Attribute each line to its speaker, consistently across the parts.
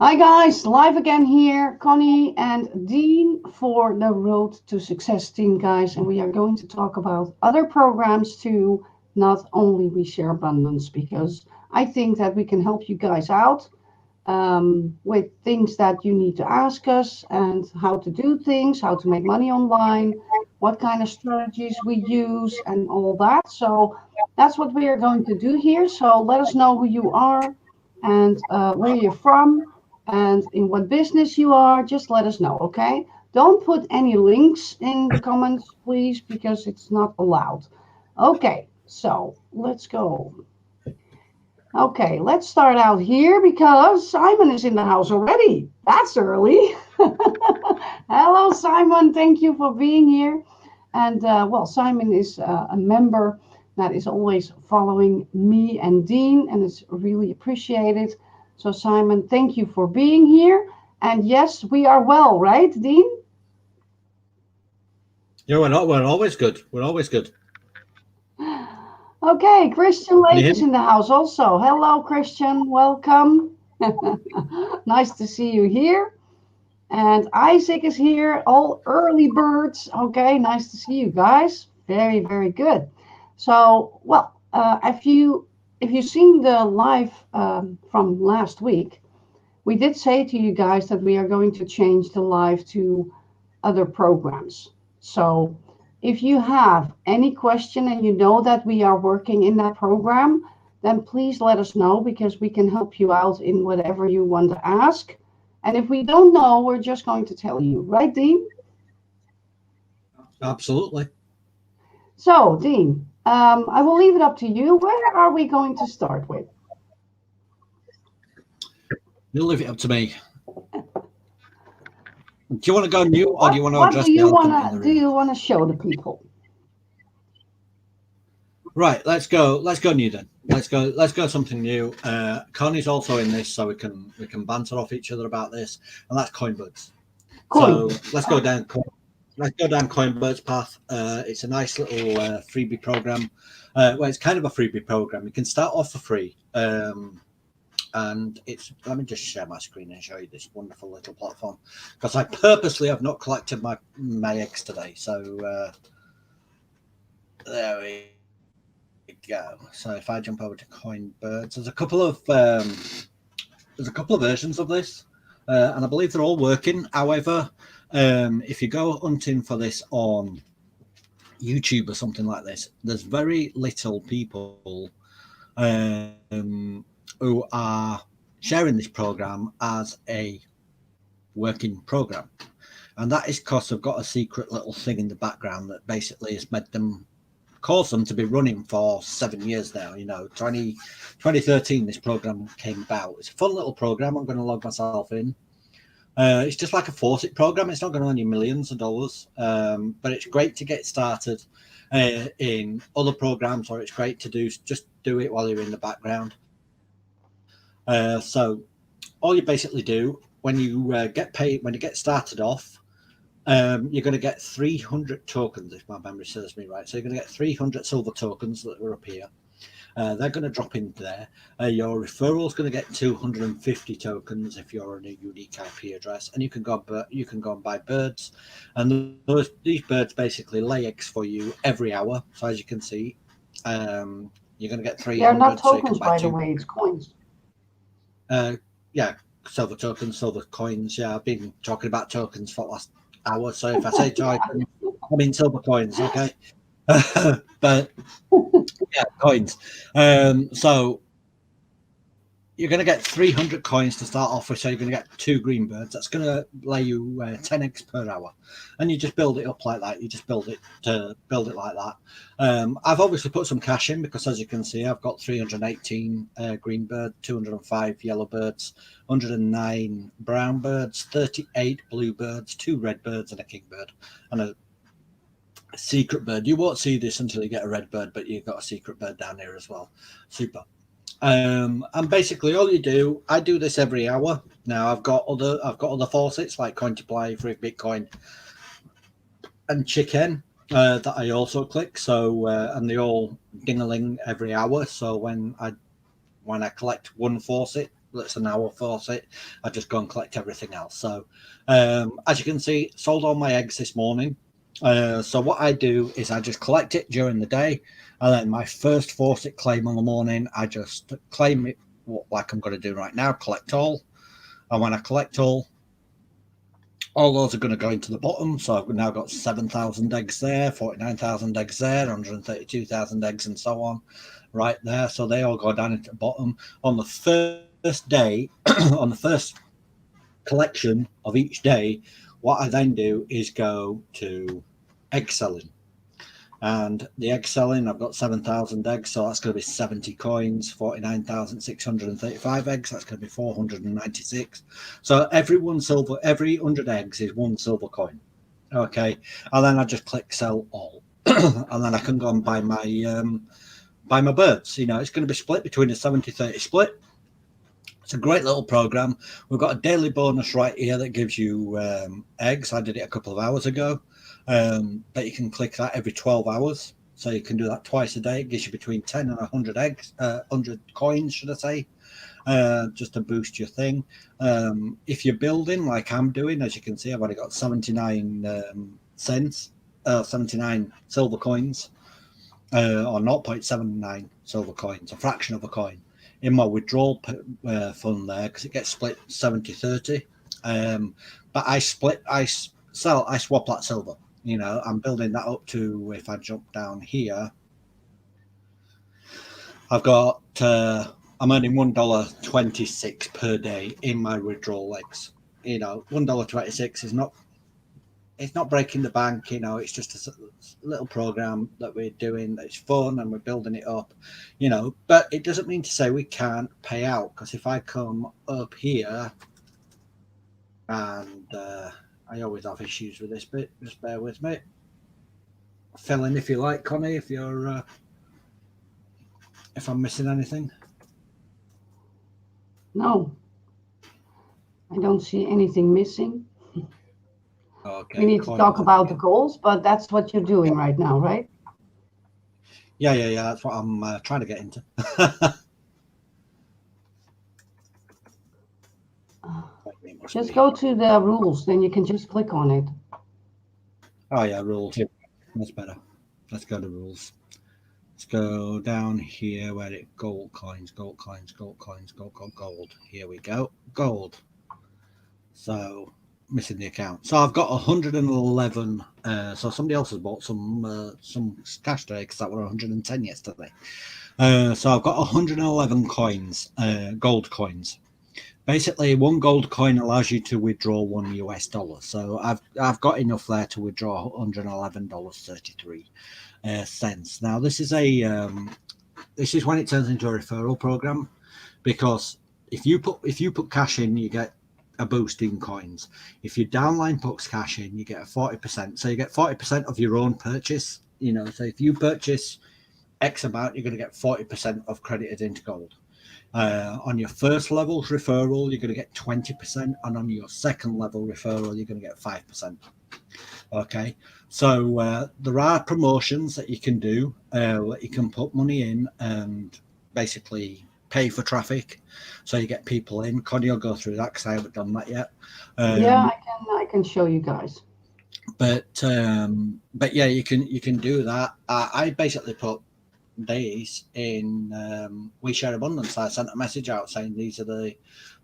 Speaker 1: Hi guys, live again here, Connie and Dean for the Road to Success team, guys, and we are going to talk about other programs too, not only We Share Abundance, because I think that we can help you guys out with things that you need to ask us and how to do things, how to make money online, what kind of strategies we use, and all that. So that's what we are going to do here. So let us know who you are and where you're from and in what business you are. Just let us know, okay? Don't put any links in the comments, please, because it's not allowed. Okay, so let's go. Okay, let's start out here because Simon is in the house already. That's early. Hello, Simon. Thank you for being here. And well, Simon is a member that is always following me and Dean, and it's really appreciated. So, Simon, thank you for being here. And yes, we are well, right, Dean?
Speaker 2: Yeah, we're not. We're always good. We're always good.
Speaker 1: Okay, Christian
Speaker 2: Can you
Speaker 1: Lake
Speaker 2: hear
Speaker 1: is
Speaker 2: me?
Speaker 1: in the house also. Hello, Christian. Welcome. Nice to see you here. And Isaac is here, all early birds. Okay, nice to see you guys. Very, very good. So, well, if you've seen the live from last week, we did say to you guys that we are going to change the live to other programs. So, if you have any question and you know that we are working in that program, then please let us know because we can help you out in whatever you want to ask. And if we don't know, we're just going to tell you, right, Dean?
Speaker 2: Absolutely.
Speaker 1: So, Dean, I will leave it up to you. Where are we going to start with?
Speaker 2: You'll leave it up to me. Do you want to go new, or do you want to
Speaker 1: What do
Speaker 2: address the
Speaker 1: you
Speaker 2: elephant in
Speaker 1: wanna
Speaker 2: the
Speaker 1: do?
Speaker 2: room?
Speaker 1: You wanna show the people?
Speaker 2: Right. Let's go. Let's go new then. Let's go. Let's go something new. Connie's also in this, so we can banter off each other about this, and that's Coinbuds. So
Speaker 1: Coin.
Speaker 2: let's go down. Let's go down Coinbird's path. It's a nice little freebie program. Well, it's kind of a freebie program. You can start off for free. And it's let me just share my screen and show you this wonderful little platform because I purposely have not collected my eggs today. So there we go. So if I jump over to Coinbirds, there's a couple of versions of this, and I believe they're all working. However, if you go hunting for this on YouTube or something like this, there's very little people who are sharing this program as a working program. And that is because they've got a secret little thing in the background that basically has made them caused them to be running for 7 years now. 2013 this program came about. It's a fun little program. I'm going to log myself in. It's just like a faucet program. It's not going to earn you millions of dollars, but it's great to get started in other programs, or it's great to just do it while you're in the background. So all you basically do when you get paid, when you get started off, you're going to get 300 tokens, if my memory serves me right. So you're going to get 300 silver tokens that are up here. They're going to drop in there. Your referral is going to get 250 tokens if you're on a unique IP address, and you can go and buy birds, and these birds basically lay eggs for you every hour. So as you can see, you're going to get
Speaker 1: They're not
Speaker 2: 300, so you can
Speaker 1: tokens,
Speaker 2: buy
Speaker 1: by the
Speaker 2: two.
Speaker 1: way. It's coins.
Speaker 2: Yeah, silver tokens, silver coins. Yeah, I've been talking about tokens for the last hour. So if I say tokens, I mean silver coins. Okay, but yeah, coins. So you're going to get 300 coins to start off with. So you're going to get two green birds. That's going to lay you 10 eggs per hour, and you just build it up like that. You just build it like that. I've obviously put some cash in because, as you can see, I've got 318 green birds, 205 yellow birds, 109 brown birds, 38 blue birds, two red birds, and a kingbird, and a secret bird. You won't see this until you get a red bird, but you've got a secret bird down here as well. Super. And basically, all you do, I do this every hour. Now I've got other faucets like Cointeply, Free Bitcoin, and Chicken that I also click. So and they all ding a ling every hour. So when I collect one faucet, that's an hour force it. I just go and collect everything else. So as you can see, sold all my eggs this morning. So what I do is I just collect it during the day, and then my first force it claim on the morning, I just claim it like I'm going to do right now, collect all. And when I collect all those are going to go into the bottom. So I've now got 7,000 eggs there, 49,000 eggs there, 132,000 eggs, and so on right there. So they all go down into the bottom. On the first day, on the first collection of each day, what I then do is go to egg selling. And the egg selling, I've got 7,000 eggs, so that's going to be 70 coins, 49,635 eggs, that's going to be 496. So every 100 eggs is 1 silver coin. Okay, and then I just click sell all, and then I can go and buy my birds. You know, it's going to be split between a 70-30 split. It's a great little program. We've got a daily bonus right here that gives you eggs. I did it a couple of hours ago. But you can click that every 12 hours. So you can do that twice a day. It gives you between 10 and 100 eggs, 100 coins, should I say, just to boost your thing. If you're building like I'm doing, as you can see, I've only got 79 cents, 79 silver coins, or 0.79 silver coins, a fraction of a coin in my withdrawal fund there, because it gets split 70-30. But I swap that silver. You know, I'm building that up to, if I jump down here, I've got, I'm earning $1.26 per day in my withdrawal eggs. You know, $1.26 is not, it's not breaking the bank, you know, it's just a little program that we're doing that's fun and we're building it up, you know, but it doesn't mean to say we can't pay out, because if I come up here and, I always have issues with this bit. Just bear with me. Fill in if you like, Connie, if you're if I'm missing anything.
Speaker 1: No, I don't see anything missing.
Speaker 2: Okay.
Speaker 1: We need to talk about the goals, but that's what you're doing right now, right?
Speaker 2: Yeah. That's what I'm trying to get into.
Speaker 1: Just go to the rules, then you can just click on it.
Speaker 2: Oh yeah, rules. That's better. Let's go to rules. Let's go down here where it gold coins. Here we go. Gold. So missing the account. So I've got 111. So somebody else has bought some cash today because that were 110 yesterday. So I've got 111 coins, gold coins. Basically, 1 gold coin allows you to withdraw $1. So I've got enough there to withdraw $111.33. Now this is when it turns into a referral program, because if you put cash in, you get a boost in coins. If your downline puts cash in, you get a 40%. So you get 40% of your own purchase. You know, so if you purchase X amount, you're going to get 40% of credited into gold. On your first level referral, you're going to get 20%, and on your second level referral, you're going to get 5%. Okay, so there are promotions that you can do. That you can put money in and basically pay for traffic, so you get people in. Connie will go through that because I haven't done that yet.
Speaker 1: Yeah, I can show you guys.
Speaker 2: But yeah, you can do that. I basically put days in We Share Abundance. I sent a message out saying these are the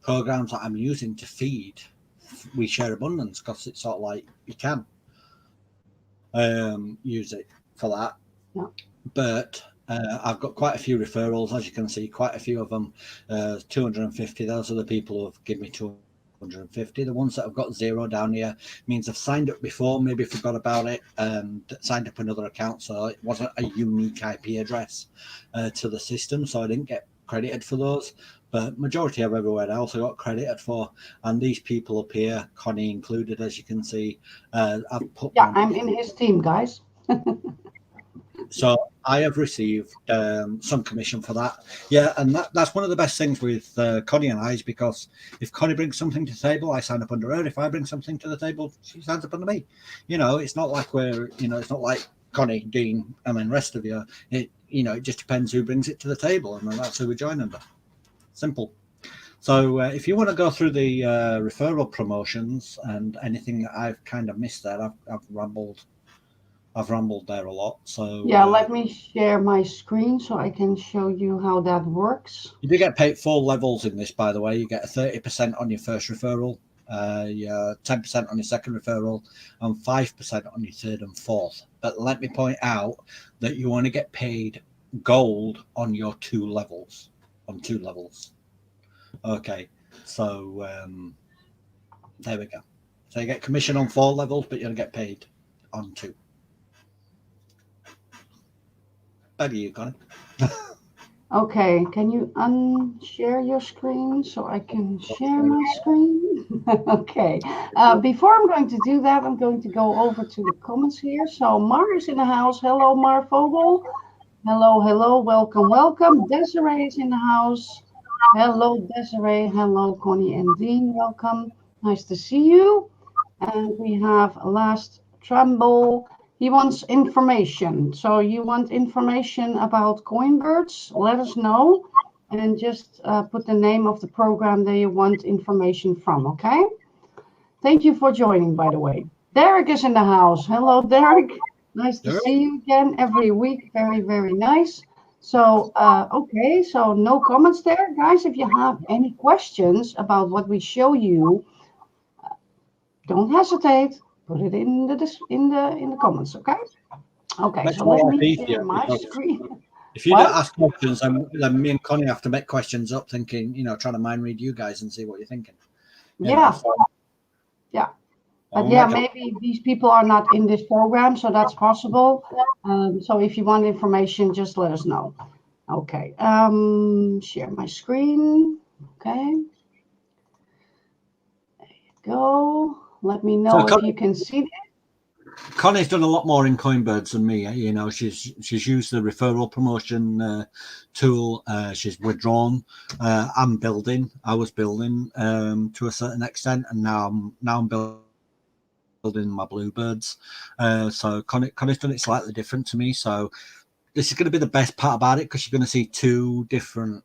Speaker 2: programs that I'm using to feed We Share Abundance, because it's sort of like you can use it for that.
Speaker 1: Yeah.
Speaker 2: But I've got quite a few referrals, as you can see, quite a few of them. 250. Those are the people who have given me 250. The ones that have got 0 down here means I've signed up before, maybe forgot about it, and signed up another account, so it wasn't a unique IP address to the system, so I didn't get credited for those. But majority of everywhere else I got credited for, and these people up here, Connie included, as you can see, I've put.
Speaker 1: Yeah, I'm in his team, guys.
Speaker 2: So I have received some commission for that. Yeah, and that's one of the best things with Connie and I, is because if Connie brings something to the table, I sign up under her. If I bring something to the table, she signs up under me. You know, it's not like it's not like Connie, Dean, and then rest of you. It just depends who brings it to the table, and that's who we join under. Simple. So if you want to go through the referral promotions and anything that I've kind of missed there, I've rambled there a lot. So
Speaker 1: Yeah, let me share my screen so I can show you how that works.
Speaker 2: you do get paid 4 levels in this, by the way. You get a 30% on your first referral, 10% on your second referral, and 5% on your third and fourth. But let me point out that you only get paid gold on your 2 levels. Okay, so there we go. So you get commission on 4 levels, but you don't get paid on 2. Back to you, Connie.
Speaker 1: Okay, can you unshare your screen so I can share my screen? Okay, before I'm going to do that, I'm going to go over to the comments here. So Mar is in the house. Hello, Mar Vogel. Hello, welcome, welcome. Desiree is in the house. Hello, Desiree. Hello, Connie and Dean. Welcome. Nice to see you. And we have Last Tremble. He wants information. So you want information about Coinbirds? Let us know. And just put the name of the program that you want information from, okay? Thank you for joining, by the way. Derek is in the house. Hello, Derek. Nice to see you again every week. Very, very nice. So, okay, so no comments there. Guys, if you have any questions about what we show you, don't hesitate. Put it in the comments, okay? Okay,
Speaker 2: Makes
Speaker 1: so
Speaker 2: my
Speaker 1: let
Speaker 2: life
Speaker 1: me
Speaker 2: easier,
Speaker 1: share my
Speaker 2: because
Speaker 1: screen.
Speaker 2: if you
Speaker 1: What?
Speaker 2: don't ask questions, then me and Connie have to make questions up, thinking, trying to mind read you guys and see what you're thinking.
Speaker 1: Yeah.
Speaker 2: So,
Speaker 1: Yeah.
Speaker 2: we'll
Speaker 1: But yeah,
Speaker 2: make
Speaker 1: maybe these people are not in this program, so that's possible. So if you want information, just let us know. Okay. Share my screen. Okay. There you go. Let me know if you can see it.
Speaker 2: Connie's done a lot more in Coinbirds than me. She's used the referral promotion tool. She's withdrawn. I was building to a certain extent, and now I'm building my Bluebirds. So Connie's done it slightly different to me. So this is going to be the best part about it, because you're going to see 2 different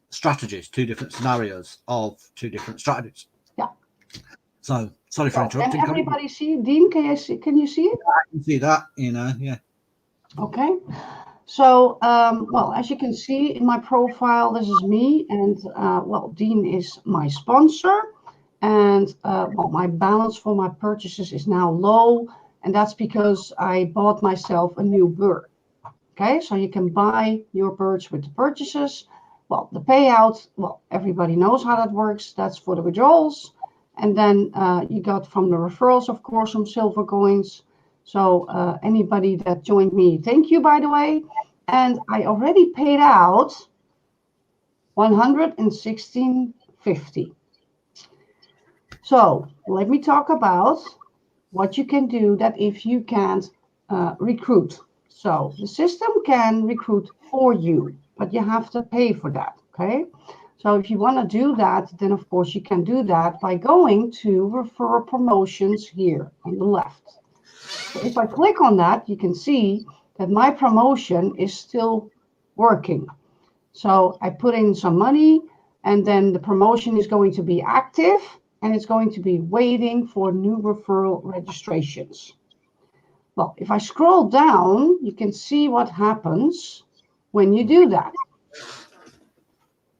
Speaker 2: strategies, 2 different scenarios of 2 different strategies.
Speaker 1: Yeah.
Speaker 2: So sorry for interrupting.
Speaker 1: Can everybody see? Dean, can you see it?
Speaker 2: I can see that, yeah.
Speaker 1: Okay. So, well, as you can see in my profile, this is me, and well, Dean is my sponsor, and well, my balance for my purchases is now low, and that's because I bought myself a new bird. Okay, so you can buy your birds with the purchases. Well, the payout, well, everybody knows how that works. That's for the withdrawals. And then you got from the referrals, of course, some silver coins. So anybody that joined me, thank you, by the way. And I already paid out 116.50. So let me talk about what you can do that if you can't recruit. So the system can recruit for you, but you have to pay for that, okay? So if you want to do that, then of course you can do that by going to referral promotions here on the left. So if I click on that, you can see that my promotion is still working. So I put in some money, and then the promotion is going to be active, and it's going to be waiting for new referral registrations. Well, if I scroll down, you can see what happens when you do that.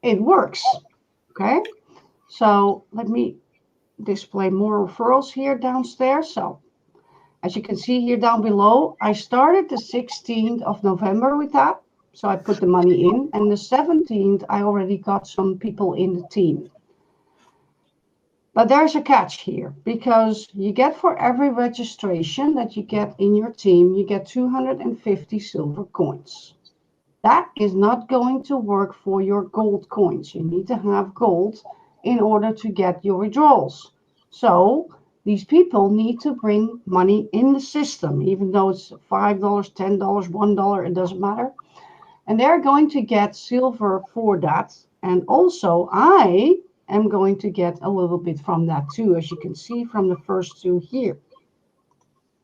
Speaker 1: It works, okay? So let me display more referrals here downstairs. So as you can see here down below, I started the 16th of November with that. So I put the money in, and the 17th, I already got some people in the team. But there's a catch here, because you get for every registration that you get in your team, you get 250 silver coins. That is not going to work for your gold coins. You need to have gold in order to get your withdrawals. So these people need to bring money in the system, even though it's $5, $10, $1, it doesn't matter. And they're going to get silver for that. And also I am going to get a little bit from that too, as you can see from the first 2 here.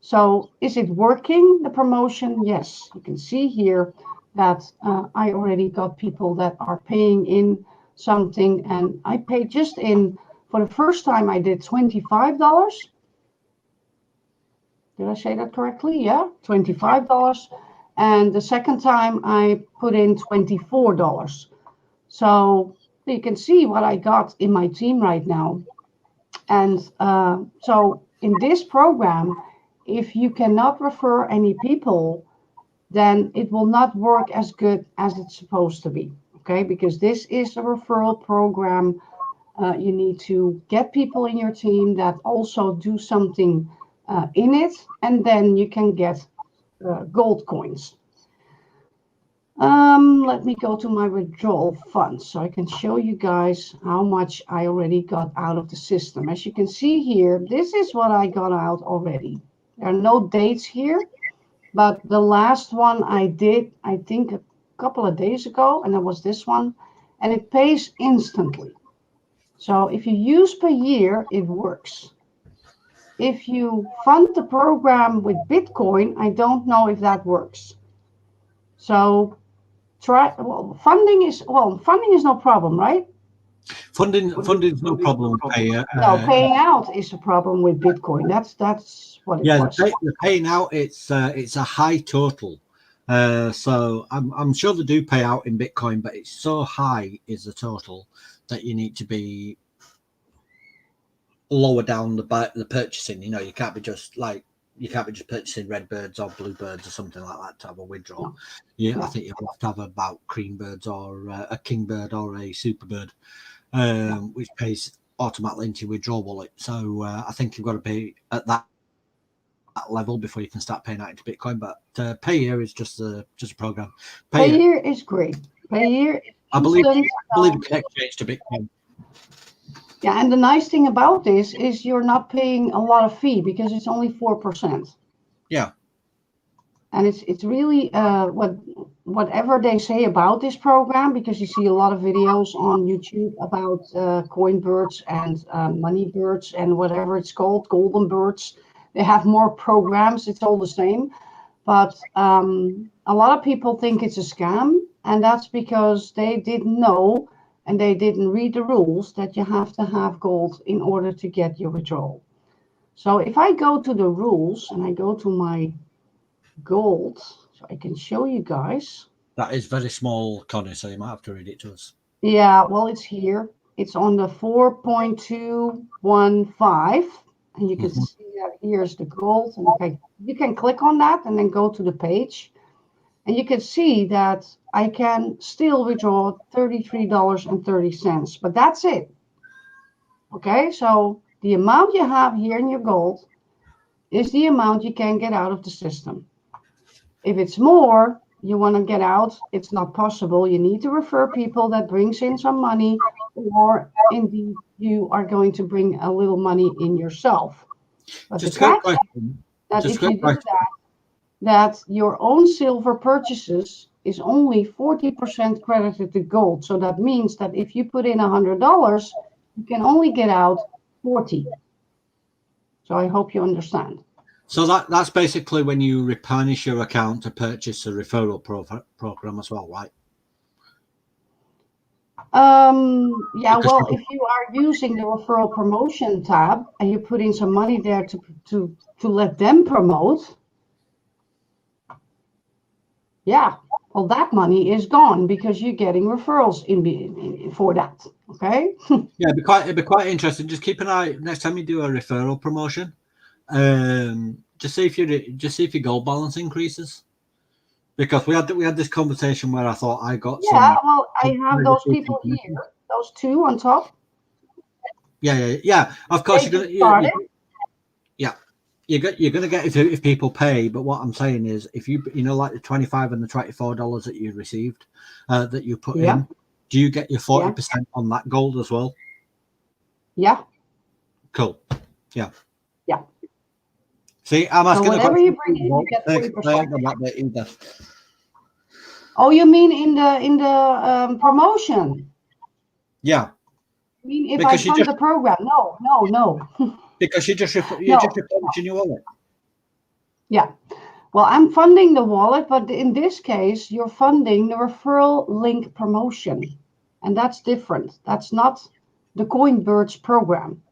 Speaker 1: So is it working, the promotion? Yes, you can see here that I already got people that are paying in something, and I paid just in for the first time I did $25. Did I say that correctly? Yeah, $25. And the second time I put in $24. So you can see what I got in my team right now. And so in this program, if you cannot refer any people, then it will not work as good as it's supposed to be. Okay, because this is a referral program. You need to get people in your team that also do something in it, and then you can get gold coins. Let me go to my withdrawal funds so I can show you guys how much I already got out of the system. As you can see here, this is what I got out already. There are no dates here, but the last one I did, I think a couple of days ago, and that was this one, and it pays instantly. So if you use per year, it works. If you fund the program with Bitcoin, I don't know if that works. So funding is no problem, right?
Speaker 2: Funding is no problem.
Speaker 1: No, paying out is a problem with Bitcoin. That's what it was.
Speaker 2: The paying out, it's a high total. So I'm sure they do pay out in Bitcoin, but it's so high is the total that you need to be lower down the purchasing. You know, you can't be just purchasing red birds or blue birds or something like that to have a withdrawal. I think you have to have about cream birds or a king bird or a super bird, which pays automatically into your withdrawal wallet. So I think you've got to pay at that level before you can start paying out into Bitcoin. But Payeer is just a program.
Speaker 1: Payeer is great. Payeer,
Speaker 2: I believe it can exchange to Bitcoin.
Speaker 1: Yeah, and the nice thing about this is you're not paying a lot of fee because it's only 4%.
Speaker 2: Yeah.
Speaker 1: And it's really whatever they say about this program, because you see a lot of videos on YouTube about coin birds and money birds and whatever it's called, golden birds. They have more programs. It's all the same. But a lot of people think it's a scam, and that's because they didn't know and they didn't read the rules that you have to have gold in order to get your withdrawal. So if I go to the rules and I go to my gold, so I can show you guys.
Speaker 2: That is very small, Connie, so you might have to read it to us.
Speaker 1: Yeah, well, it's here. It's on the 4.215, and you can see that here's the gold. And okay, you can click on that and then go to the page. And you can see that I can still withdraw $33.30, but that's it. Okay, so the amount you have here in your gold is the amount you can get out of the system. If it's more, you want to get out, it's not possible. You need to refer people that brings in some money, or indeed you are going to bring a little money in yourself. But
Speaker 2: just
Speaker 1: the fact that if you do that your own silver purchases is only 40% credited to gold. So that means that if you put in $100, you can only get out 40. So I hope you understand.
Speaker 2: So that's basically when you replenish your account to purchase a referral program as well, right?
Speaker 1: Yeah, well, if you are using the referral promotion tab and you put in some money there to let them promote, yeah, well, that money is gone because you're getting referrals in for that. Okay.
Speaker 2: Yeah, it'd be quite interesting. Just keep an eye next time you do a referral promotion. Just see if your gold balance increases, because we had this conversation where I thought I got
Speaker 1: well, I have those people here, those two on top.
Speaker 2: Yeah. Of course, you're gonna get if people pay. But what I'm saying is, if you like the $25 and the $24 that you received, that you put in, do you get your 40% on that gold as well?
Speaker 1: Yeah.
Speaker 2: Cool. Yeah.
Speaker 1: Yeah.
Speaker 2: See, I'm asking.
Speaker 1: So whatever you bring in, you get
Speaker 2: 40%.
Speaker 1: Oh, you mean in the promotion?
Speaker 2: Yeah.
Speaker 1: I mean, if I fund the program, no.
Speaker 2: Because you're just replenishing your wallet.
Speaker 1: Yeah. Well, I'm funding the wallet, but in this case, you're funding the referral link promotion. And that's different. That's not the Coinbirds program.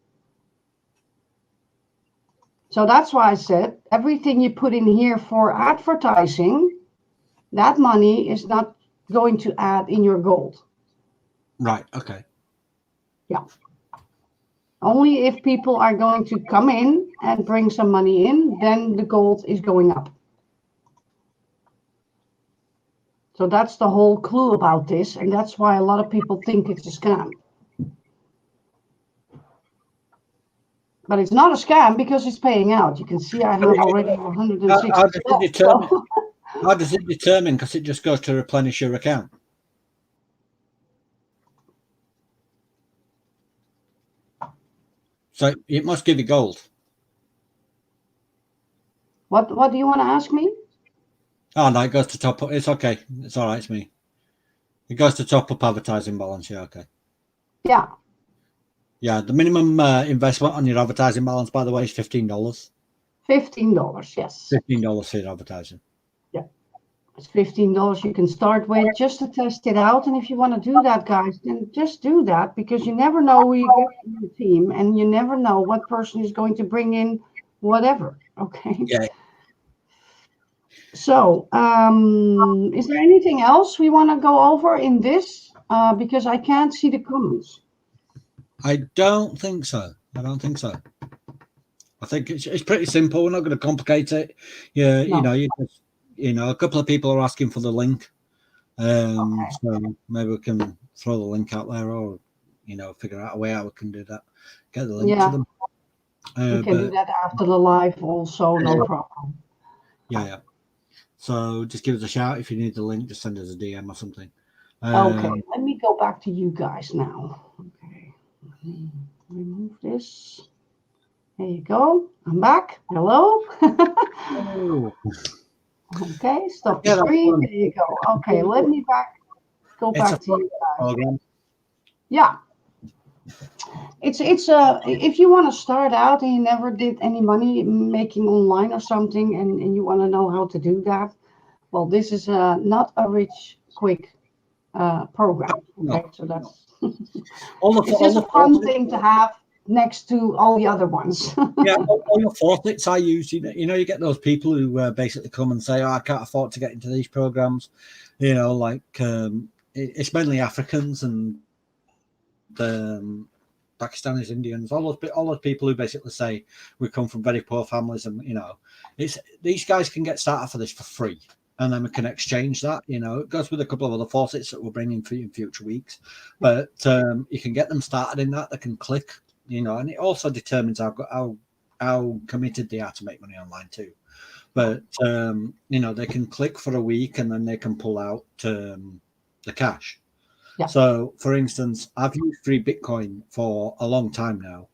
Speaker 1: So that's why I said everything you put in here for advertising, that money is not going to add in your gold.
Speaker 2: Right. Okay.
Speaker 1: Yeah. Only if people are going to come in and bring some money in, then the gold is going up. So that's the whole clue about this. And that's why a lot of people think it's a scam. But it's not a scam because it's paying out. You can see I have already 160.
Speaker 2: How does it determine? How does it determine? Because it just goes to replenish your account. So it must give you gold.
Speaker 1: What do you want to ask me?
Speaker 2: Oh no, it goes to top up. It's okay. It's all right. It's me. It goes to top up advertising balance. Yeah. Okay.
Speaker 1: Yeah.
Speaker 2: Yeah. The minimum investment on your advertising balance, by the way, is $15.
Speaker 1: $15. Yes.
Speaker 2: $15 for your advertising.
Speaker 1: It's $15 you can start with just to test it out. And if you want to do that, guys, then just do that, because you never know who you get in your team, and you never know what person is going to bring in whatever. Okay.
Speaker 2: Yeah.
Speaker 1: So, is there anything else we want to go over in this? Because I can't see the comments.
Speaker 2: I don't think so. I think it's pretty simple. We're not going to complicate it. Yeah.
Speaker 1: No.
Speaker 2: A couple of people are asking for the link. So maybe we can throw the link out there, or figure out a way how we can do that. Get the link to them.
Speaker 1: We can do that after the live also, no problem.
Speaker 2: Yeah. So just give us a shout if you need the link. Just send us a DM or something.
Speaker 1: Okay, let me go back to you guys now. Okay, let me remove this. There you go. I'm back. Hello. Okay, stop the screen. There you go. Okay, let me go back to you guys. Yeah. It's if you want to start out and you never did any money making online or something, and you want to know how to do that, well, this is not a rich quick program. Okay, so that's it's just a fun thing to have next to all the other ones.
Speaker 2: Yeah, all the faucets I use, you get those people who basically come and say, "Oh, I can't afford to get into these programs," it's mainly Africans and the Pakistanis, Indians, all those people who basically say we come from very poor families, and it's these guys can get started for this for free, and then we can exchange that. It goes with a couple of other faucets that we'll bring in for you in future weeks, but you can get them started in that. They can click. And it also determines how committed they are to make money online too. But they can click for a week and then they can pull out the cash. Yeah. So, for instance, I've used free Bitcoin for a long time now,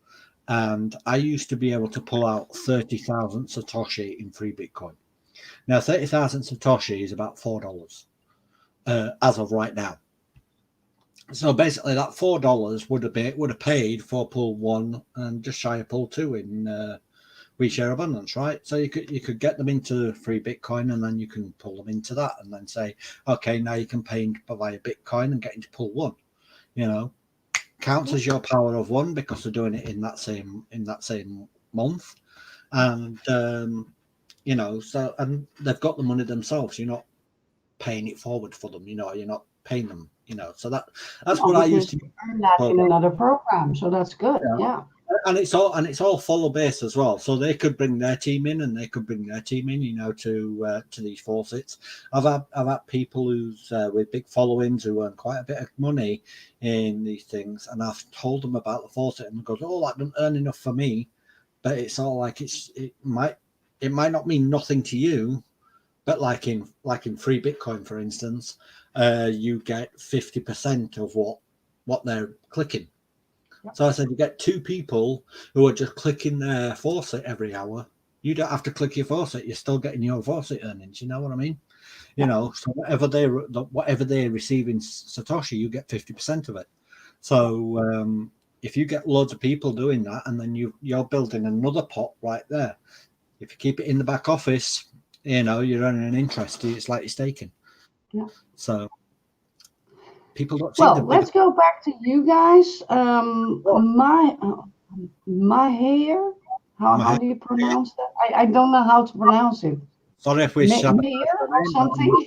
Speaker 2: and I used to be able to pull out 30,000 Satoshi in free Bitcoin. Now, 30,000 Satoshi is about $4 as of right now. So basically, that $4 would have paid for pull 1 and just shy of pull 2 in We Share Abundance, right? So you could get them into free Bitcoin, and then you can pull them into that, and then say, okay, now you can pay via Bitcoin and get into pull 1. Counts as your power of 1 because they're doing it in that same month, and so and they've got the money themselves. You're not paying it forward for them. You're not paying them. So that's what I used to
Speaker 1: earn that in another program. So that's good. Yeah.
Speaker 2: And it's all follow based as well. So they could bring their team in, and they could bring their team in, to these faucets. I've had people who's with big followings who earn quite a bit of money in these things, and I've told them about the faucet, and goes, "Oh, that doesn't earn enough for me." But it's all like it might not mean nothing to you, but like in free Bitcoin, for instance, you get 50% of what they're clicking. So I said, you get 2 people who are just clicking their faucet every hour. You don't have to click your faucet. You're still getting your faucet earnings. You know what I mean? So whatever they receive in Satoshi, you get 50% of it. So if you get loads of people doing that, and then you're building another pot right there. If you keep it in the back office, you're earning an interest. It's like you're staking.
Speaker 1: Yeah.
Speaker 2: So. people don't seem
Speaker 1: Well,
Speaker 2: to be.
Speaker 1: let's go back to you guys.
Speaker 2: Oh.
Speaker 1: My hair. How do you pronounce that? I don't know how to pronounce it.
Speaker 2: Sorry if we said
Speaker 1: Mayor or something.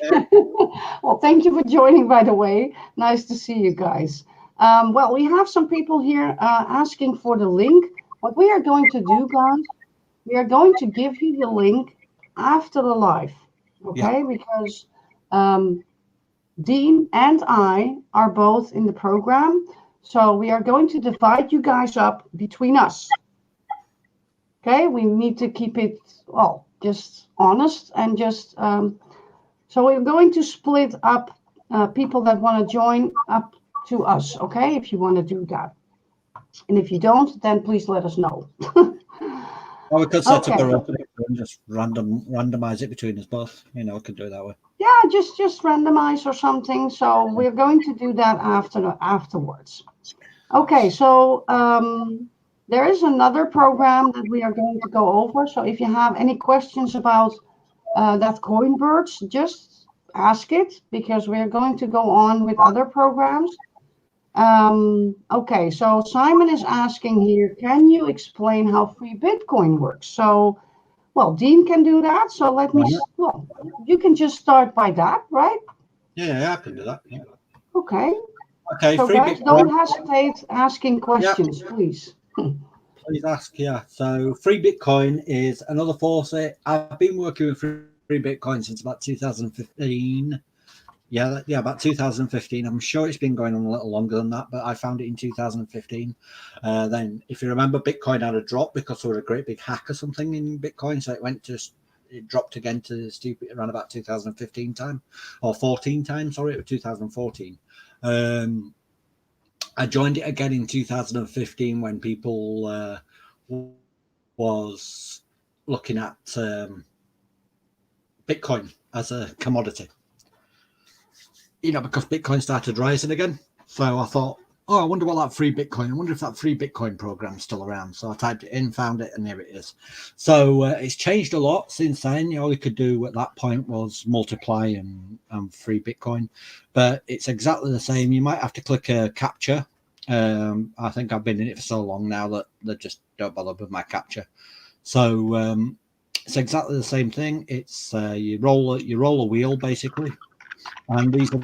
Speaker 1: Well, thank you for joining, by the way. Nice to see you guys. Well, we have some people here asking for the link. What we are going to do, guys, we are going to give you the link after the live, okay? Because Dean and I are both in the program. So we are going to divide you guys up between us. Okay, we need to keep it, well, just honest and just, so we're going to split up people that want to join up to us, okay, if you want to do that. And if you don't, then please let us know.
Speaker 2: Or we could set up
Speaker 1: Okay.
Speaker 2: a rope and just randomize it between us both. You know, we could do that way.
Speaker 1: Yeah, just randomize or something. So we're going to do that afterwards. Okay, so there is another program that we are going to go over. So if you have any questions about that Coinbirds, just ask it because we're going to go on with other programs. Okay, so Simon is asking here, can you explain how free Bitcoin works? So, well, Dean can do that. So let me, well, you can just start by that, right?
Speaker 2: Yeah, I can do that. Yeah.
Speaker 1: Okay.
Speaker 2: Okay,
Speaker 1: So
Speaker 2: free
Speaker 1: guys,
Speaker 2: Bitcoin.
Speaker 1: don't hesitate asking questions, please.
Speaker 2: Please ask, yeah. So free Bitcoin is another faucet. I've been working with free Bitcoin since about 2015. Yeah, about 2015. I'm sure it's been going on a little longer than that, but I found it in 2015. Then, if you remember, Bitcoin had a drop because there was a great big hack or something in Bitcoin, so it dropped again to stupid around about 2015 time or 14 time. Sorry, it was 2014. I joined it again in 2015 when people was looking at Bitcoin as a commodity. You know, because Bitcoin started rising again. So I thought, oh, I wonder what that free Bitcoin, I wonder if that free Bitcoin program's still around. So I typed it in, found it, and there it is. So it's changed a lot since then. All you could do at that point was multiply and free Bitcoin. But it's exactly the same. You might have to click a captcha. I think I've been in it for so long now that they just don't bother with my captcha. So it's exactly the same thing. It's you roll a wheel basically, and these are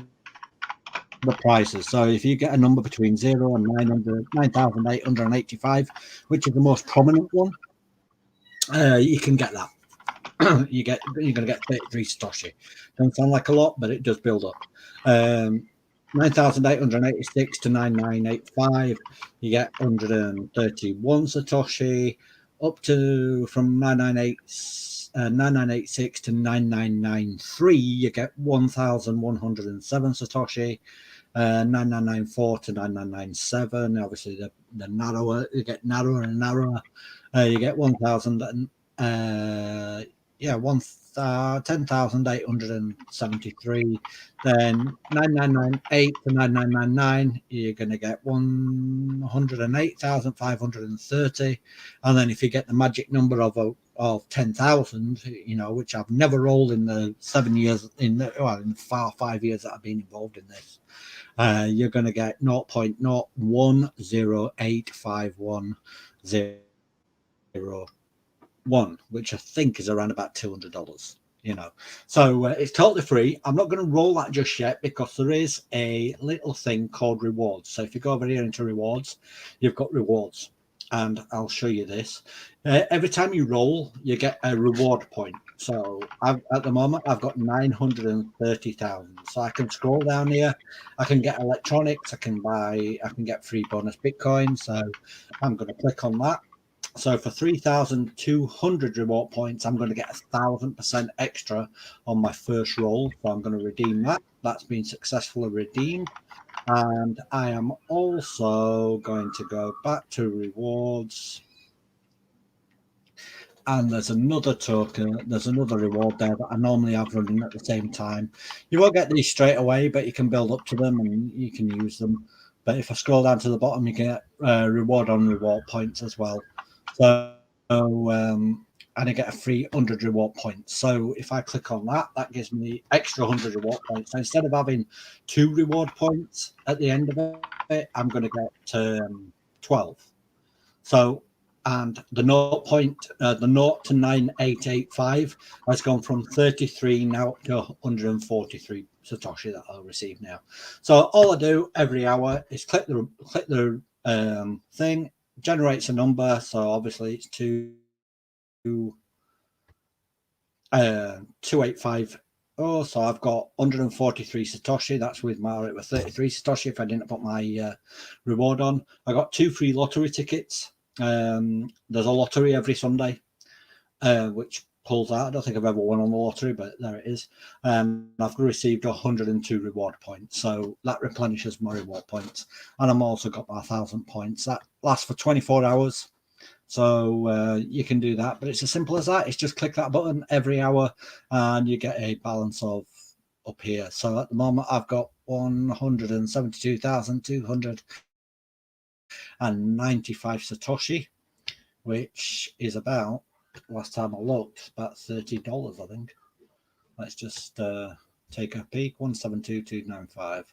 Speaker 2: the prices. So if you get a number between 0 and 9,885, which is the most prominent one, you can get that. You're going to get 33 Satoshi. Doesn't sound like a lot, but it does build up. 9,886 to 9,985, you get 131 Satoshi. Up to from 9,986 to 9,993, you get 1,107 Satoshi. 9,994 to 9,997. Obviously, the narrower, you get narrower and narrower. You get 1,000 and 10,873. Then 9,998 to 9,999, you're going to get 108,530. And then if you get the magic number of 10,000, you know, which I've never rolled in the 7 years, in the 5 years that I've been involved in this, you're going to get 0.01085101, which I think is around about $200. You know, so it's totally free. I'm not going to roll that just yet because there is a little thing called rewards. So if you go over here into rewards, you've got rewards, and I'll show you this. Every time you roll, you get a reward point. So at the moment, I've got 930,000. So I can scroll down here. I can get electronics. I can get free bonus Bitcoin. So I'm going to click on that. So for 3,200 reward points, I'm going to get 1,000% extra on my first roll. So I'm going to redeem that. That's been successfully redeemed. And I am also going to go back to rewards. And there's another token, there's another reward there that I normally have running at the same time. You won't get these straight away, but you can build up to them and you can use them. But if I scroll down to the bottom, you get reward on reward points as well. So and I get a free 100 reward points. So if I click on that, that gives me extra 100 reward points. So instead of having 2 reward points at the end of it, I'm going to get 12. So, and the 0 to 9885 has gone from 33 now up to 143 Satoshi that I'll receive now. So all I do every hour is click the thing, generates a number. So obviously it's 2850. So I've got 143 Satoshi. That's with my 33 Satoshi if I didn't put my reward on. I got 2 free lottery tickets. There's a lottery every Sunday, which pulls out. I don't think I've ever won on the lottery, but there it is. I've received 102 reward points, so that replenishes my reward points. And I'm also got my 1,000 points. That lasts for 24 hours. So you can do that, but it's as simple as that. It's just click that button every hour and you get a balance of up here. So at the moment I've got 172,295 Satoshi, which is about, last time I looked, about $30, I think. Let's just take a peek. 172,295.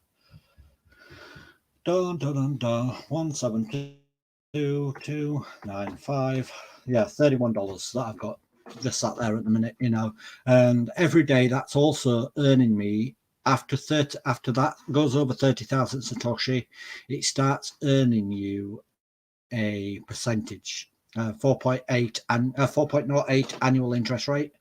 Speaker 2: Dun, dun, dun, dun. 172,295. Yeah, $31 that I've got just sat there at the minute, you know. And every day that's also earning me after that goes over 30,000 Satoshi, it starts earning you a percentage, 4.8 and 4.08 annual interest rate.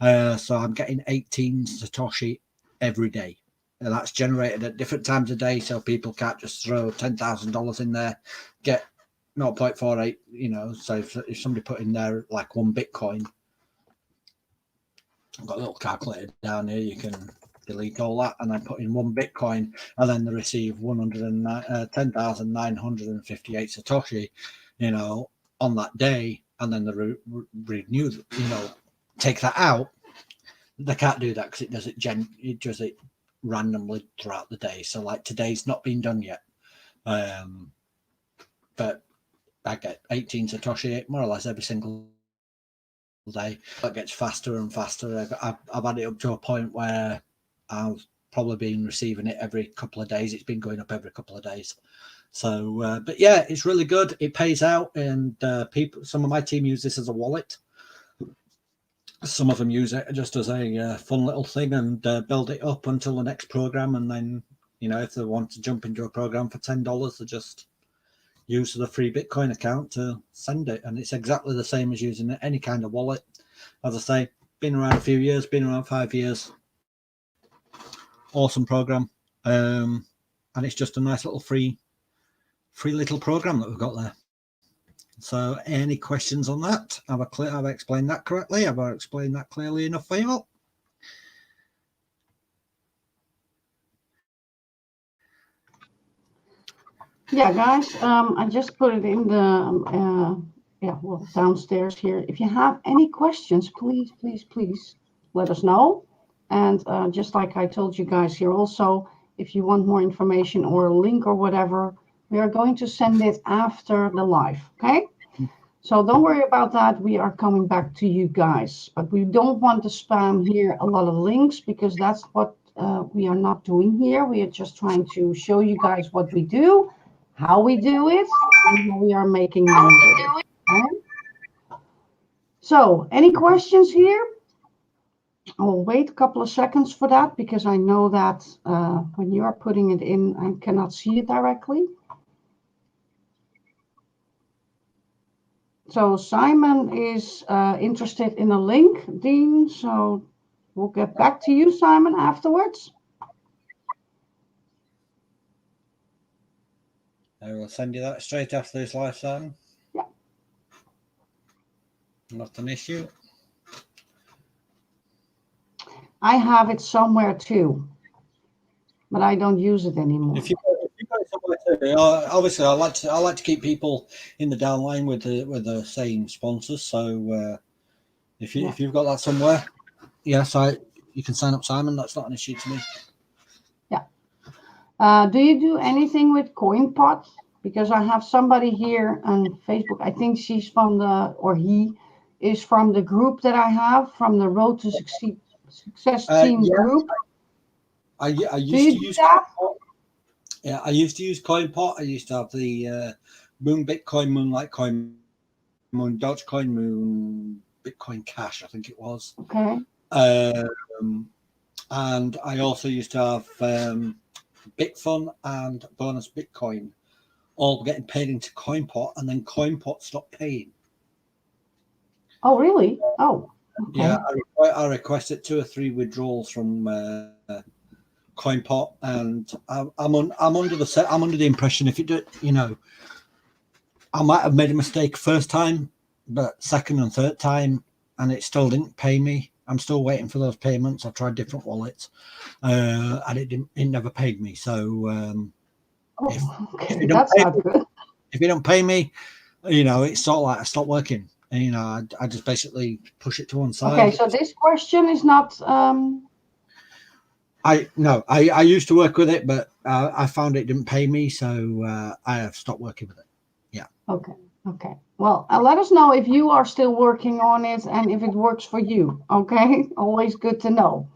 Speaker 2: So I'm getting 18 Satoshi every day. And that's generated at different times of day, so people can't just throw $10,000 in there, get 0.48, you know. So if somebody put in there like 1 Bitcoin, I've got a little calculator down here, you can delete all that and then put in 1 Bitcoin, and then they receive 10,958 Satoshi, you know, on that day, and then they renew, you know, take that out. They can't do that because it does it randomly throughout the day. So like today's not been done yet, but I get 18 Satoshi more or less every single day. It gets faster and faster. I've had it up to a point where I've probably been receiving it every couple of days. It's been going up every couple of days. So but yeah, it's really good. It pays out, and some of my team use this as a wallet. Some of them use it just as a fun little thing and build it up until the next program. And then, you know, if they want to jump into a program for $10, they just use the free Bitcoin account to send it. And it's exactly the same as using any kind of wallet. As I say, been around a few years, been around 5 years. Awesome program. And it's just a nice little free little program that we've got there. So any questions on that? Have I explained that correctly? Have I explained that clearly enough for you all?
Speaker 1: Yeah, guys, I just put it in the downstairs here. If you have any questions, please let us know. And just like I told you guys here also, if you want more information or a link or whatever, we are going to send it after the live, okay? So don't worry about that. We are coming back to you guys, but we don't want to spam here a lot of links, because that's what we are not doing here. We are just trying to show you guys what we do, how we do it, and how we are making money with it. Okay? So any questions here? I'll wait a couple of seconds for that, because I know that when you are putting it in, I cannot see it directly. So Simon is interested in a link, Dean. So we'll get back to you, Simon, afterwards.
Speaker 2: I will send you that straight after this live, Simon.
Speaker 1: Yeah.
Speaker 2: Not an issue.
Speaker 1: I have it somewhere too, but I don't use it anymore.
Speaker 2: If you've got it somewhere too, obviously I like to keep people in the downline with the same sponsors. So if you've got that somewhere, yes, you can sign up, Simon. That's not an issue to me.
Speaker 1: Yeah. Do you do anything with CoinPot? Because I have somebody here on Facebook. I think she's from he is from the group that I have, from the Road to Success Team
Speaker 2: Yeah.
Speaker 1: group.
Speaker 2: I used
Speaker 1: Do you
Speaker 2: to
Speaker 1: do
Speaker 2: use
Speaker 1: that?
Speaker 2: CoinPot. Yeah, I used to use CoinPot. I used to have the Moon Bitcoin, Moon Litecoin, Moon Dogecoin, Moon Bitcoin Cash, I think it was.
Speaker 1: Okay.
Speaker 2: And I also used to have Bitfun and Bonus Bitcoin, all getting paid into CoinPot, and then CoinPot stopped paying.
Speaker 1: Oh, really? Oh, okay.
Speaker 2: Yeah, I requested 2 or 3 withdrawals from CoinPot, and I'm under the impression if you do, I might have made a mistake first time, but second and third time, and it still didn't pay me. I'm still waiting for those payments. I've tried different wallets, and it never paid me. So
Speaker 1: Okay, that's not good.
Speaker 2: if you don't pay me, it's sort of like I stop working. And, I just basically push it to one side.
Speaker 1: Okay, so this question is not.
Speaker 2: I used to work with it, but I found it didn't pay me, so I have stopped working with it. Yeah.
Speaker 1: Okay. Well, let us know if you are still working on it and if it works for you. Okay, always good to know.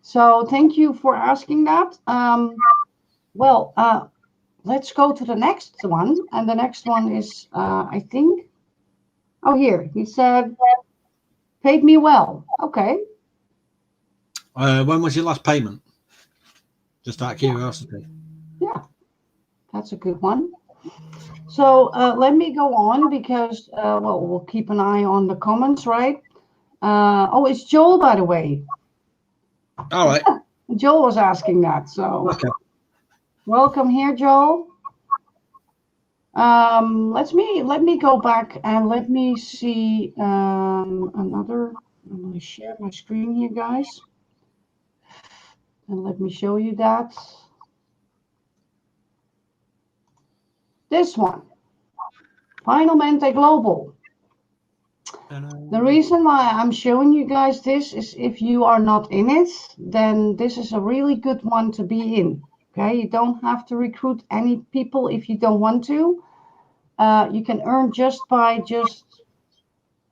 Speaker 1: So thank you for asking that. Let's go to the next one, and the next one is I think. Oh, here he said, paid me well. Okay.
Speaker 2: When was your last payment? Just out of curiosity.
Speaker 1: Yeah, that's a good one. So let me go on because, we'll keep an eye on the comments, right? It's Joel, by the way.
Speaker 2: All right.
Speaker 1: Joel was asking that. So
Speaker 2: Okay.
Speaker 1: welcome here, Joel. Let me go back and let me see another. I'm going to share my screen here, guys. And let me show you that. This one, Finalmente Global. The reason why I'm showing you guys this is if you are not in it, then this is a really good one to be in. Okay, you don't have to recruit any people if you don't want to. You can earn just by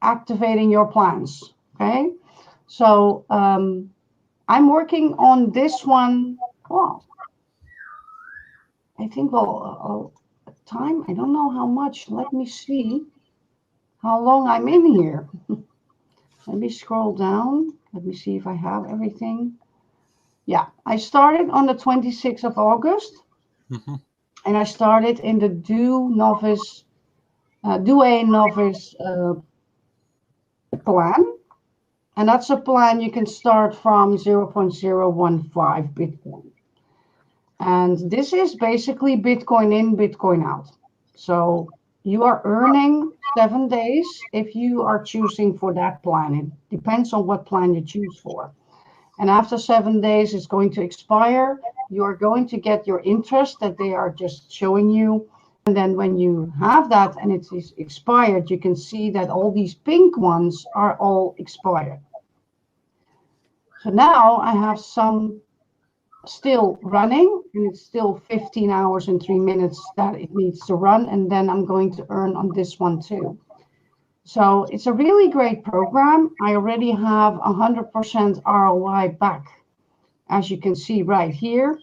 Speaker 1: activating your plans. Okay, so I'm working on this one. Well, I think time. I don't know how much. Let me see how long I'm in here. Let me scroll down. Let me see if I have everything. Yeah, I started on the 26th of August.
Speaker 2: Mm-hmm.
Speaker 1: And I started in the Do A Novice plan. And that's a plan you can start from 0.015 Bitcoin. And this is basically Bitcoin in, Bitcoin out. So you are earning 7 days if you are choosing for that plan. It depends on what plan you choose for. And after 7 days, it's going to expire. You are going to get your interest that they are just showing you. And then when you have that and it is expired, you can see that all these pink ones are all expired. So now I have some still running, and it's still 15 hours and 3 minutes that it needs to run. And then I'm going to earn on this one too. So it's a really great program. I already have 100% ROI back, as you can see right here.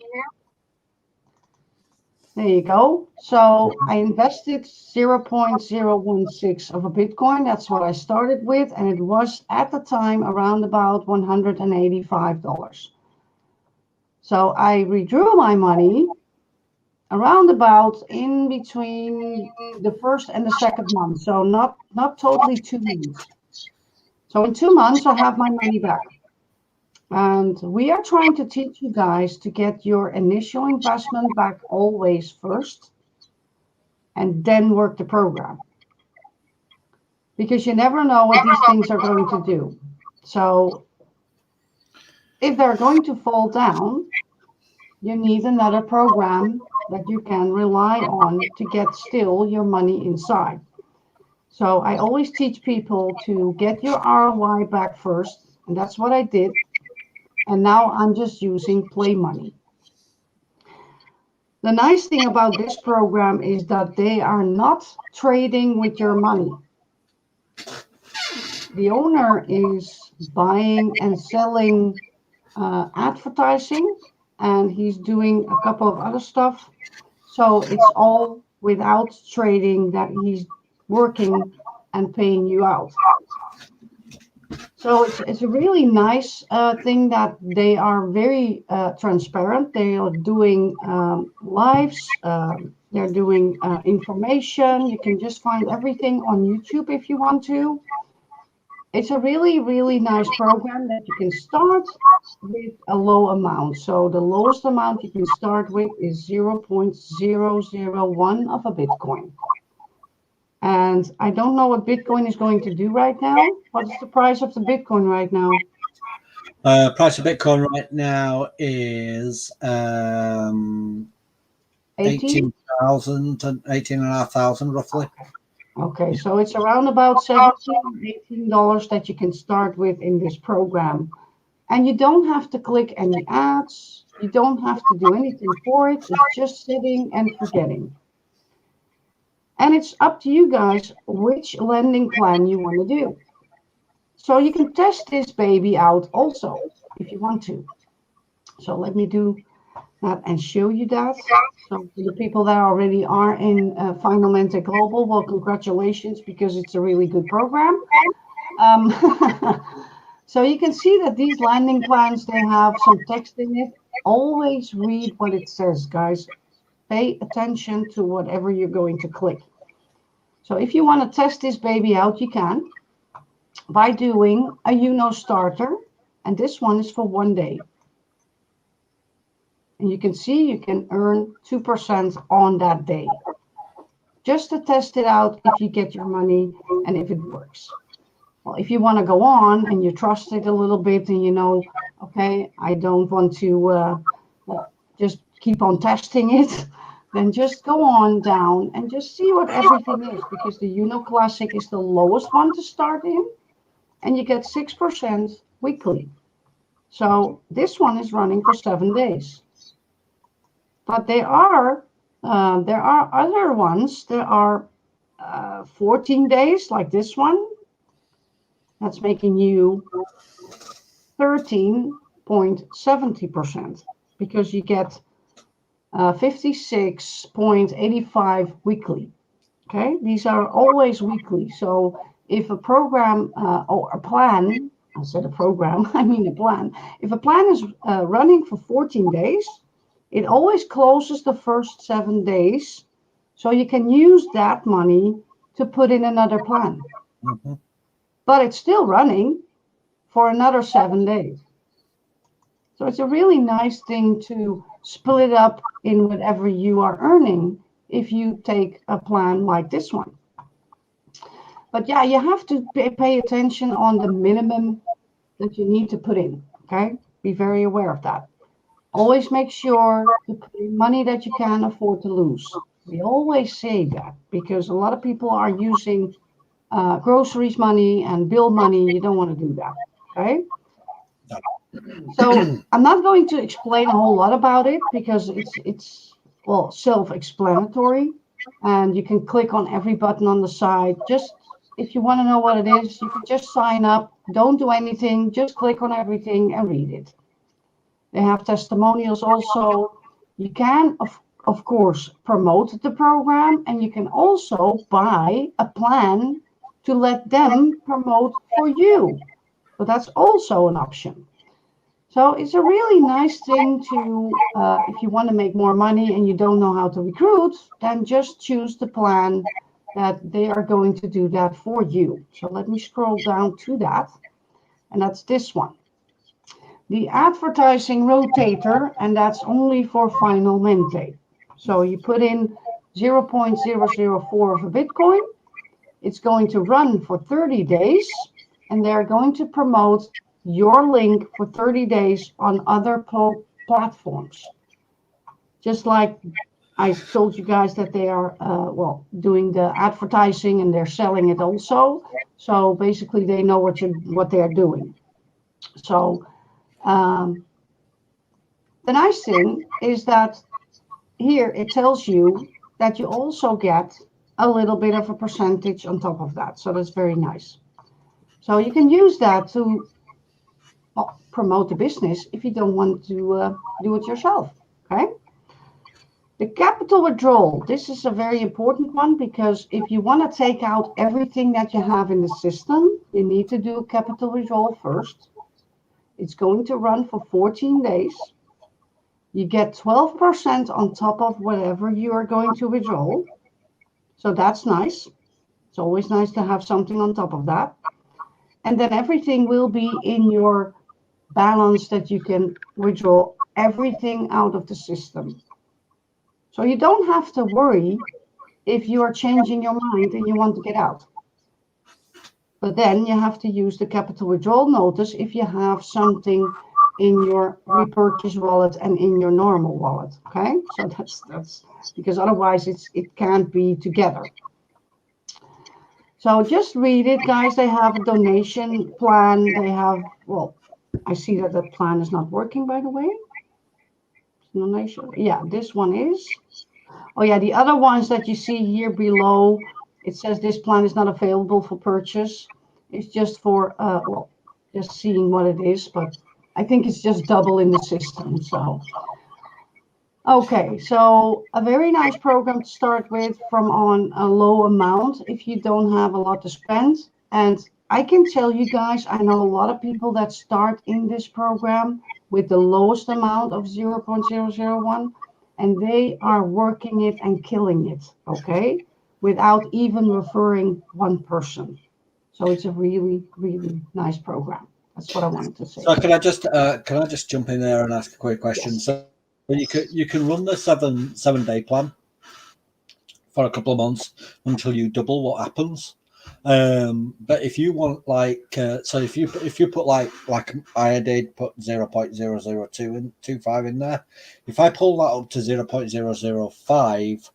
Speaker 1: There you go. So I invested 0.016 of a Bitcoin. That's what I started with. And it was at the time around about $185. So I withdrew my money around about in between the first and the second month. So not totally 2 months. So in 2 months, I have my money back. And we are trying to teach you guys to get your initial investment back always first, and then work the program. Because you never know what these things are going to do. So if they're going to fall down, you need another program that you can rely on to get still your money inside. So I always teach people to get your ROI back first, and that's what I did. And now I'm just using Play Money. The nice thing about this program is that they are not trading with your money. the owner is buying and selling advertising, and he's doing a couple of other stuff. So it's all without trading, that he's working and paying you out. So it's a really nice thing that they are very transparent. They are doing lives. They're doing information. You can just find everything on YouTube if you want to. It's a really, really nice program that you can start with a low amount. So the lowest amount you can start with is 0.001 of a Bitcoin. And I don't know what Bitcoin is going to do right now. What is the price of the Bitcoin right now?
Speaker 2: Price of Bitcoin right now is 18,000 and 18,500 roughly.
Speaker 1: Okay, so it's around about $17 or $18 that you can start with in this program. And you don't have to click any ads. You don't have to do anything for it. It's just sitting and forgetting. And it's up to you guys which lending plan you want to do. So you can test this baby out also if you want to. So let me do that and show you that. So for the people that already are in Final Mente Global, well, congratulations, because it's a really good program. So you can see that these landing plans, they have some text in it. Always read what it says, guys. Pay attention to whatever you're going to click. So if you want to test this baby out, you can by doing a Uno starter. And this one is for 1 day. And you can see you can earn 2% on that day. Just to test it out if you get your money and if it works. Well, if you want to go on and you trust it a little bit and you know, okay, I don't want to just keep on testing it, then just go on down and just see what everything is, because the Uno Classic is the lowest one to start in, and you get 6% weekly. So this one is running for 7 days. But there are other ones. There are 14 days like this one. That's making you 13.70% because you get 56.85 weekly. Okay, these are always weekly. So if a program or a plan, I said a program, I mean a plan. If a plan is running for 14 days, it always closes the first 7 days. So you can use that money to put in another plan.
Speaker 2: Mm-hmm.
Speaker 1: But it's still running for another 7 days. So it's a really nice thing to split up in whatever you are earning if you take a plan like this one. But yeah, you have to pay attention on the minimum that you need to put in, okay? Be very aware of that. Always make sure to put in money that you can afford to lose. We always say that because a lot of people are using groceries money and bill money. You don't want to do that, okay? So I'm not going to explain a whole lot about it because it's well, self-explanatory, and you can click on every button on the side. Just if you want to know what it is, you can just sign up. Don't do anything. Just click on everything and read it. They have testimonials also. You can, of course, promote the program, and you can also buy a plan to let them promote for you. But that's also an option. So it's a really nice thing to, if you want to make more money and you don't know how to recruit, then just choose the plan that they are going to do that for you. So let me scroll down to that, and that's this one. The advertising rotator, and that's only for Final Mente. So you put in 0.004 of a Bitcoin. It's going to run for 30 days, and they're going to promote your link for 30 days on other platforms. Just like I told you guys that they are, doing the advertising and they're selling it also. So basically they know what they're doing. So the nice thing is that here it tells you that you also get a little bit of a percentage on top of that. So that's very nice. So you can use that to promote the business if you don't want to do it yourself. Okay. The capital withdrawal. This is a very important one because if you want to take out everything that you have in the system, you need to do a capital withdrawal first. It's going to run for 14 days. You get 12% on top of whatever you are going to withdraw. So that's nice. It's always nice to have something on top of that. And then everything will be in your balance that you can withdraw everything out of the system. So you don't have to worry if you are changing your mind and you want to get out. But then you have to use the capital withdrawal notice if you have something in your repurchase wallet and in your normal wallet. Okay, so that's because otherwise it can't be together. So just read it, guys. They have a donation plan. They have, well, I see that the plan is not working, by the way. Donation. Yeah, this one is. Oh yeah, the other ones that you see here below, it says this plan is not available for purchase. It's just for, well, just seeing what it is, but I think it's just double in the system. So, okay, so a very nice program to start with from on a low amount if you don't have a lot to spend. And I can tell you guys, I know a lot of people that start in this program with the lowest amount of 0.001, and they are working it and killing it, okay, without even referring one person. So it's a really, really nice program. That's what I wanted to say.
Speaker 2: So can I just jump in there and ask a quick question?
Speaker 1: Yes.
Speaker 2: So you can run the 7-day plan for a couple of months until you double what happens. But if you want so if you put like I did put 0.002 and 25 in there, if I pull that up to 0.005,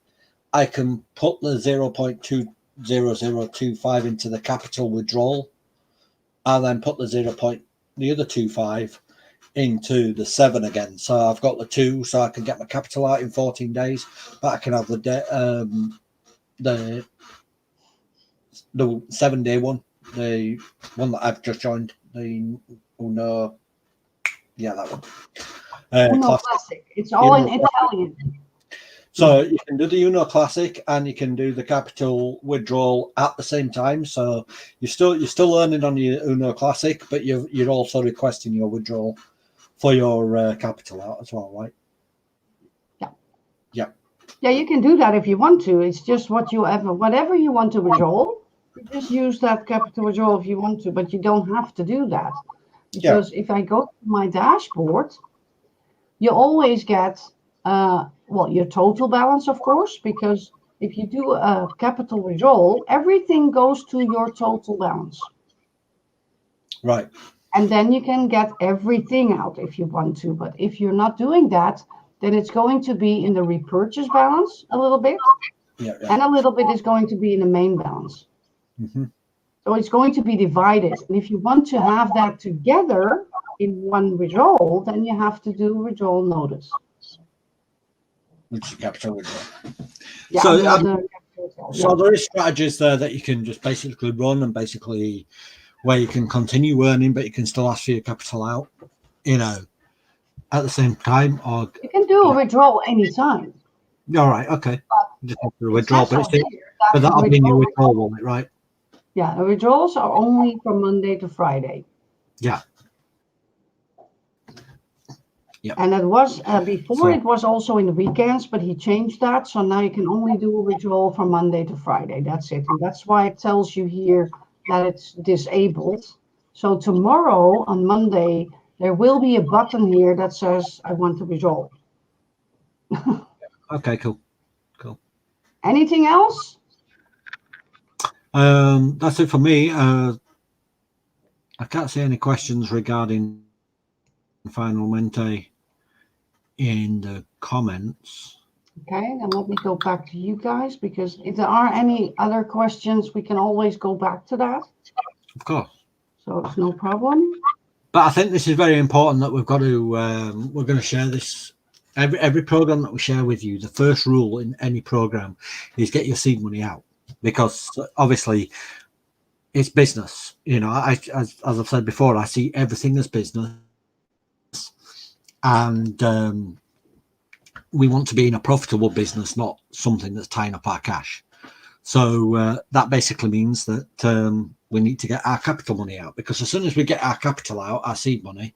Speaker 2: I can put the 0.2025 into the capital withdrawal, and then put the other 25 into the 7 again. So I've got the 2, so I can get my capital out in 14 days, but I can have the 7-day one, the one that I've just joined, the Uno, yeah, that one.
Speaker 1: Uno Classic. It's all in Italian.
Speaker 2: So you can do the Uno Classic and you can do the capital withdrawal at the same time. So you're still earning on your Uno Classic, but you're also requesting your withdrawal for your capital out as well, right?
Speaker 1: Yeah.
Speaker 2: Yeah.
Speaker 1: Yeah, you can do that if you want to. It's just whatever you want to withdraw. You just use that capital withdrawal if you want to, but you don't have to do that. Because if I go to my dashboard, you always get your total balance, of course, because if you do a capital withdrawal, everything goes to your total balance.
Speaker 2: Right.
Speaker 1: And then you can get everything out if you want to. But if you're not doing that, then it's going to be in the repurchase balance a little bit.
Speaker 2: Yeah.
Speaker 1: And a little bit is going to be in the main balance.
Speaker 2: Mm-hmm.
Speaker 1: So it's going to be divided. And if you want to have that together in one withdrawal, then you have to do withdrawal notice.
Speaker 2: Which is capital withdrawal.
Speaker 1: Yeah,
Speaker 2: so there is strategies there that you can just basically run and basically where you can continue earning, but you can still ask for your capital out, at the same time. Or
Speaker 1: you can do a withdrawal anytime.
Speaker 2: All right, okay. Just have to withdraw, but that'll be in your withdrawal wallet, right?
Speaker 1: Yeah, the withdrawals are only from Monday to Friday.
Speaker 2: Yeah.
Speaker 1: Yeah. And it was before it was also in the weekends, but he changed that. So now you can only do a withdrawal from Monday to Friday. That's it. And that's why it tells you here that it's disabled. So tomorrow on Monday, there will be a button here that says, I want to withdraw.
Speaker 2: Okay, cool.
Speaker 1: Anything else?
Speaker 2: That's it for me. I can't see any questions regarding Final Mente in the comments.
Speaker 1: Okay, then let me go back to you guys, because if there are any other questions, we can always go back to that.
Speaker 2: Of course.
Speaker 1: So it's no problem.
Speaker 2: But I think this is very important that we've got to, we're going to share this. Every program that we share with you, the first rule in any program is get your seed money out. Because obviously, it's business. You know, as I've said before, I see everything as business, and we want to be in a profitable business, not something that's tying up our cash. So that basically means that we need to get our capital money out, because as soon as we get our capital out, our seed money.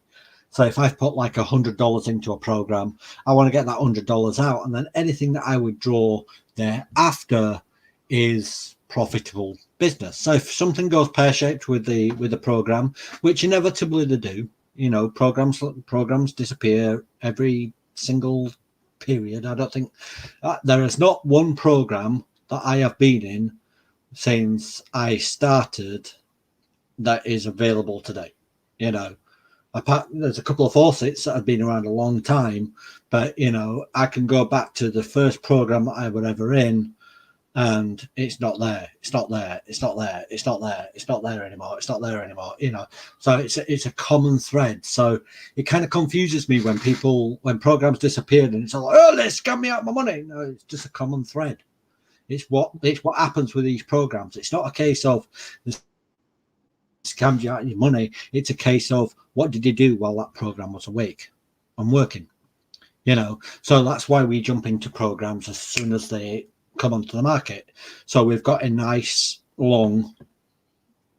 Speaker 2: So if I've put like $100 into a program, I want to get that $100 out, and then anything that I withdraw thereafter is profitable business. So if something goes pear-shaped with the program, which inevitably they do, you know, programs disappear every single period. I don't think there is not one program that I have been in since I started that is available today. You know, apart, there's a couple of faucets that have been around a long time, but you know, I can go back to the first program that I were ever in, and it's not there. It's not there. It's not there. It's not there. It's not there anymore. It's not there anymore. You know, so it's a common thread. So it kind of confuses me when programs disappeared and it's all like, oh, they scam me out of my money. No, it's just a common thread. It's what happens with these programs. It's not a case of the scammed you out of your money. It's a case of what did you do while that program was awake and working. You know, so that's why we jump into programs as soon as they come onto the market. So we've got a nice long,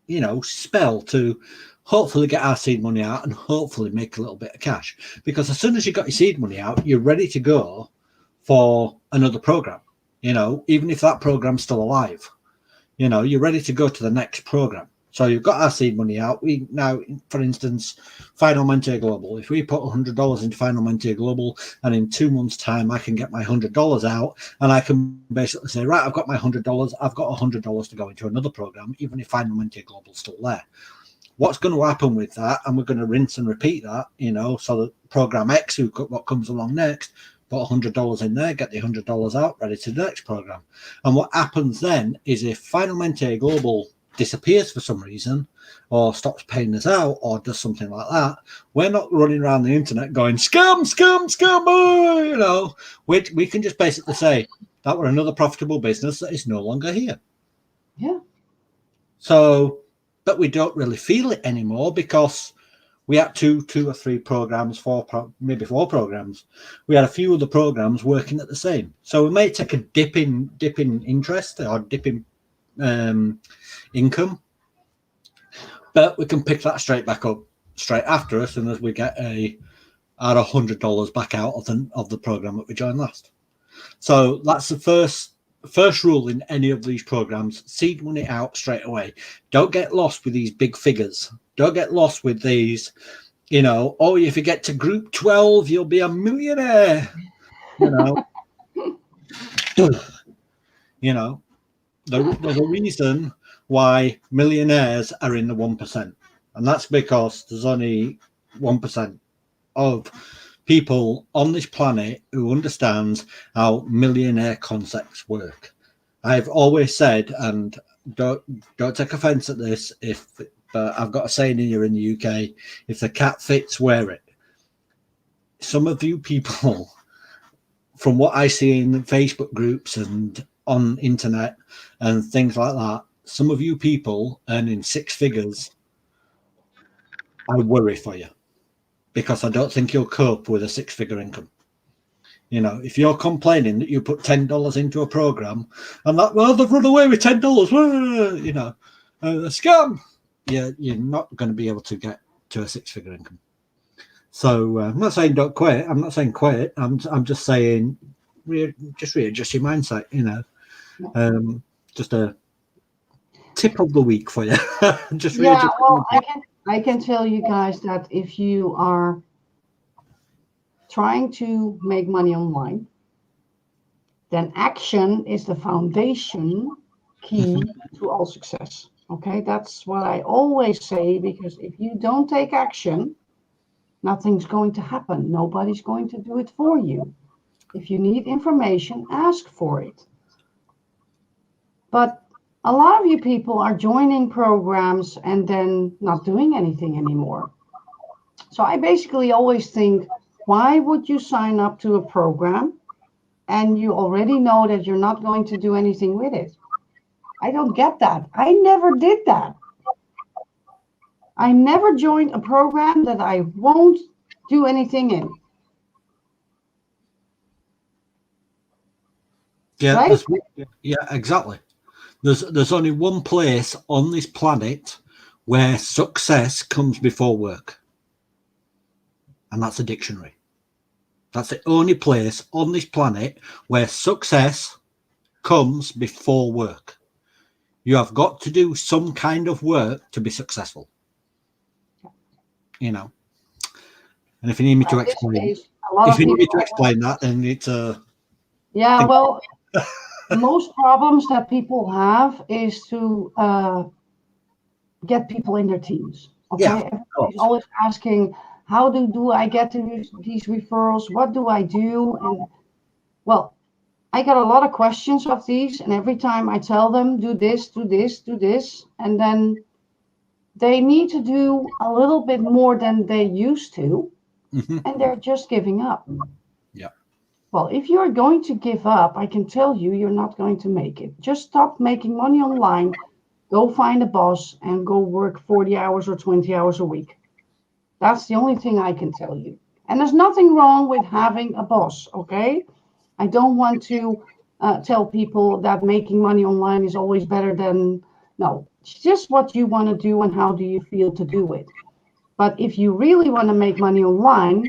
Speaker 2: you know, spell to hopefully get our seed money out and hopefully make a little bit of cash. Because as soon as you got your seed money out, you're ready to go for another program. You know, even if that program's still alive, you know, you're ready to go to the next program. So you've got our seed money out. We now, for instance, Final Mentor Global. If we put $100 into Final Mentor Global, and in 2 months' time I can get my $100 out, and I can basically say, right, I've got my $100. I've got $100 to go into another program, even if Final Mentor Global is still there. What's going to happen with that? And we're going to rinse and repeat that, you know, so that program X, what comes along next, put $100 in there, get the $100 out, ready to the next program. And what happens then is if Final Mentor Global disappears for some reason, or stops paying us out, or does something like that, we're not running around the internet going scam, you know. We can just basically say that we're another profitable business that is no longer here.
Speaker 1: Yeah.
Speaker 2: So, but we don't really feel it anymore, because we had two or three programs, maybe four programs. We had a few other programs working at the same. So we may take a dip in interest or dip in income, but we can pick that straight back up straight after us, and as we get our $100 back out of the program that we joined last. So that's the first rule in any of these programs: seed money out straight away. Don't get lost with these big figures. Don't get lost with these, you know, oh, if you get to group 12 you'll be a millionaire, you know. You know, there's a reason why millionaires are in the 1%, and that's because there's only 1% of people on this planet who understands how millionaire concepts work. I've always said, and don't take offense at this, but I've got a saying here in the UK: if the cat fits, wear it. Some of you people, from what I see in Facebook groups and on internet and things like that, some of you people earning six figures, I worry for you, because I don't think you'll cope with a six-figure income. You know, if you're complaining that you put $10 into a program and that, well, they've run away with $10, you know, a scam, you're not going to be able to get to a six-figure income. So I'm not saying don't quit. I'm not saying quit. I'm just saying just readjust your mindset, you know. Just a tip of the week for you. Just
Speaker 1: yeah, well, I can tell you guys that if you are trying to make money online, then action is the foundation key to all success. Okay, that's what I always say, because if you don't take action, nothing's going to happen. Nobody's going to do it for you. If you need information, ask for it. But a lot of you people are joining programs and then not doing anything anymore. So I basically always think, why would you sign up to a program and you already know that you're not going to do anything with it? I don't get that. I never did that. I never joined a program that I won't do anything in.
Speaker 2: Yeah,
Speaker 1: Right?
Speaker 2: yeah, exactly. There's only one place on this planet where success comes before work, and that's a dictionary. That's the only place on this planet where success comes before work. You have got to do some kind of work to be successful. You know. And if you need me to
Speaker 1: At this
Speaker 2: explain,
Speaker 1: age, a lot
Speaker 2: if
Speaker 1: of
Speaker 2: you need me
Speaker 1: people.
Speaker 2: to explain that, then it's
Speaker 1: Yeah,
Speaker 2: think,
Speaker 1: well, most problems that people have is to get people in their teams.
Speaker 2: yeah,
Speaker 1: Okay,
Speaker 2: of
Speaker 1: everybody's
Speaker 2: course.
Speaker 1: always asking, how do I get to these referrals? What do I do? And well, I get a lot of questions of these, and every time I tell them, do this, do this, do this, and then they need to do a little bit more than they used to,
Speaker 2: Hmm.
Speaker 1: and they're just giving up.
Speaker 2: Yeah,
Speaker 1: Well, if you're going to give up, I can tell you, you're not going to make it. Just stop making money online, go find a boss, and go work 40 hours or 20 hours a week. That's the only thing I can tell you. And there's nothing wrong with having a boss, okay? I don't want to tell people that making money online is always better than, no, it's just what you want to do and how do you feel to do it. But if you really want to make money online,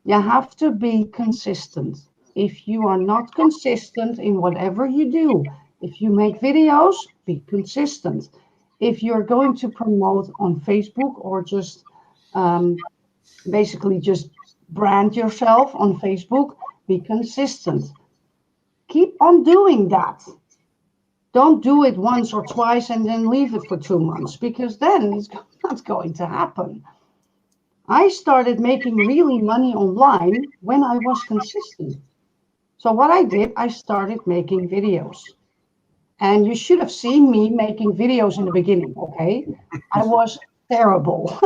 Speaker 1: you have to be consistent. If you are not consistent in whatever you do, if you make videos, be consistent. If you're going to promote on Facebook or just um, basically just brand yourself on Facebook, be consistent. Keep on doing that. Don't do it once or twice and then leave it for 2 months because then it's not going to happen. I started making really money online when I was consistent. So what I did, I started making videos. And you should have seen me making videos in the beginning, okay? I was terrible.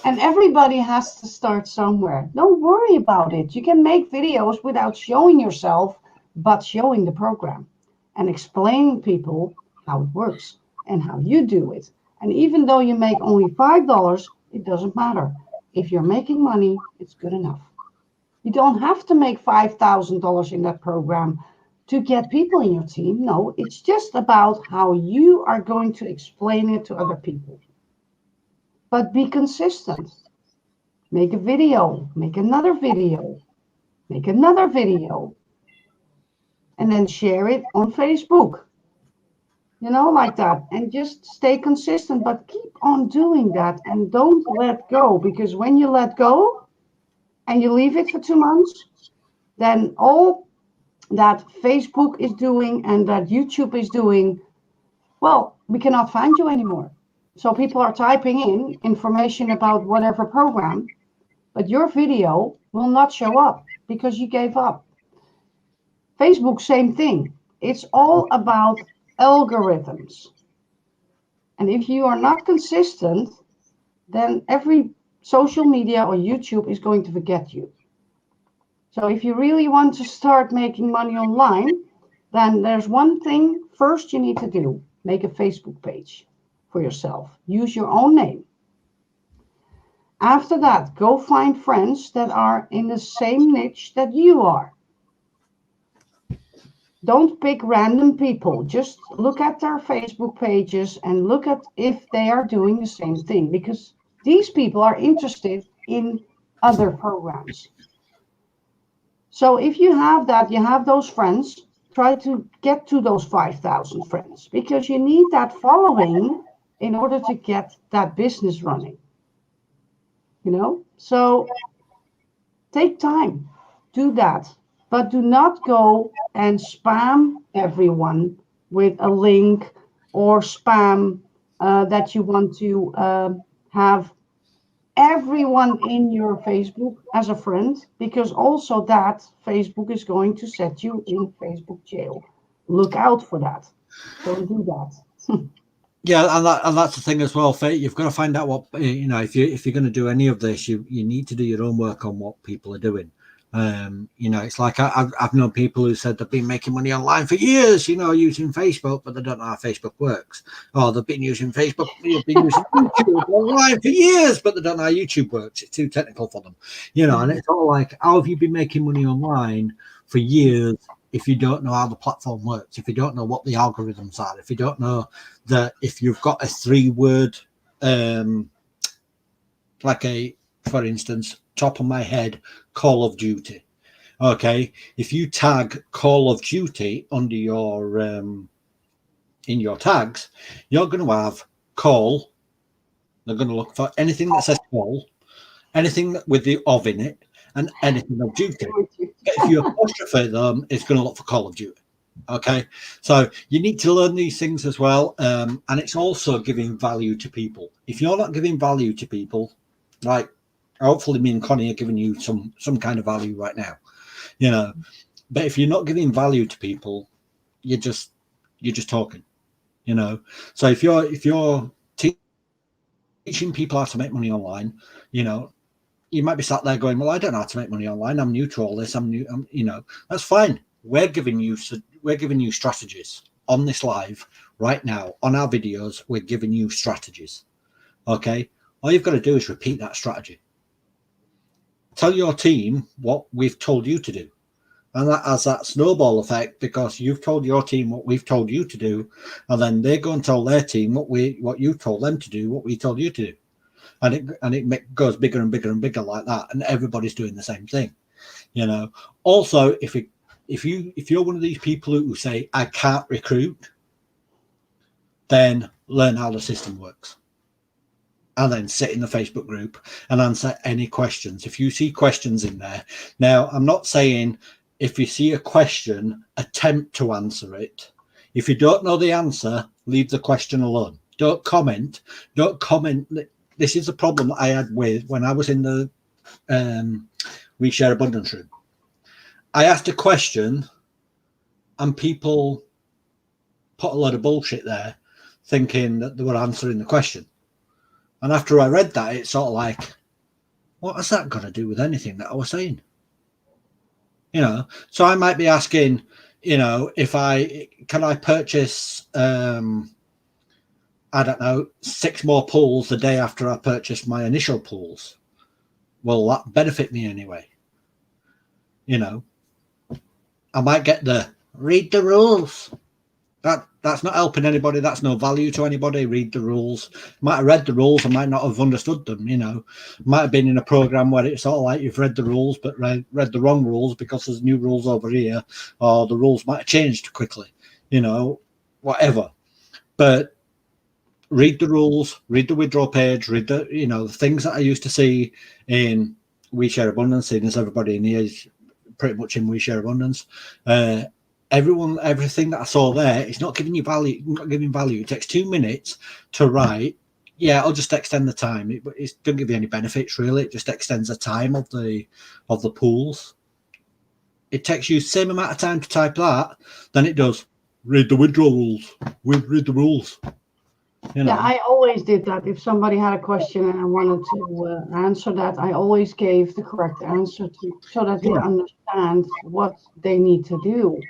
Speaker 1: And everybody has to start somewhere. Don't worry about it. You can make videos without showing yourself, but showing the program and explaining people how it works and how you do it. And even though you make only $5, it doesn't matter. If you're making money, it's good enough. You don't have to make $5,000 in that program to get people in your team. No, it's just about how you are going to explain it to other people. But be consistent. Make a video, make another video, make another video, and then share it on Facebook, like that. And just stay consistent, but keep on doing that and don't let go because when you let go and you leave it for 2 months, then all that Facebook is doing and that YouTube is doing, well, we cannot find you anymore. So people are typing in information about whatever program, but your video will not show up because you gave up. Facebook, same thing. It's all about algorithms. And if you are not consistent, then every social media or YouTube is going to forget you. So if you really want to start making money online, then there's one thing first you need to do. Make a Facebook page for yourself. Use your own name. After that, go find friends that are in the same niche that you are. Don't pick random people. Just look at their Facebook pages and look at if they are doing the same thing because these people are interested in other programs. So if you have that, you have those friends, try to get to those 5,000 friends because you need that following in order to get that business running. So take time, do that, but do not go and spam everyone with a link or spam that you want to have everyone in your Facebook as a friend, because also that Facebook is going to set you in Facebook jail. Look out for that. Don't do that.
Speaker 2: yeah, and that's the thing as well. You've got to find out what if you're going to do any of this, you need to do your own work on what people are doing. It's like I've known people who said they've been making money online for years, using Facebook, but they don't know how Facebook works. Or they've been using Facebook, they've been using YouTube online for years, but they don't know how YouTube works. It's too technical for them, and it's all like, how have you been making money online for years if you don't know how the platform works, if you don't know what the algorithms are, if you don't know that if you've got a 3-word, for instance, top of my head, Call of Duty. Okay, if you tag Call of Duty under your in your tags, you're going to have call. They're going to look for anything that says call, anything with the of in it, and anything of duty. If you apostrophe them, it's going to look for Call of Duty. Okay, so you need to learn these things as well, and it's also giving value to people. If you're not giving value to people, like hopefully me and Connie are giving you some kind of value right now, but if you're not giving value to people, you're just talking, so if you're teaching people how to make money online, you might be sat there going, well, I don't know how to make money online, I'm new to all this, that's fine. We're giving you strategies on this live right now. On our videos, we're giving you strategies. Okay, all you've got to do is repeat that strategy. Tell your team what we've told you to do. And that has that snowball effect, because you've told your team what we've told you to do. And then they go and tell their team what you told them to do, what we told you to do. And it goes bigger and bigger and bigger like that. And everybody's doing the same thing. Also, if you're one of these people who say, I can't recruit, then learn how the system works. And then sit in the Facebook group and answer any questions. If you see questions in there. Now, I'm not saying if you see a question, attempt to answer it. If you don't know the answer, leave the question alone. Don't comment. This is the problem I had with when I was in the We Share Abundance room. I asked a question and people put a lot of bullshit there thinking that they were answering the question. And after I read that, it's sort of like, what has that got to do with anything that I was saying? So I might be asking, can I purchase, I don't know, 6 more pools the day after I purchased my initial pools? Will that benefit me anyway? I might get read the rules. That's not helping anybody. That's no value to anybody. Read the rules. Might have read the rules and might not have understood them. Might have been in a program where it's all like you've read the rules but read the wrong rules because there's new rules over here, or the rules might have changed quickly. Whatever. But read the rules. Read the withdraw page. Read the things that I used to see in We Share Abundance. Seeing as everybody in here is pretty much in We Share Abundance. Everything that I saw there is not giving you value, not giving value. It takes 2 minutes to write. Yeah, I'll just extend the time. It doesn't give you any benefits really. It just extends the time of the pools. It takes you the same amount of time to type that than it does read the withdrawal rules. Read the rules.
Speaker 1: Yeah, I always did that. If somebody had a question and I wanted to answer that, I always gave the correct answer so that they understand what they need to do.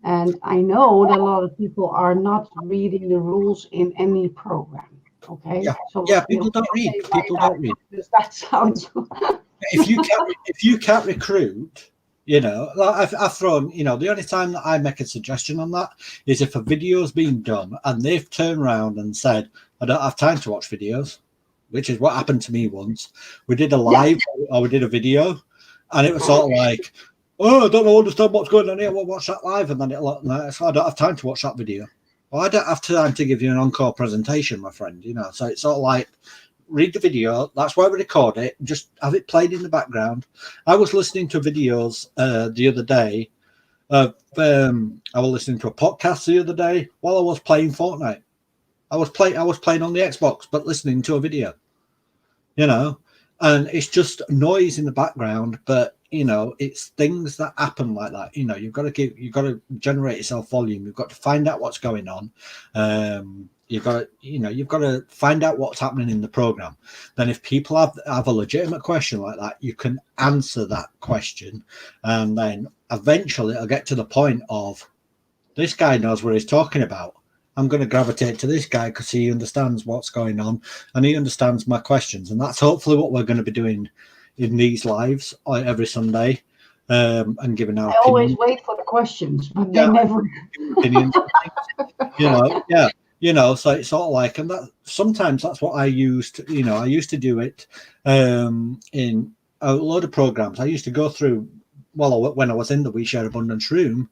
Speaker 1: And I know that a lot of people are not reading the rules in any program. Okay.
Speaker 2: Yeah, people don't read.
Speaker 1: Because that sounds.
Speaker 2: if you can't recruit, I've thrown. The only time that I make a suggestion on that is if a video's been done and they've turned around and said, "I don't have time to watch videos," which is what happened to me once. We did a live or we did a video, and it was sort of like, oh, I don't understand what's going on here. We'll watch that live. And then so I don't have time to watch that video. Well, I don't have time to give you an encore presentation, my friend. So it's sort of like, read the video. That's why we record it. Just have it played in the background. I was listening to videos the other day. I was listening to a podcast the other day while I was playing Fortnite. I was playing on the Xbox, but listening to a video. And it's just noise in the background, but it's things that happen like that. You've got to generate yourself volume. You've got to find out what's going on. You've got to, you've got to find out what's happening in the program. Then if people have a legitimate question like that, you can answer that question. And then eventually it'll get to the point of, this guy knows what he's talking about. I'm going to gravitate to this guy because he understands what's going on and he understands my questions. And that's hopefully what we're going to be doing in these lives every Sunday, and giving our
Speaker 1: I always
Speaker 2: opinion.
Speaker 1: wait for the questions, but they never.
Speaker 2: Opinions, so it's sort of like, and that sometimes that's what I used to, I used to do it in a load of programs. I used to go through, when I was in the We Share Abundance room,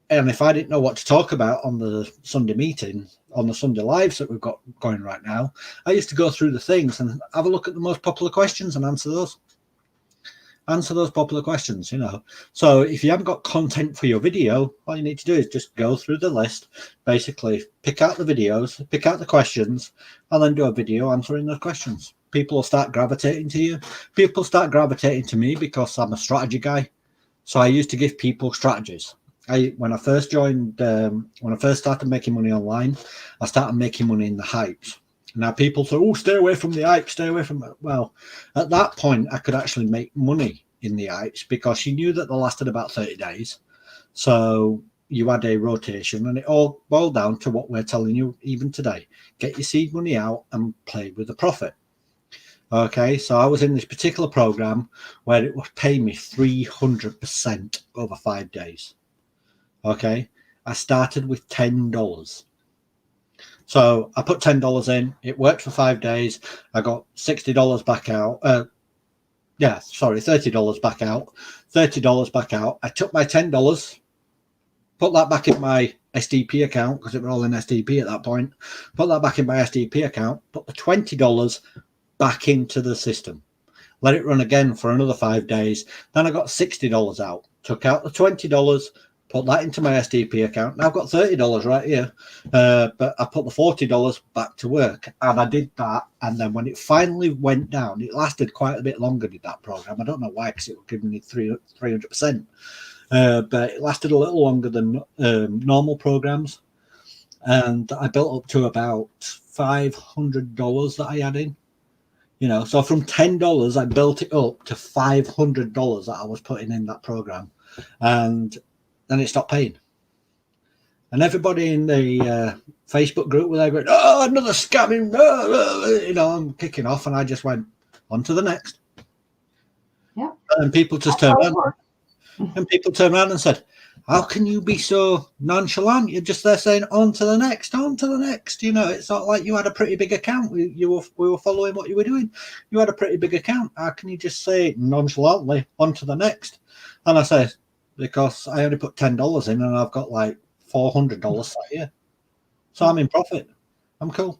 Speaker 2: and if I didn't know what to talk about on the Sunday meeting, on the Sunday lives that we've got going right now, I used to go through the things and have a look at the most popular questions and answer those popular questions, So if you haven't got content for your video, all you need to do is just go through the list, basically pick out the videos, pick out the questions, and then do a video answering those questions. People will start gravitating to you. People start gravitating to me because I'm a strategy guy. So I used to give people strategies. When I first started making money online, I started making money in the hypes. Now people say, oh, stay away from the hype, stay away from it. Well, at that point, I could actually make money in the hypes because you knew that they lasted about 30 days. So you had a rotation, and it all boiled down to what we're telling you even today. Get your seed money out and play with the profit. Okay, so I was in this particular program where it would pay me 300% over 5 days. Okay, I started with $10. So I put $10 in. It worked for 5 days. I got $60 back out. $30 back out. $30 back out. I took my $10, put that back in my SDP account because it was all in SDP at that point. Put that back in my SDP account. Put the $20 back into the system. Let it run again for another 5 days. Then I got $60 out. Took out the $20. Put that into my SDP account. Now I've got $30 right here, but I put the $40 back to work, and I did that. And then when it finally went down, it lasted quite a bit longer, did that program. I don't know why, because it was giving me 300%, but it lasted a little longer than normal programs. And I built up to about $500 that I had in. So from $10, I built it up to $500 that I was putting in that program, and then it stopped paying. And everybody in the Facebook group were there going, oh, another scamming, I'm kicking off, and I just went on to the next.
Speaker 1: Yeah.
Speaker 2: And people just turned around and said, how can you be so nonchalant? You're just there saying on to the next. It's not like you had a pretty big account. We were following what you were doing. You had a pretty big account. How can you just say nonchalantly on to the next? And I said, because I only put $10 in and I've got like $400 sat here. So I'm in profit. I'm cool.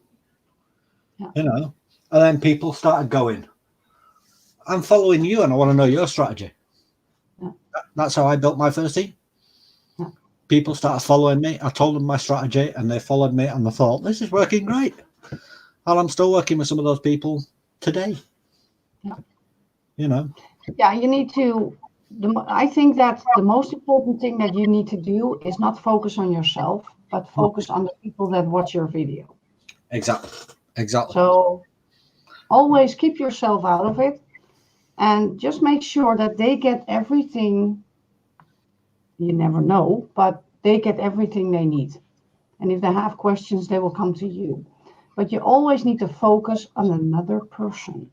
Speaker 1: Yeah.
Speaker 2: And then people started going, I'm following you and I want to know your strategy.
Speaker 1: Yeah.
Speaker 2: That's how I built my first team.
Speaker 1: Yeah.
Speaker 2: People started following me. I told them my strategy and they followed me, and I thought, this is working great. And I'm still working with some of those people today.
Speaker 1: Yeah. Yeah, you need to. I think that the most important thing that you need to do is not focus on yourself, but focus on the people that watch your video.
Speaker 2: Exactly.
Speaker 1: So always keep yourself out of it and just make sure that they get everything. You never know, but they get everything they need. And if they have questions, they will come to you. But you always need to focus on another person.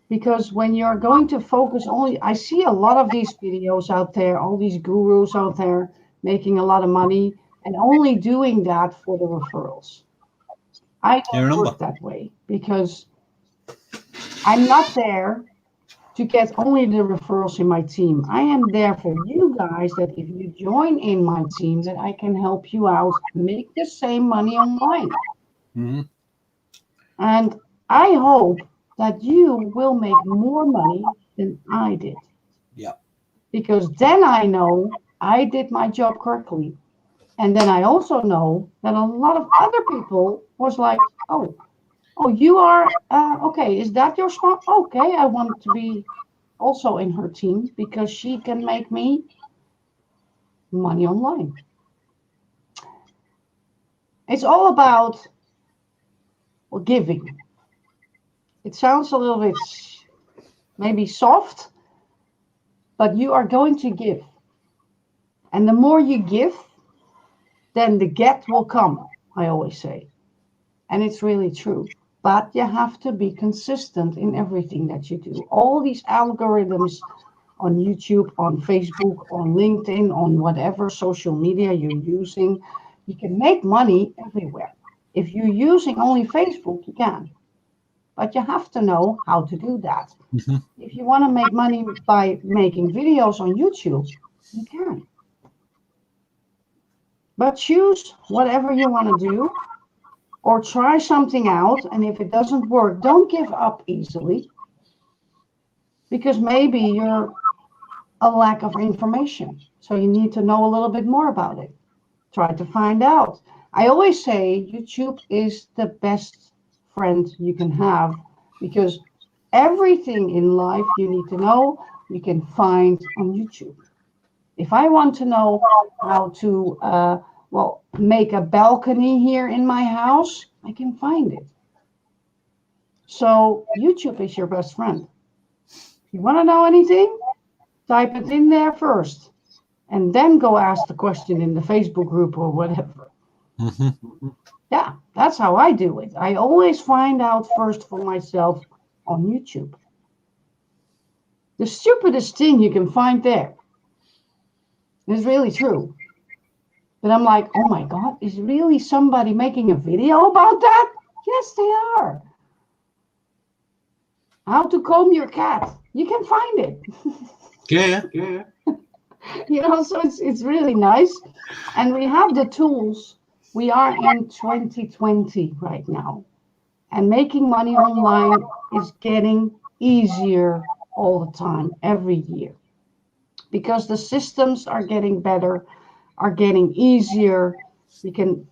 Speaker 1: Because when you're going to focus only, I see a lot of these videos out there, all these gurus out there making a lot of money and only doing that for the referrals. I don't work that way because I'm not there to get only the referrals in my team. I am there for you guys, that if you join in my team, that I can help you out, make the same money online.
Speaker 2: Mm-hmm.
Speaker 1: And I hope that you will make more money than I did.
Speaker 2: Yeah.
Speaker 1: Because then I know I did my job correctly. And then I also know that a lot of other people was like, oh, you are, okay, is that your spot? Okay, I want to be also in her team because she can make me money online. It's all about giving. It sounds a little bit maybe soft, but you are going to give. And the more you give, then the get will come, I always say. And it's really true. But you have to be consistent in everything that you do. All these algorithms on YouTube, on Facebook, on LinkedIn, on whatever social media you're using, you can make money everywhere. If you're using only Facebook, you can. But you have to know how to do that.
Speaker 2: Mm-hmm.
Speaker 1: If you want to make money by making videos on YouTube, you can. But choose whatever you want to do or try something out. And if it doesn't work, don't give up easily. Because maybe you're a lack of information. So you need to know a little bit more about it. Try to find out. I always say YouTube is the best friend you can have, because everything in life you need to know, you can find on YouTube. If I want to know how to, make a balcony here in my house, I can find it. So YouTube is your best friend. You want to know anything? Type it in there first, and then go ask the question in the Facebook group or whatever.
Speaker 2: Mm-hmm.
Speaker 1: Yeah, that's how I do it. I always find out first for myself on YouTube. The stupidest thing you can find there is really true. But I'm like, oh my God, is really somebody making a video about that? Yes, they are. How to comb your cat. You can find it.
Speaker 2: Yeah.
Speaker 1: So it's really nice. And we have the tools. We are in 2020 right now. And making money online is getting easier all the time, every year. Because the systems are getting better, are getting easier. When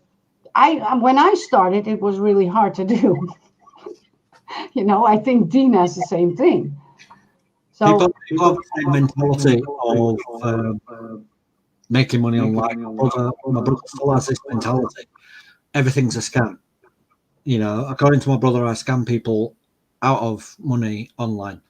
Speaker 1: I started, it was really hard to do. I think Dean has the same thing. So
Speaker 2: people have the same mentality of making money online. My brother still has this mentality. Everything's a scam. According to my brother, I scam people out of money online.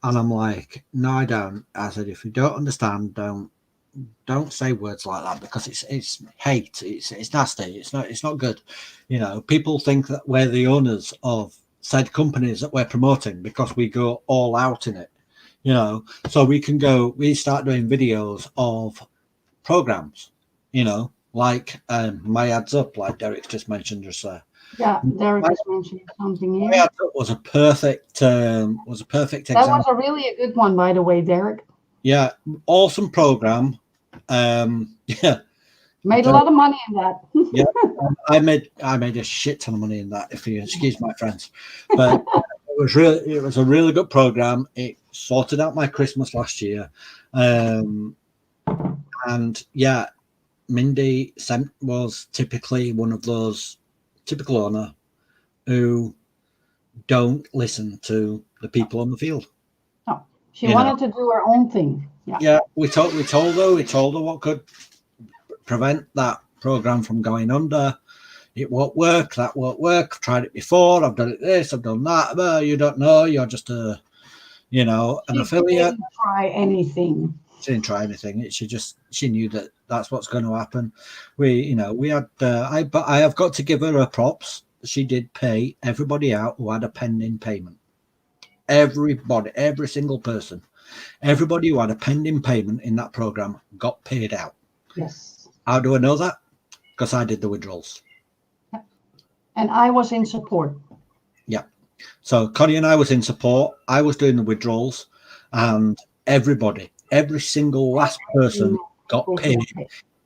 Speaker 2: And I'm like, no, I don't. I said, if you don't understand, don't say words like that, because it's hate. It's nasty. It's not good. People think that we're the owners of said companies that we're promoting because we go all out in it. So we start doing videos of programs, like My Ads Up, like Derek just mentioned just there.
Speaker 1: Yeah, Derek just mentioned something here.
Speaker 2: My Ads Up was a perfect example.
Speaker 1: That was a really good one, by the way, Derek.
Speaker 2: Yeah, awesome program. Yeah,
Speaker 1: made a lot of money in that.
Speaker 2: Yeah, I made a shit ton of money in that, if you excuse my friends. But it was a really good program. It sorted out my Christmas last year, and yeah, Mindy was typically one of those typical owner who don't listen to the people on the field.
Speaker 1: No, she wanted to do her own thing.
Speaker 2: Yeah, we told her what could prevent that program from going under. It won't work. That won't work. I've tried it before. I've done it this. I've done that. You don't know. You're just an affiliate.
Speaker 1: Didn't try anything.
Speaker 2: She didn't try anything. She knew that that's what's going to happen. We had. I have got to give her a props. She did pay everybody out who had a pending payment. Everybody, every single person, everybody who had a pending payment in that program got paid out.
Speaker 1: Yes.
Speaker 2: How do I know that? Because I did the withdrawals.
Speaker 1: And I was in support.
Speaker 2: Yeah. So Connie and I was in support. I was doing the withdrawals, and every single last person got paid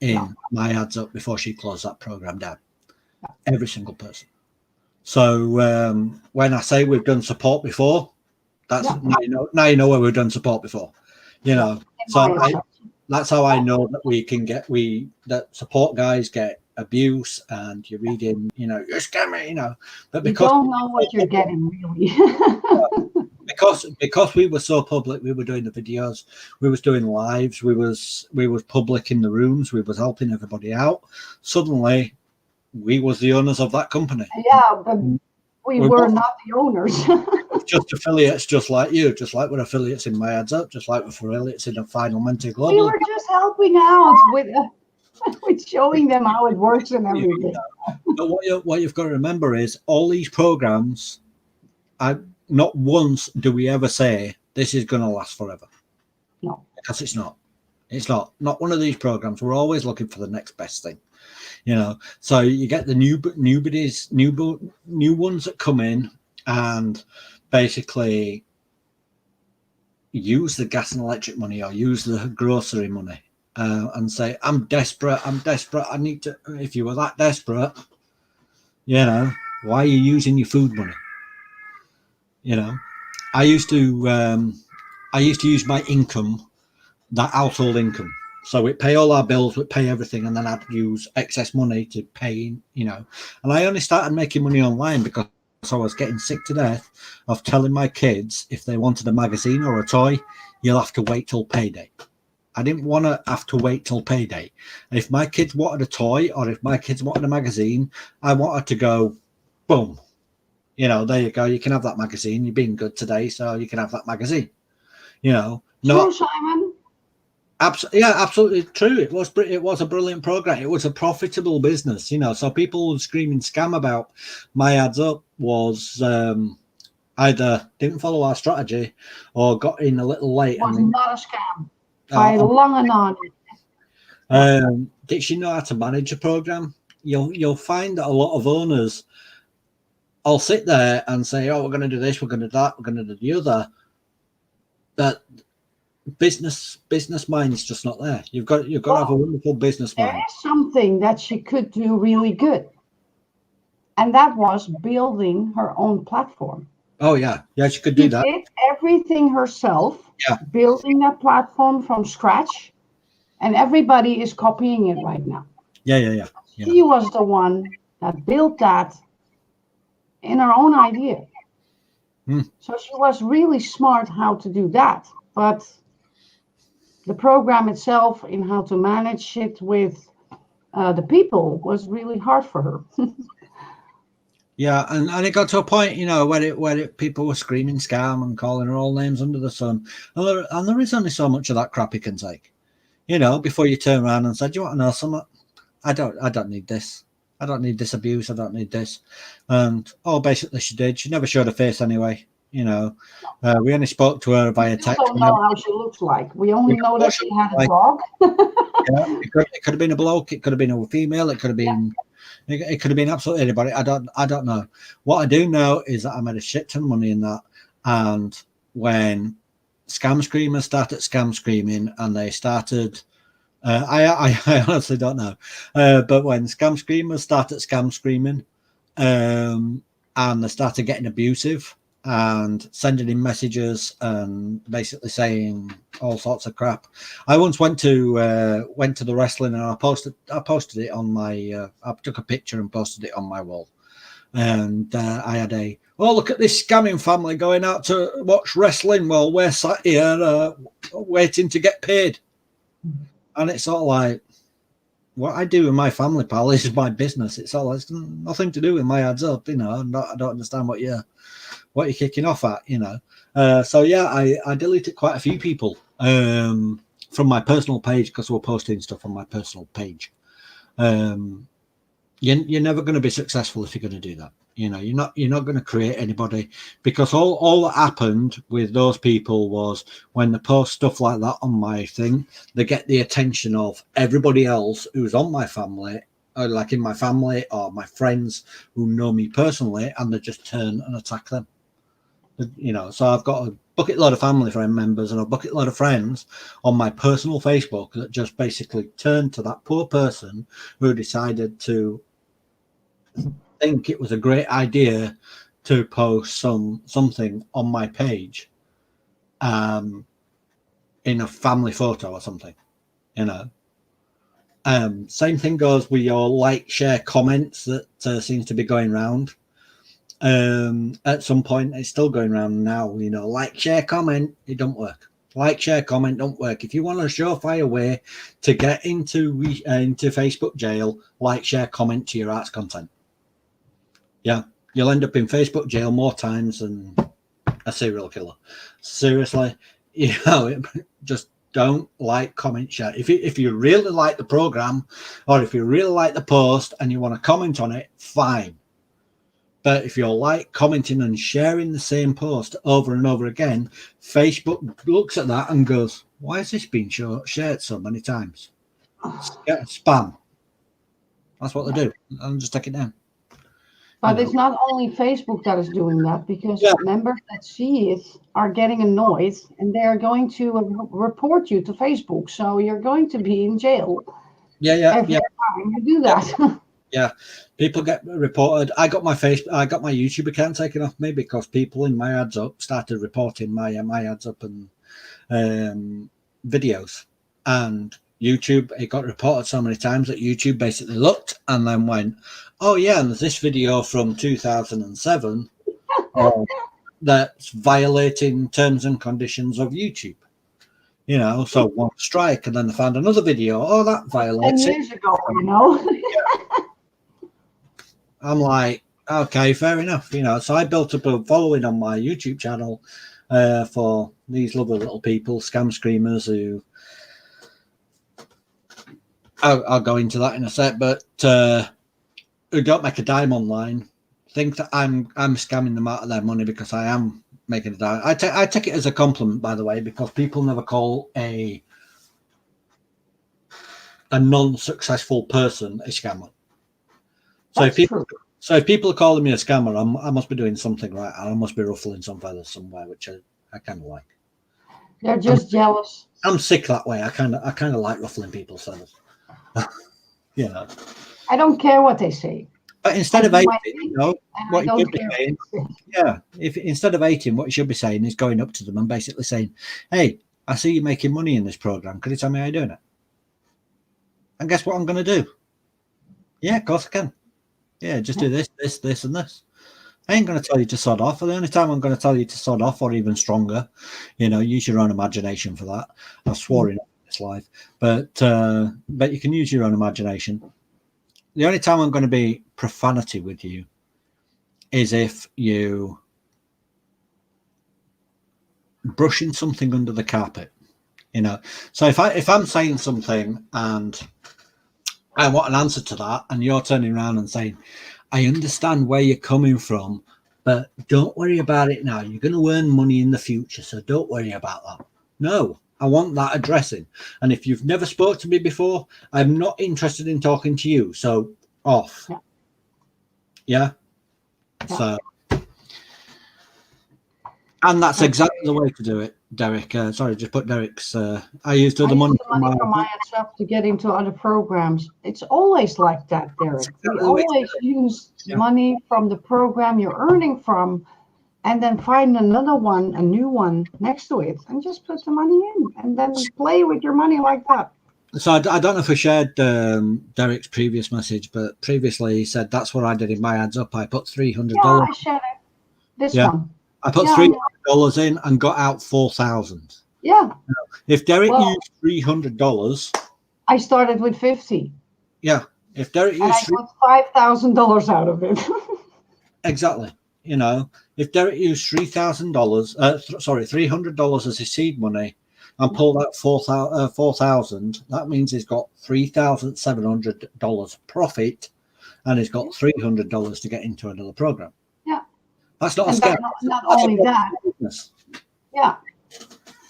Speaker 2: in My Ads Up before she closed that program down. Every single person. So when I say we've done support before, that's now you know where we've done support before. So that's how I know that that support guys get abuse, and you're reading, you're scamming, but because
Speaker 1: you don't know what you're getting, really.
Speaker 2: because we were so public, we were doing the videos, we was doing lives, we was public in the rooms, we was helping everybody out. Suddenly we was the owners of that company.
Speaker 1: Yeah, but we
Speaker 2: We're
Speaker 1: were
Speaker 2: both
Speaker 1: not the owners.
Speaker 2: just affiliates, just like you, just like we're affiliates in My Ads Up, just like we're affiliates in a Final Mentor
Speaker 1: We
Speaker 2: Global.
Speaker 1: were just helping out with showing them how it works and everything.
Speaker 2: But what you've got to remember is all these programs, not once do we ever say this is going to last forever.
Speaker 1: No.
Speaker 2: Because it's not. It's not one of these programs. We're always looking for the next best thing, you know. So you get the new ones that come in and basically use the gas and electric money or use the grocery money and say, I'm desperate, I need to. If you were that desperate, you know, why are you using your food money? You know, I used to use my income, that household income. So we'd pay all our bills, we'd pay everything, and then I'd use excess money to pay, you know. And I only started making money online because I was getting sick to death of telling my kids if they wanted a magazine or a toy, you'll have to wait till payday. I didn't want to have to wait till payday. If my kids wanted a toy or if my kids wanted a magazine, I wanted to go, boom, you know, there you go. You can have that magazine. You've been good today, so you can have that magazine. You know,
Speaker 1: True, Simon.
Speaker 2: Absolutely true. It was a brilliant program. It was a profitable business, you know. So people screaming scam about My Ads Up was either didn't follow our strategy or got in a little late.
Speaker 1: It was not a scam by long and on.
Speaker 2: Did she know how to manage a program? You'll find that a lot of owners, I'll sit there and say, "Oh, we're going to do this, we're going to do that, we're going to do the other." That business mind is just not there. You've got to have a wonderful business mind.
Speaker 1: There is something that she could do really good, and that was building her own platform.
Speaker 2: Oh yeah, she could do that.
Speaker 1: She did everything herself.
Speaker 2: Yeah,
Speaker 1: building that platform from scratch, and everybody is copying it right now.
Speaker 2: Yeah.
Speaker 1: She was the one that built that in her own idea. So she was really smart how to do that. But the program itself in how to manage it with the people was really hard for her.
Speaker 2: Yeah, and it got to a point, you know, where people were screaming scam and calling her all names under the sun. And there is only so much of that crap you can take. You know, before you turn around and say, do you want to know something? I don't need this. I don't need this abuse. I don't need this. And basically she did. She never showed her face anyway. You know, we only spoke to her via text.
Speaker 1: We don't know how she looks like. We only know that she had a dog.
Speaker 2: Yeah, it could have been a bloke. It could have been a female. It could have been. Yeah. It could have been absolutely anybody. I don't know. What I do know is that I made a shit ton of money in that. And when Scam Screamers started scam screaming, and they started, I honestly don't know. But when Scam Screamers started scam screaming, and they started getting abusive and sending in messages and basically saying all sorts of crap. I once went to the wrestling, and I posted it on my I took a picture and posted it on my wall, and I had look at this scamming family going out to watch wrestling while we're sat here waiting to get paid. And it's sort of like, what I do with my family, pal, is my business. It's nothing to do with My Ads Up, you know. I don't understand what you're kicking off at, you know. So yeah, I deleted quite a few people from my personal page because we're posting stuff on my personal page. You're never going to be successful if you're going to do that. You know, you're not going to create anybody, because all that happened with those people was when they post stuff like that on my thing, they get the attention of everybody else who's on my family, or like in my family or my friends who know me personally, and they just turn and attack them. You know, so I've got a bucket load of family friend members and a bucket load of friends on my personal Facebook that just basically turned to that poor person who decided to think it was a great idea to post something on my page in a family photo or something, you know. Same thing goes with your like, share, comments that seems to be going around. At some point, it's still going around now, you know, like, share, comment, it don't work. Like, share, comment don't work. If you want a surefire way to get into Facebook jail, like, share, comment to your arts content. Yeah, you'll end up in Facebook jail more times than a serial killer. Seriously, just don't like, comment, share. If you really like the program, or if you really like the post and you want to comment on it, fine. But if you're like commenting and sharing the same post over and over again, Facebook looks at that and goes, why has this been shared so many times? Spam. That's what they do. And just take it down.
Speaker 1: But it's not only Facebook that is doing that, because members that see it are getting annoyed and they're going to report you to Facebook. So you're going to be in jail. Every time you do that.
Speaker 2: Yeah, people get reported. I got my YouTube account taken off me because people in my ads up started reporting my ads up and videos, and YouTube, it got reported so many times that YouTube basically looked and then went, oh yeah, and there's this video from 2007 that's violating terms and conditions of YouTube. So one strike, and then they found another video. Oh, that violates
Speaker 1: 10 years ago,
Speaker 2: I'm like, okay, fair enough. So I built up a following on my YouTube channel for these lovely little people, scam screamers, who I'll go into that in a sec, but who don't make a dime online, think that I'm scamming them out of their money because I am making a dime. I take it as a compliment, by the way, because people never call a non-successful person a scammer. So if people are calling me a scammer, I must be doing something right, and I must be ruffling some feathers somewhere, which I kind of like.
Speaker 1: They're just jealous.
Speaker 2: I'm sick that way. I kind of like ruffling people's feathers.
Speaker 1: I don't care what they say.
Speaker 2: But instead of 18, what you should be saying, if instead of 18, what you should be saying is going up to them and basically saying, "Hey, I see you making money in this program. Could you tell me how you're doing it?" And guess what I'm going to do? Yeah, of course I can. Yeah, just do this, and this. I ain't going to tell you to sod off. The only time I'm going to tell you to sod off, or even stronger, use your own imagination for that. I've sworn in this life, but you can use your own imagination. The only time I'm going to be profanity with you is if you brushing something under the carpet. So if I'm saying something and I want an answer to that, and you're turning around and saying, I understand where you're coming from, but don't worry about it now. You're going to earn money in the future, so don't worry about that. No, I want that addressing. And if you've never spoke to me before, I'm not interested in talking to you. So off. Yeah. So, and that's exactly the way to do it, Derek. Sorry, just put Derek's. I used all the money
Speaker 1: from my stuff to get into other programs. It's always like that, Derek. We always use money from the program you're earning from, and then find another one, a new one next to it, and just put the money in, and then play with your money like that.
Speaker 2: So I don't know if I shared Derek's previous message, but previously he said that's what I did in my ads up. I put $300.
Speaker 1: Yeah, I shared it. This one.
Speaker 2: I put $300 in and got out $4,000.
Speaker 1: Yeah.
Speaker 2: If Derek used $300,
Speaker 1: I started with 50.
Speaker 2: Yeah. If Derek used,
Speaker 1: and I got $5,000 out of it.
Speaker 2: Exactly. If Derek used $300 as his seed money and pulled out $4,000, that means he's got $3,700 profit, and he's got $300 to get into another program.
Speaker 1: Yeah.
Speaker 2: That's not a scam.
Speaker 1: Not only that. Yeah.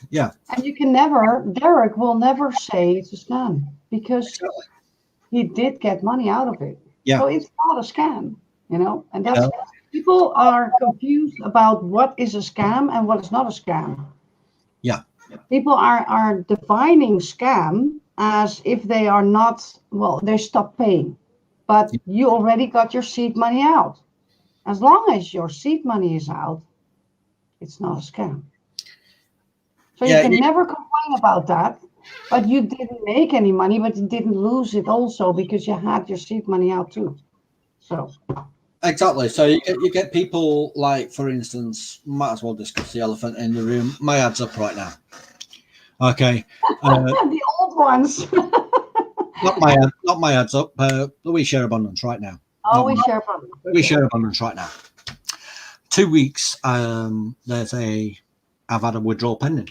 Speaker 2: Yeah.
Speaker 1: And Derek will never say it's a scam, because he did get money out of it.
Speaker 2: Yeah.
Speaker 1: So it's not a scam, and that's people are confused about what is a scam and what is not a scam.
Speaker 2: Yeah.
Speaker 1: People are defining scam as if they are not, they stop paying, but you already got your seed money out. As long as your seed money is out, it's not a scam. So you can never complain about that, but you didn't make any money, but you didn't lose it also because you had your seed money out too. So.
Speaker 2: Exactly. So you get people like, for instance, might as well discuss the elephant in the room. My ad's up right now. Okay.
Speaker 1: The old ones.
Speaker 2: Not my ads up. We share abundance right now.
Speaker 1: Oh, we share from.
Speaker 2: We share abundance right now. 2 weeks. I've had a withdrawal pending.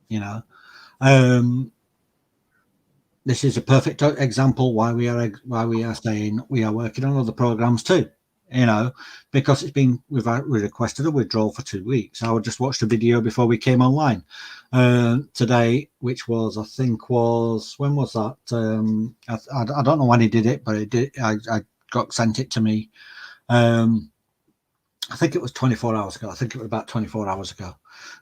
Speaker 2: You know, this is a perfect example why we are saying we are working on other programs too. You know, because we've requested a withdrawal for 2 weeks. I just watched a video before we came online today, which was when was that? I don't know when he did it, but it did. I got sent it to me. I think it was 24 hours ago. I think it was about 24 hours ago,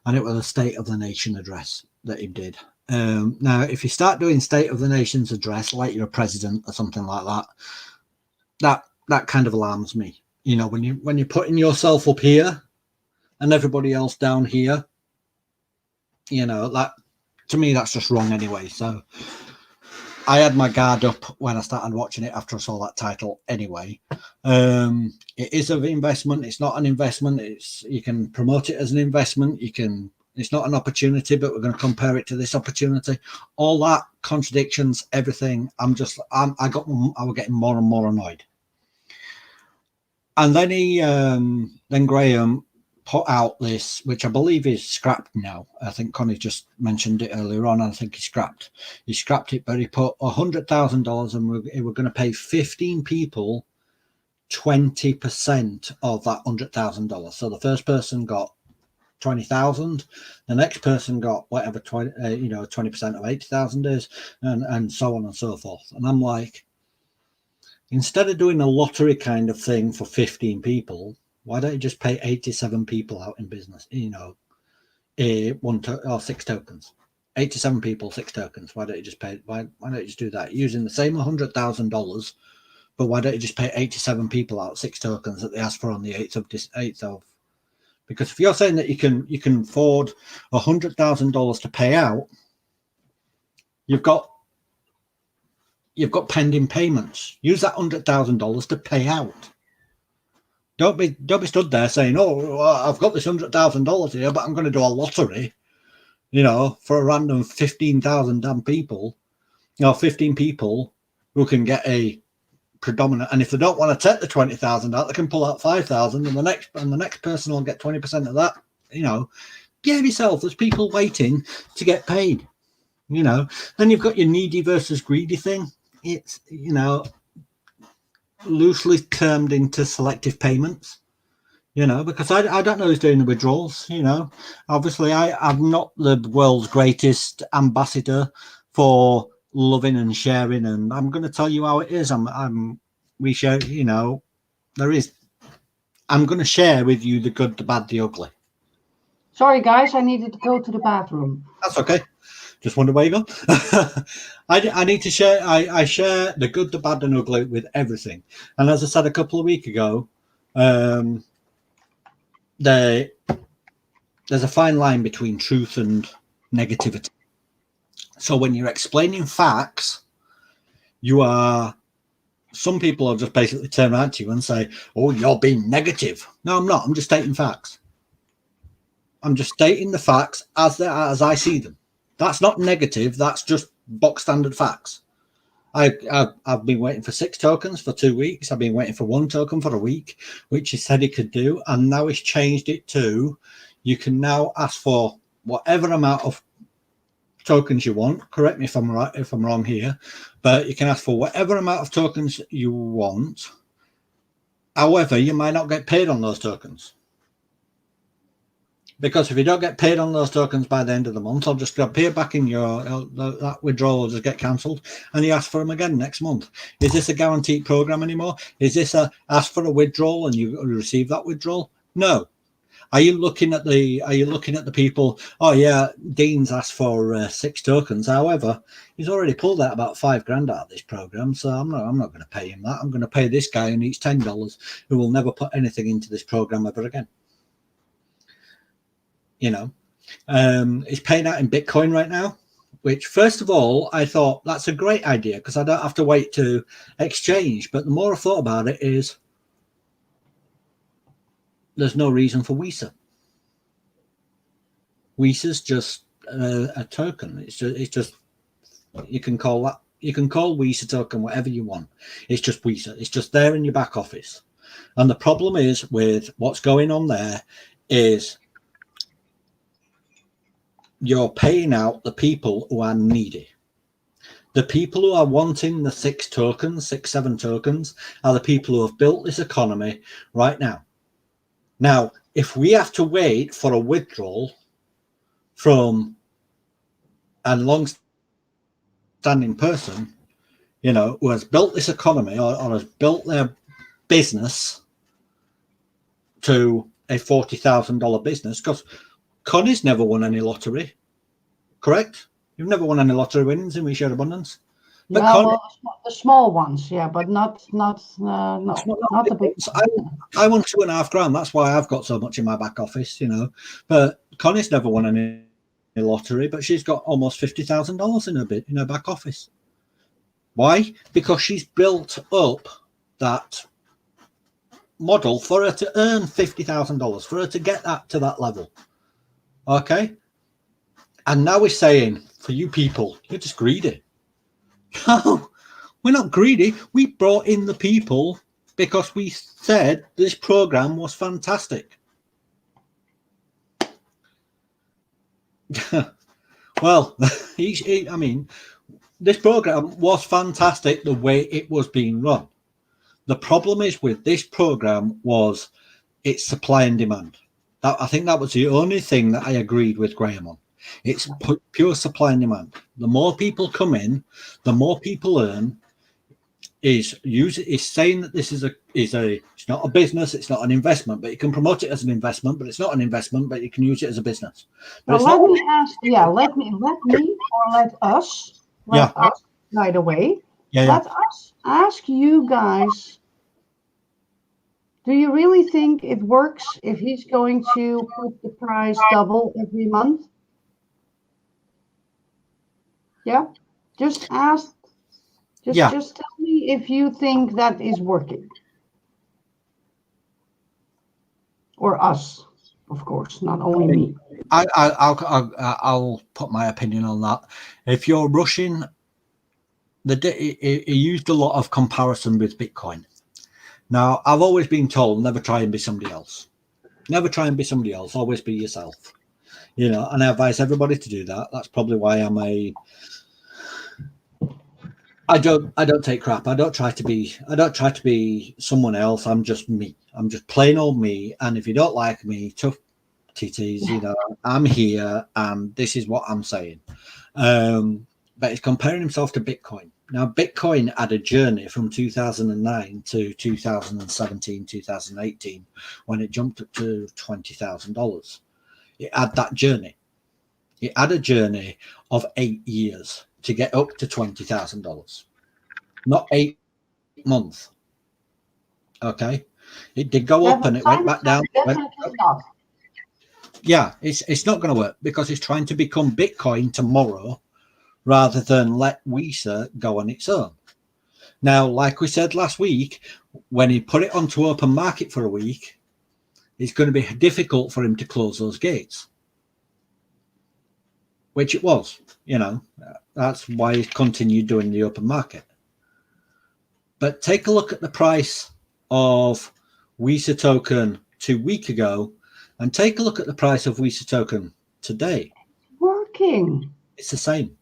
Speaker 2: and it was a State of the Nation address that he did. Now, if you start doing State of the Nation's address like you're a president or something like that kind of alarms me. You know, when you're putting yourself up here and everybody else down here, you know, that to me that's just wrong anyway. So I had my guard up when I started watching it after I saw that title anyway. It is an investment. It's not an investment. You can promote it as an investment. It's not an opportunity, but we're going to compare it to this opportunity. All that contradictions, everything. I was getting more and more annoyed. And then Graham put out this, which I believe is scrapped now. I think Connie just mentioned it earlier on. I think he scrapped it, but he put $100,000 and we're going to pay 15 people 20% of that $100,000. So the first person got 20,000, the next person got whatever 20% of 80,000 is, and so on and so forth. And I'm like, instead of doing a lottery kind of thing for 15 people, why don't you just pay 87 people out in business? You know, 6 tokens, 87 people, 6 tokens. Why don't you just pay? Why don't you just do that using the same $100,000? But why don't you just pay 87 people out 6 tokens that they asked for on the 8th of? Because if you're saying that you can afford $100,000 to pay out, you've got pending payments. Use that $100,000 to pay out. Don't be stood there saying, "Oh, I've got this $100,000 here, but I'm going to do a lottery, you know, for a random 15,000 damn people, 15 people who can get a predominant. And if they don't want to take the 20,000 out, they can pull out 5,000, and the next person will get 20% of that. You know, give yourself. There's people waiting to get paid. You know, then you've got your needy versus greedy thing. It's, you know, loosely termed into selective payments, you know, because I don't know who's doing the withdrawals. You know, obviously I'm not the world's greatest ambassador for loving and sharing, and I'm going to tell you how it is. We share, you know, I'm going to share with you the good, the bad, the ugly.
Speaker 1: Sorry guys, I needed to go to the bathroom.
Speaker 2: That's okay. Just wonder where you go. I need to share. I share the good, the bad, and ugly with everything. And as I said a couple of weeks ago, there's a fine line between truth and negativity. So when you're explaining facts, some people will just basically turn around to you and say, "Oh, you're being negative." No, I'm not. I'm just stating facts. I'm just stating the facts as I see them. That's not negative. That's just box standard facts. I've been waiting for 6 tokens for 2 weeks. I've been waiting for 1 token for a week, which he said he could do. And now he's changed it to, you can now ask for whatever amount of tokens you want. Correct me if I'm wrong here, but you can ask for whatever amount of tokens you want. However, you might not get paid on those tokens. Because if you don't get paid on those tokens by the end of the month, I'll just appear back in that withdrawal will just get cancelled, and you ask for them again next month. Is this a guaranteed program anymore? Is this a ask for a withdrawal and you receive that withdrawal? No. Are you looking at the people? Oh yeah, Dean's asked for 6 tokens. However, he's already pulled out about $5,000 out of this program, so I'm not going to pay him that. I'm going to pay this guy who needs $10, who will never put anything into this program ever again. You know, it's paying out in Bitcoin right now, which first of all, I thought that's a great idea because I don't have to wait to exchange. But the more I thought about it is there's no reason for Visa. Visa's just a token. It's just you can call Weezer token whatever you want. It's just Weezer. It's just there in your back office. And the problem is with what's going on there is you're paying out the people who are needy. The people who are wanting the 6, 7 tokens are the people who have built this economy right now. Now, if we have to wait for a withdrawal from a long-standing person, you know, who has built this economy or has built their business to a $40,000 business, because Connie's never won any lottery, correct? You've never won any lottery winnings in We Share Abundance. But
Speaker 1: No, well, the small ones, yeah, but not the big ones.
Speaker 2: I won $2,500. That's why I've got so much in my back office, you know. But Connie's never won any lottery, but she's got almost $50,000 in her back office. Why? Because she's built up that model for her to earn $50,000, for her to get that to that level. Okay? And now we're saying, for you people, you're just greedy. No, we're not greedy. We brought in the people because we said this program was fantastic. Well, I mean, this program was fantastic the way it was being run. The problem is with this program was its supply and demand. I think that was the only thing that I agreed with Graham on. It's pure supply and demand. The more people come in, the more people earn. Is saying that this is it's not a business, it's not an investment, but you can promote it as an investment, but it's not an investment, but you can use it as a business. But
Speaker 1: well, let us, by the way, let us ask you guys, do you really think it works if he's going to put the price double every month? Yeah, just ask. Just tell me if you think that is working. Or us, of course, not only me.
Speaker 2: I'll put my opinion on that. If you're rushing, he used a lot of comparison with Bitcoin. Now, I've always been told never try and be somebody else. Never try and be somebody else. Always be yourself. You know, and I advise everybody to do that. That's probably why I don't take crap. I don't try to be someone else. I'm just me. I'm just plain old me. And if you don't like me, tough titties, you know, I'm here and this is what I'm saying. But he's comparing himself to Bitcoin. Now, Bitcoin had a journey from 2009 to 2017, 2018, when it jumped up to $20,000. It had that journey. It had a journey of 8 years to get up to $20,000, not 8 months. Okay, it did go up and it went back down. Yeah, it's not going to work because it's trying to become Bitcoin tomorrow rather than let Weezer go on its own. Now, like we said last week, when he put it onto open market for a week, it's going to be difficult for him to close those gates, which it was, you know. That's why he continued doing the open market. But take a look at the price of Weezer token 2 weeks ago and take a look at the price of Weezer token today.
Speaker 1: Working.
Speaker 2: It's the same.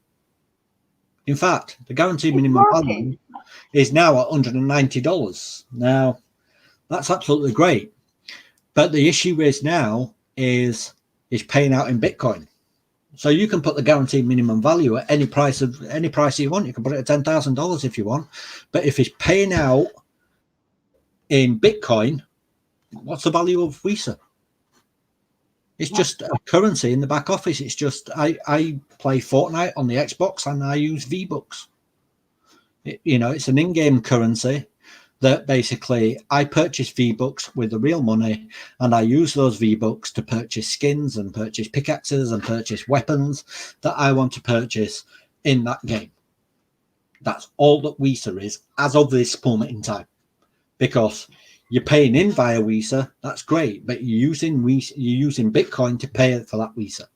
Speaker 2: In fact, the guaranteed minimum value is now at $190. Now, that's absolutely great. But the issue is now is paying out in Bitcoin. So you can put the guaranteed minimum value at any price you want. You can put it at $10,000 if you want. But if it's paying out in Bitcoin, what's the value of Weezer? It's just a currency in the back office. It's just I play Fortnite on the Xbox and I use V-Bucks. It's an in-game currency that basically I purchase V-Bucks with the real money and I use those V-Bucks to purchase skins and purchase pickaxes and purchase weapons that I want to purchase in that game. That's all that Weezer is as of this moment in time. Because you're paying in via Weezer, that's great, but you're using Bitcoin to pay for that Weezer.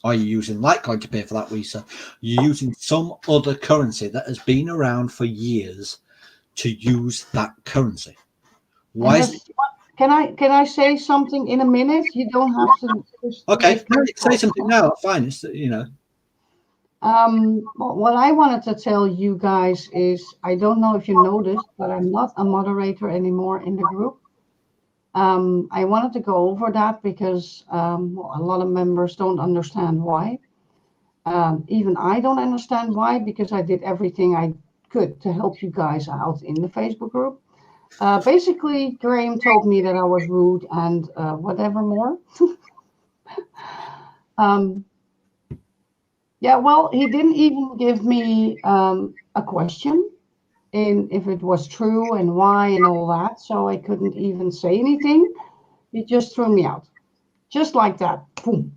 Speaker 2: Are you using Litecoin to pay for that Visa? You're using some other currency that has been around for years to use that currency. Why is it?
Speaker 1: Can I say something in a minute? You don't have to.
Speaker 2: Okay, say something now. Fine. It's, you know.
Speaker 1: What I wanted to tell you guys is, I don't know if you noticed, but I'm not a moderator anymore in the group. I wanted to go over that because well, a lot of members don't understand why. Even I don't understand why, because I did everything I could to help you guys out in the Facebook group. Basically, Graham told me that I was rude and whatever more. Yeah, well, he didn't even give me a question in if it was true and why and all that, so I couldn't even say anything. He just threw me out, just like that. Boom.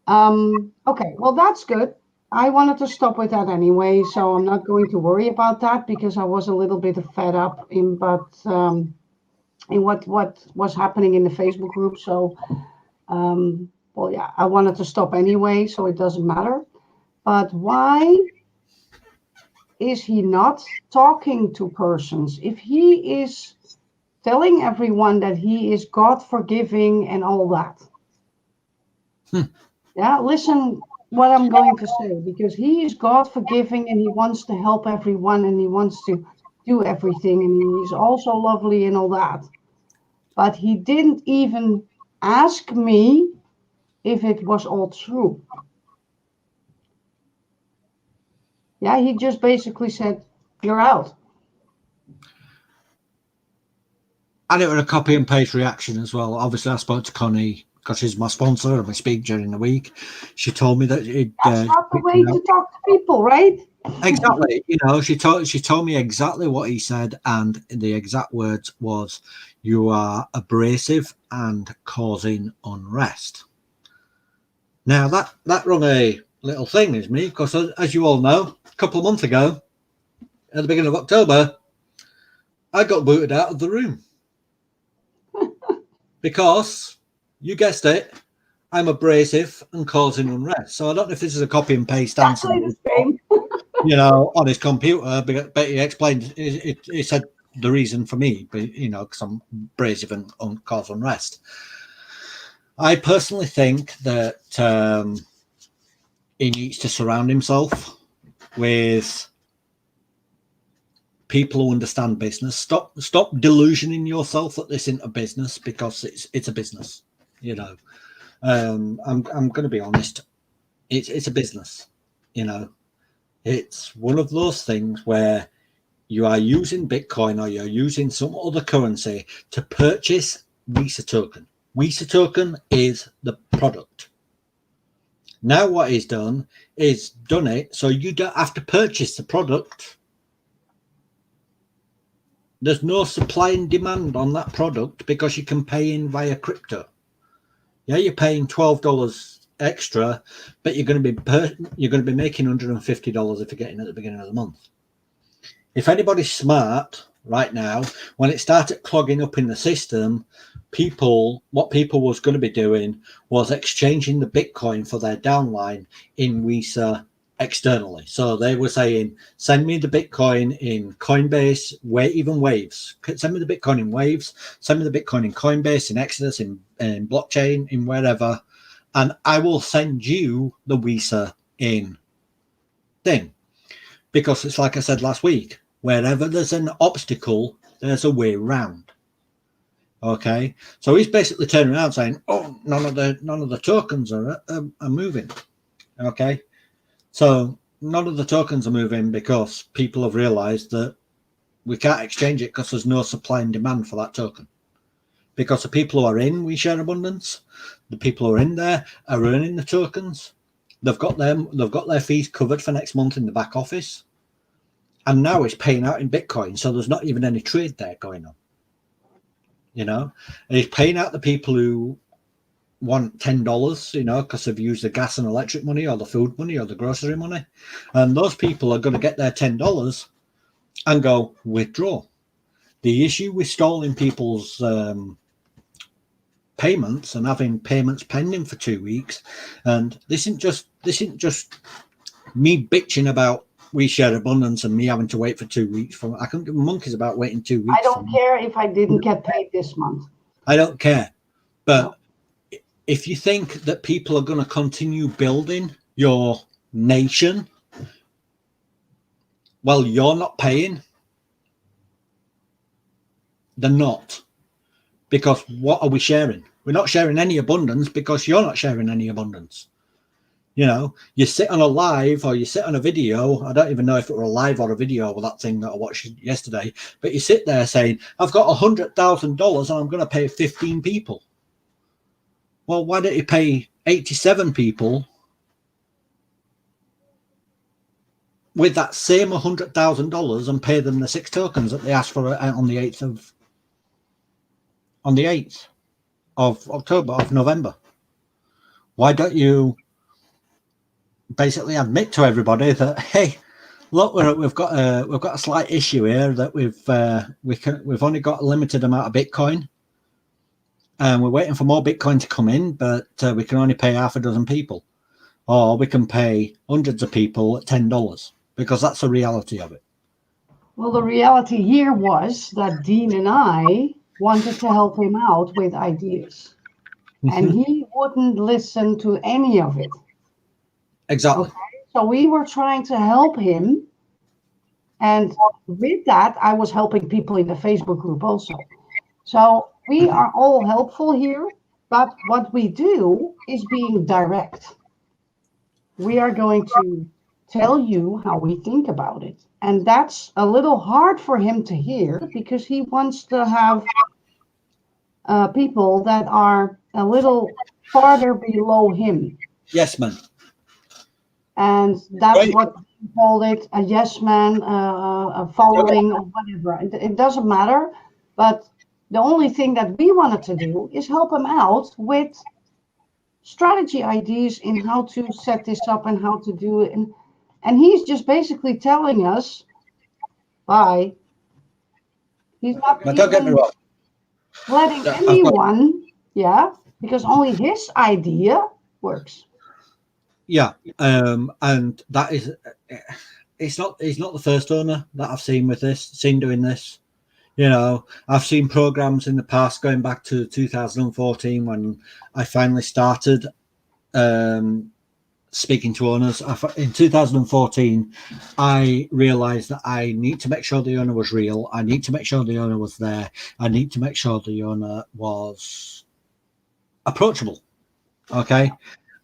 Speaker 1: Okay, well, that's good. I wanted to stop with that anyway, so I'm not going to worry about that because I was a little bit fed up in what was happening in the Facebook group. So, well, yeah, I wanted to stop anyway, so it doesn't matter. But why is he not talking to persons? If he is telling everyone that he is God forgiving and all that. Yeah, listen what I'm going to say, because he is God forgiving and he wants to help everyone and he wants to do everything and he's also lovely and all that. But he didn't even ask me if it was all true. Yeah, he just basically said, "You're out."
Speaker 2: And it was a copy and paste reaction as well. Obviously, I spoke to Connie because she's my sponsor and I speak during the week. She told me that
Speaker 1: that's not the way to talk to people, right?
Speaker 2: Exactly. You know, she told me exactly what he said, and the exact words was, "You are abrasive and causing unrest." Now that rung a little thing is me, because as you all know, a couple of months ago, at the beginning of October, I got booted out of the room because, you guessed it, I'm abrasive and causing unrest. So I don't know if this is a copy and paste answer,
Speaker 1: Exactly the same.
Speaker 2: you know, on his computer, but he explained, he said the reason for me, you know, because I'm abrasive and cause unrest. I personally think that he needs to surround himself with people who understand business. Stop delusioning yourself that this isn't a business, because it's a business. You know, I'm going to be honest. It's a business. You know, it's one of those things where you are using Bitcoin or you're using some other currency to purchase Visa token. Visa token is the product. Now what he's done is done it so you don't have to purchase the product. There's no supply and demand on that product because you can pay in via crypto. Yeah, you're paying $12 extra, but you're going to be making $150 if you're getting at the beginning of the month. If anybody's smart right now, when it started clogging up in the system, what people was going to be doing was exchanging the Bitcoin for their downline in Visa externally. So they were saying, send me the Bitcoin in Coinbase, even Waves. Send me the Bitcoin in Waves, send me the Bitcoin in Coinbase, in Exodus, in blockchain, in wherever, and I will send you the Visa in thing. Because it's like I said last week, wherever there's an obstacle, there's a way around. Okay, so he's basically turning around saying, "Oh, none of the tokens are moving." Okay, so none of the tokens are moving because people have realised that we can't exchange it because there's no supply and demand for that token. Because the people who are in We Share Abundance, the people who are in there are earning the tokens. They've got their fees covered for next month in the back office, and now it's paying out in Bitcoin, so there's not even any trade there going on. You know, and he's paying out the people who want $10, you know, because they've used the gas and electric money or the food money or the grocery money, and those people are going to get their $10 and go withdraw. The issue with stalling people's payments and having payments pending for 2 weeks. And this isn't just me bitching about We Share Abundance and me having to wait for 2 weeks. I couldn't give monkeys about waiting 2 weeks.
Speaker 1: I don't care if I didn't get paid this month.
Speaker 2: I don't care. But
Speaker 1: No.
Speaker 2: if you think that people are going to continue building your nation while you're not paying, they're not. Because what are we sharing? We're not sharing any abundance because you're not sharing any abundance. You know, you sit on a live or you sit on a video. I don't even know if it were a live or a video with that thing that I watched yesterday, but you sit there saying, I've got $100,000 and I'm going to pay 15 people. Well, why don't you pay 87 people with that same $100,000 and pay them the 6 tokens that they asked for on the 8th of October, of November? Why don't you basically admit to everybody that, hey, look, we've got a slight issue here, that we've only got a limited amount of Bitcoin, and we're waiting for more Bitcoin to come in, but we can only pay half a dozen people, or we can pay hundreds of people at $10, because that's the reality of it.
Speaker 1: Well, the reality here was that Dean and I wanted to help him out with ideas, and he wouldn't listen to any of it.
Speaker 2: Exactly.
Speaker 1: Okay? So we were trying to help him, and with that, I was helping people in the Facebook group also. So we are all helpful here, but what we do is being direct. We are going to tell you how we think about it. And that's a little hard for him to hear, because he wants to have people that are a little farther below him.
Speaker 2: Yes, man.
Speaker 1: And that's
Speaker 2: Right.
Speaker 1: what we called it, a yes man, a following, or whatever. It doesn't matter. But the only thing that we wanted to do is help him out with strategy ideas in how to set this up and how to do it. And he's just basically telling us, bye. He's not
Speaker 2: But don't get me
Speaker 1: even
Speaker 2: wrong.
Speaker 1: letting
Speaker 2: Yeah,
Speaker 1: anyone, because only his idea works.
Speaker 2: Yeah, and that is, he's not the first owner that I've seen doing this. You know, I've seen programs in the past going back to 2014 when I finally started speaking to owners. In 2014, I realized that I need to make sure the owner was real. I need to make sure the owner was there. I need to make sure the owner was approachable. Okay.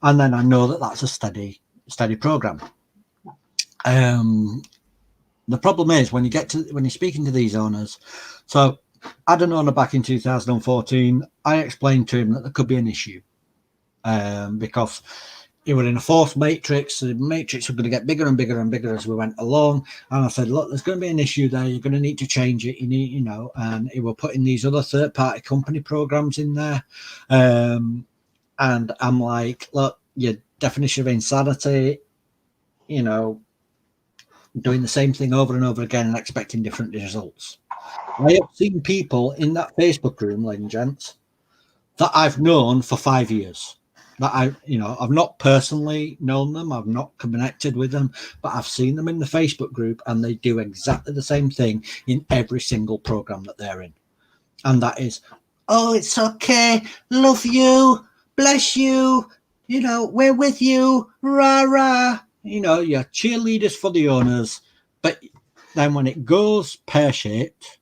Speaker 2: And then I know that that's a steady program. The problem is when you're speaking to these owners. So I had an owner back in 2014. I explained to him that there could be an issue because he was in a forced matrix. The matrix was going to get bigger and bigger and bigger as we went along. And I said, look, there's going to be an issue there. You're going to need to change it. You need, and he were putting these other third-party company programs in there. And I'm like, look, your definition of insanity, doing the same thing over and over again and expecting different results. I have seen people in that Facebook room, ladies and gents, that I've known for 5 years. That I've not personally known them, I've not connected with them, but I've seen them in the Facebook group, and they do exactly the same thing in every single program that they're in. And that is, oh, it's okay, love you, bless you, we're with you, rah, rah. You're cheerleaders for the owners, but then when it goes pear-shaped,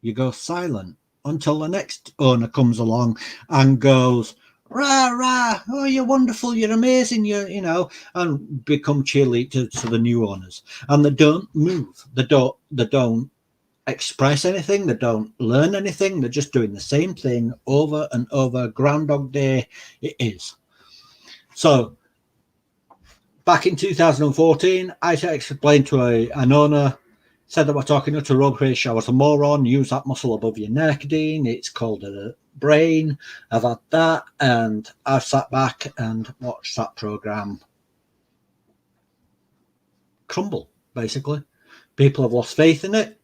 Speaker 2: you go silent until the next owner comes along and goes, rah, rah, oh, you're wonderful, you're amazing, and become cheerleaders to the new owners. And they don't move. They don't express anything. They don't learn anything. They're just doing the same thing over and over. Groundhog Day it is. So back in 2014, I explained to an owner, said that we're talking to rugby. I was a moron. Use that muscle above your neck, Dean. It's called a brain. I've had that, and I've sat back and watched that program crumble. Basically, people have lost faith in it.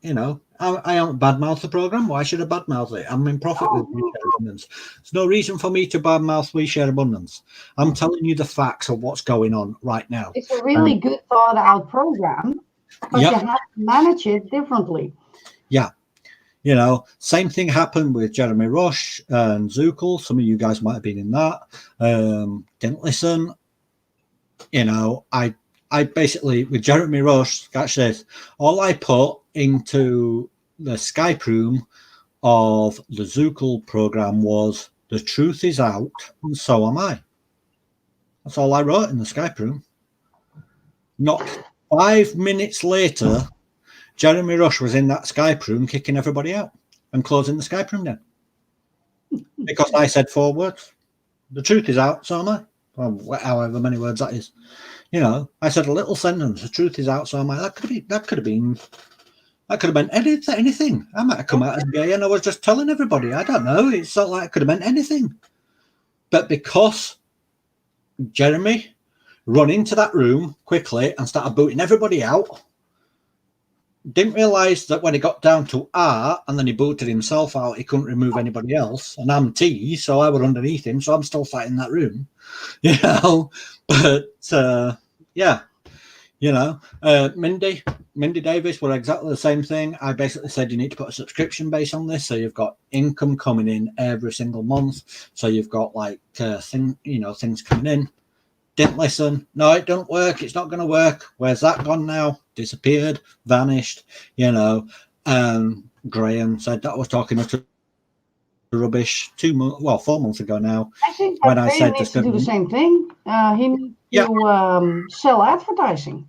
Speaker 2: I haven't badmouthed the program. Why should I badmouth it? I'm in profit with We Share Abundance. There's no reason for me to badmouth We Share Abundance. I'm telling you the facts of what's going on right now.
Speaker 1: It's a really good thought out program, but
Speaker 2: Yep.
Speaker 1: you have to manage it differently.
Speaker 2: Yeah. You know, same thing happened with Jeremy Rush and Zookle. Some of you guys might have been in that. Didn't listen. You know, I basically, with Jeremy Rush, catch this, all I put into the Skype room of the Zookle program was, the truth is out and so am I. That's all I wrote in the Skype room. Not 5 minutes later, Jeremy Rush was in that Skype room kicking everybody out and closing the Skype room down. Because I said 4 words. The truth is out, so am I. Or however many words that is. You know, I said a little sentence, the truth is out, so am I. That could have meant anything. I might have come out as gay and I was just telling everybody. I don't know. It's not like it could have meant anything. But because Jeremy run into that room quickly and started booting everybody out, didn't realise that when he got down to R and then he booted himself out, he couldn't remove anybody else. And I'm T, so I were underneath him, so I'm still sat in that room. You know, but yeah, you know, Mindy Davis were exactly the same thing. I basically said you need to put a subscription base on this, so you've got income coming in every single month. So you've got like things coming in. Didn't listen. No, it don't work. It's not going to work. Where's that gone now? Disappeared, vanished. You know, Graham said that I was talking to rubbish 4 months ago now.
Speaker 1: I think that Graham said needs to do the same thing. He needs to sell advertising.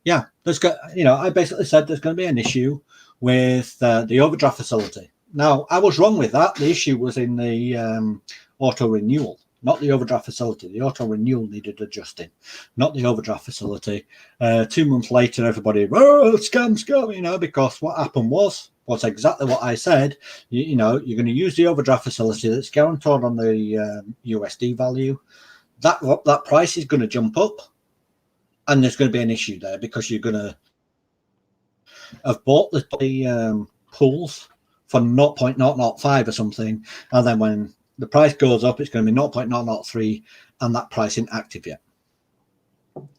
Speaker 2: Yeah, I basically said there's going to be an issue with the overdraft facility. Now, I was wrong with that. The issue was in the auto renewal, not the overdraft facility. The auto renewal needed adjusting, not the overdraft facility. 2 months later, everybody, scam, you know, because what happened was exactly what I said. You know, you're going to use the overdraft facility that's guaranteed on the USD value. That price is going to jump up, and there's going to be an issue there because you're going to have bought the pools for 0.005 or something, and then when the price goes up, it's going to be 0.003, and that price isn't active yet.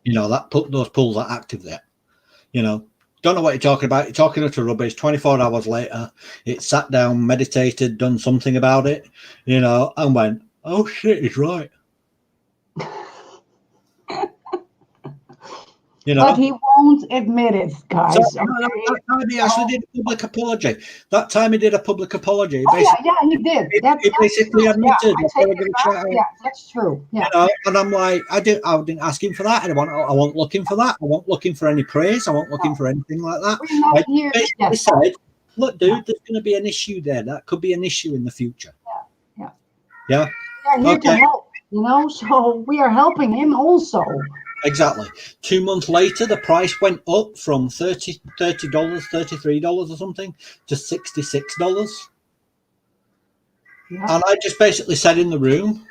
Speaker 2: You know, those pools are active there. You know, don't know what you're talking about. You're talking utter rubbish. 24 hours later, it sat down, meditated, done something about it, you know, and went, oh shit, he's right. You know,
Speaker 1: but he won't admit it, guys.
Speaker 2: So, that time he actually did a public apology. That time he did a public apology.
Speaker 1: Yeah, he did.
Speaker 2: He basically admitted.
Speaker 1: Yeah, that's true. Yeah.
Speaker 2: You know, and I'm like, I didn't ask him for that. I wasn't looking for that. I wasn't looking for any praise. I wasn't looking for anything like that.
Speaker 1: I
Speaker 2: basically said, look, dude, there's going to be an issue there. That could be an issue in the future.
Speaker 1: Yeah.
Speaker 2: Yeah.
Speaker 1: We're here to help, you know, so we are helping him also.
Speaker 2: Exactly. 2 months later, the price went up from $30, $33 or something to $66. Yeah. And I just basically said in the room,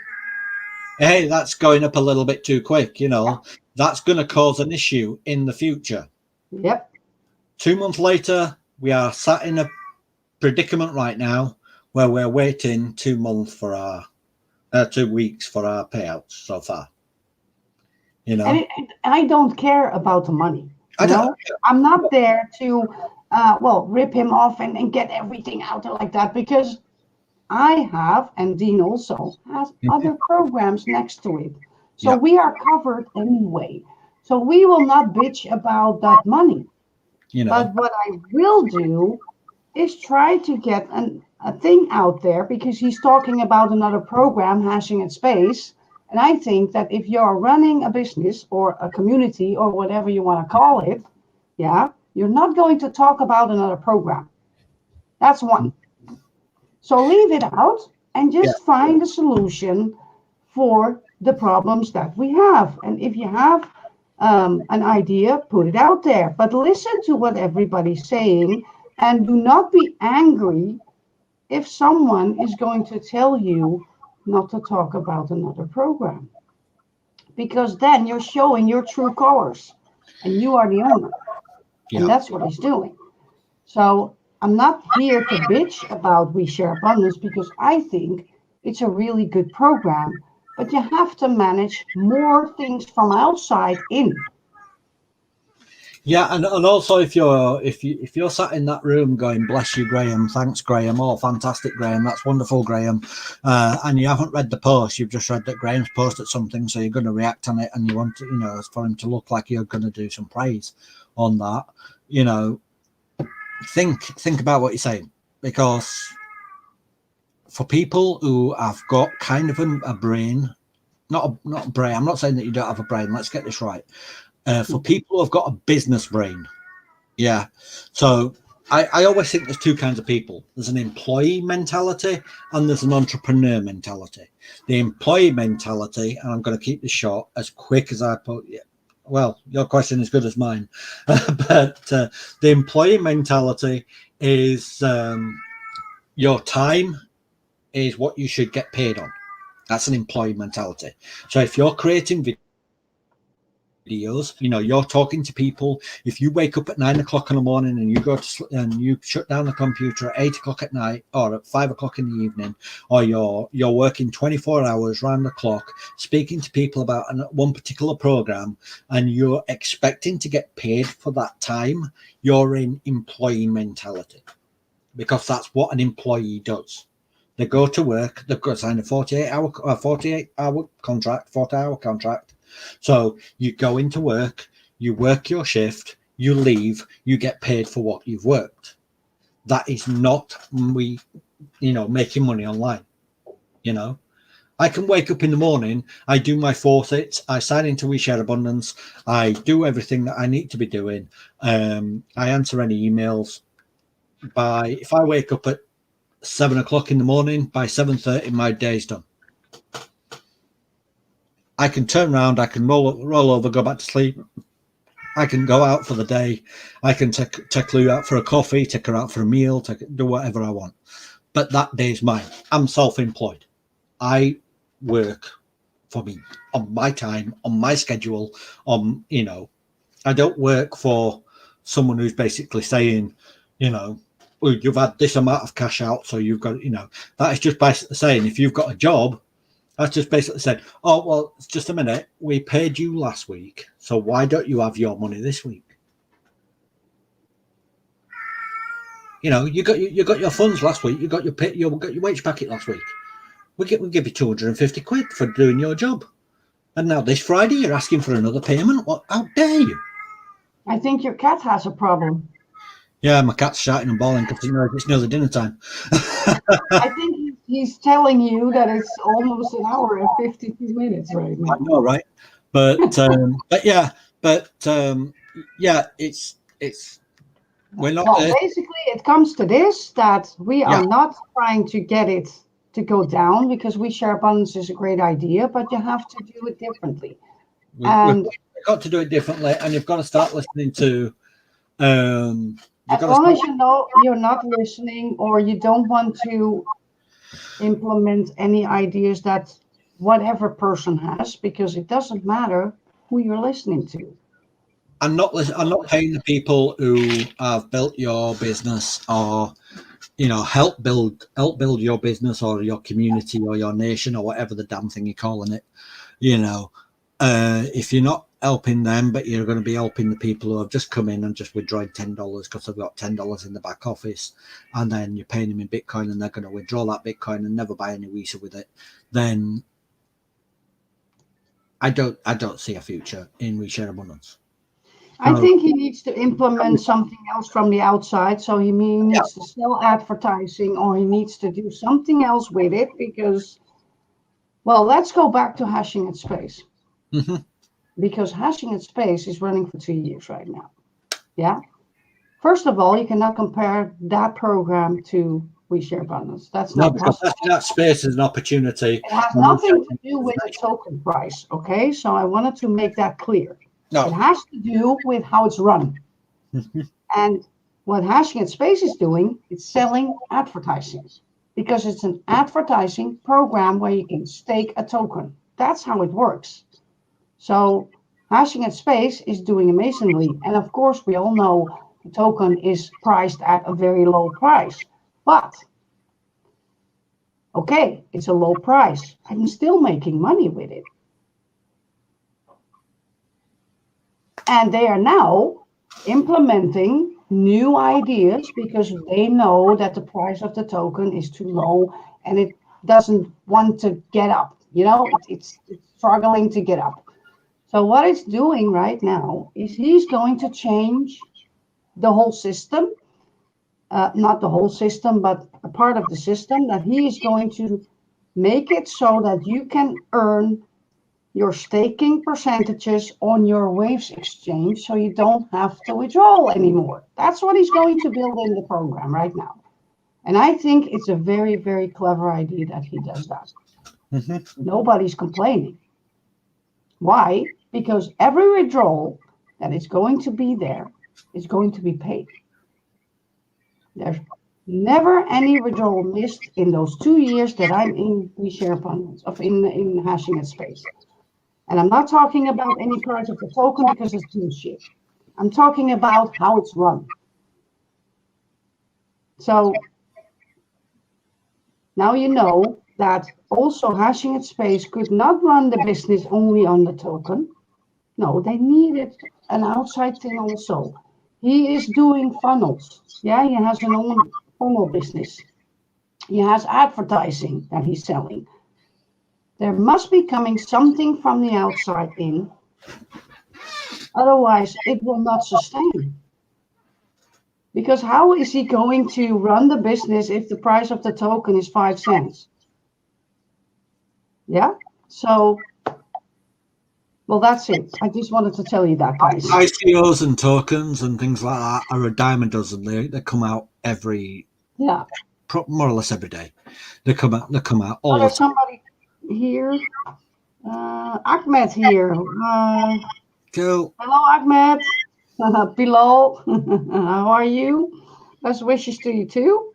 Speaker 2: hey, that's going up a little bit too quick. You know, that's going to cause an issue in the future.
Speaker 1: Yep.
Speaker 2: 2 months later, we are sat in a predicament right now where we're waiting 2 months for our 2 weeks for our payouts so far. You know,
Speaker 1: and I don't care about the money. I'm not there to, rip him off and get everything out there like that, because I have, and Dean also has other programs next to it. So we are covered anyway. So we will not bitch about that money. You know, but what I will do is try to get a thing out there, because he's talking about another program, Hashing at Space. And I think that if you're running a business or a community or whatever you want to call it, you're not going to talk about another program. That's one. So leave it out and just find a solution for the problems that we have. And if you have an idea, put it out there. But listen to what everybody's saying, and do not be angry if someone is going to tell you not to talk about another program, because then you're showing your true colors and you are the owner. And that's what he's doing. So I'm not here to bitch about We Share Abundance because I think it's a really good program, but you have to manage more things from outside in.
Speaker 2: Yeah, and also if you're sat in that room going, bless you, Graham, thanks, Graham, oh, fantastic, Graham, that's wonderful, Graham, and you haven't read the post, you've just read that Graham's posted something, so you're going to react on it, and you want to, for him to look like you're going to do some praise on that. Think about what you're saying, because for people who have got kind of a brain, not a brain, I'm not saying that you don't have a brain, let's get this right. For people who have got a business brain, yeah. So I always think there's two kinds of people. There's an employee mentality and there's an entrepreneur mentality. The employee mentality, and I'm going to keep this short, as quick as I put it. Well, your question is good as mine. But the employee mentality is your time is what you should get paid on. That's an employee mentality. So if you're creating videos, you're talking to people. If you wake up at 9 o'clock in the morning and you go to and you shut down the computer at 8 o'clock at night or at 5 o'clock in the evening, or you're working 24 hours round the clock speaking to people about one particular program, and you're expecting to get paid for that time, you're in employee mentality, because that's what an employee does. They go to work, they've got to sign a 48-hour contract, 40-hour contract. So you go into work, you work your shift, you leave, you get paid for what you've worked. That is not making money online. I can wake up in the morning, I do my faucets, I sign into We Share Abundance, I do everything that I need to be doing. I answer any emails. If I wake up at 7 o'clock in the morning, by 7:30 my day's done. I can turn around, I can roll over, go back to sleep. I can go out for the day. I can take Lou out for a coffee, take her out for a meal, do whatever I want. But that day's mine. I'm self-employed. I work for me on my time, on my schedule, I don't work for someone who's basically saying, you've had this amount of cash out, so you've got, that is just basically saying, if you've got a job, that's just basically said, oh, well, just a minute, we paid you last week, so why don't you have your money this week? You got your funds last week, you got your wage packet last week. We give you 250 quid for doing your job, and now this Friday you're asking for another payment. What? How dare you?
Speaker 1: I think your cat has a problem.
Speaker 2: Yeah, my cat's shouting and bawling because it's nearly dinner time.
Speaker 1: I think he's telling you that it's almost an hour and 52 minutes right now.
Speaker 2: I know, right? But it's we're not.
Speaker 1: Well, basically, it comes to this, that we are not trying to get it to go down, because We Share Abundance is a great idea, but you have to do it differently.
Speaker 2: We've got to do it differently, and you've got to start listening to.
Speaker 1: As long as you know you're not listening, or you don't want to implement any ideas that whatever person has, because it doesn't matter who you're listening to.
Speaker 2: I'm not paying the people who have built your business, or help build your business or your community or your nation or whatever the damn thing you're calling it. If you're not helping them, but you're going to be helping the people who have just come in and just withdrawn $10 because they've got $10 in the back office, and then you're paying them in Bitcoin and they're going to withdraw that Bitcoin and never buy any Visa with it, then I don't see a future in We Share Abundance.
Speaker 1: I think he needs to implement something else from the outside. So he needs to sell advertising, or he needs to do something else with it, because, well, let's go back to Hashing at Space.
Speaker 2: Mm-hmm.
Speaker 1: Because Hashing at Space is running for 2 years right now. Yeah. First of all, you cannot compare that program to We Share Abundance. That's not possible.
Speaker 2: Hashing at Space is an opportunity.
Speaker 1: It has nothing to do with the token price. Okay, so I wanted to make that clear. No. It has to do with how it's run. And what Hashing at Space is doing, it's selling advertising, because it's an advertising program where you can stake a token. That's how it works. So Hashing at Space is doing amazingly. And of course, we all know the token is priced at a very low price. But, okay, it's a low price. I'm still making money with it. And they are now implementing new ideas because they know that the price of the token is too low and it doesn't want to get up. You know, it's struggling to get up. So what it's doing right now is he's going to change the whole system, not the whole system, but a part of the system, that he is going to make it so that you can earn your staking percentages on your Waves exchange so you don't have to withdraw anymore. That's what he's going to build in the program right now. And I think it's a very, very clever idea that he does that. Nobody's complaining. Why? Because every withdrawal that is going to be there is going to be paid. There's never any withdrawal missed in those 2 years that I'm in WeShareAbundance, in Hashing at Space. And I'm not talking about any price of the token because it's bullshit. I'm talking about how it's run. So now you know that also Hashing at Space could not run the business only on the token. No, they needed an outside thing also. He is doing funnels. Yeah, he has an own funnel business. He has advertising that he's selling. There must be coming something from the outside in. Otherwise, it will not sustain. Because how is he going to run the business if the price of the token is 5 cents? Yeah, so, well, that's it. I just wanted to tell you that, guys.
Speaker 2: ICOs and tokens and things like that are a dime a dozen. They come out more or less every day. They come out all the time.
Speaker 1: There's somebody here. Ahmed here.
Speaker 2: Cool.
Speaker 1: Hello, Ahmed. Below. How are you? Best wishes to you too.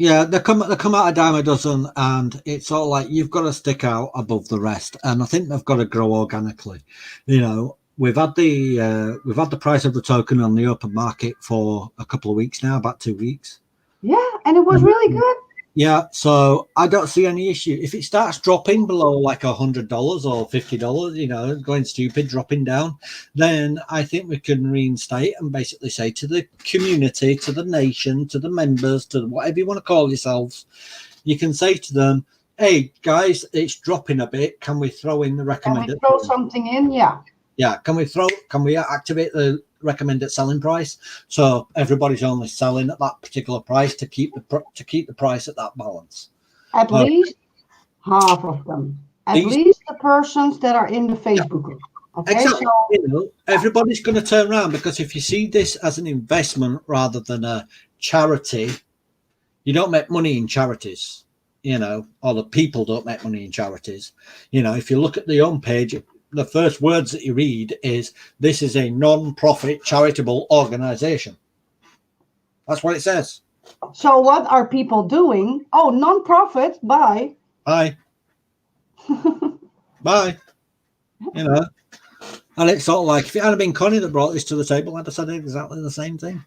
Speaker 2: Yeah, they come out a dime a dozen, and it's all like you've got to stick out above the rest. And I think they've got to grow organically. You know, we've had the price of the token on the open market for a couple of weeks now, about 2 weeks.
Speaker 1: Yeah, and it was really good.
Speaker 2: Yeah, so I don't see any issue. If it starts dropping below like $100 or $50, you know, going stupid, dropping down, then I think we can reinstate and basically say to the community, to the nation, to the members, to whatever you want to call yourselves, you can say to them, hey, guys, it's dropping a bit. Can we throw in the recommended?
Speaker 1: Can we throw something in? Yeah.
Speaker 2: Yeah, can we activate the recommended selling price so everybody's only selling at that particular price to keep the price at that balance?
Speaker 1: At least half of them. At least the persons that are in the Facebook group. Okay,
Speaker 2: exactly.
Speaker 1: so
Speaker 2: you know, everybody's going to turn around, because if you see this as an investment rather than a charity, you don't make money in charities, you know, or the people don't make money in charities. You know, if you look at the home page, the first words that you read is, this is a non-profit charitable organization. That's what it says.
Speaker 1: So what are people doing? Oh, non-profit, bye.
Speaker 2: Bye. Bye. You know, and it's sort of like, if it hadn't been Connie that brought this to the table, I'd have said exactly the same thing.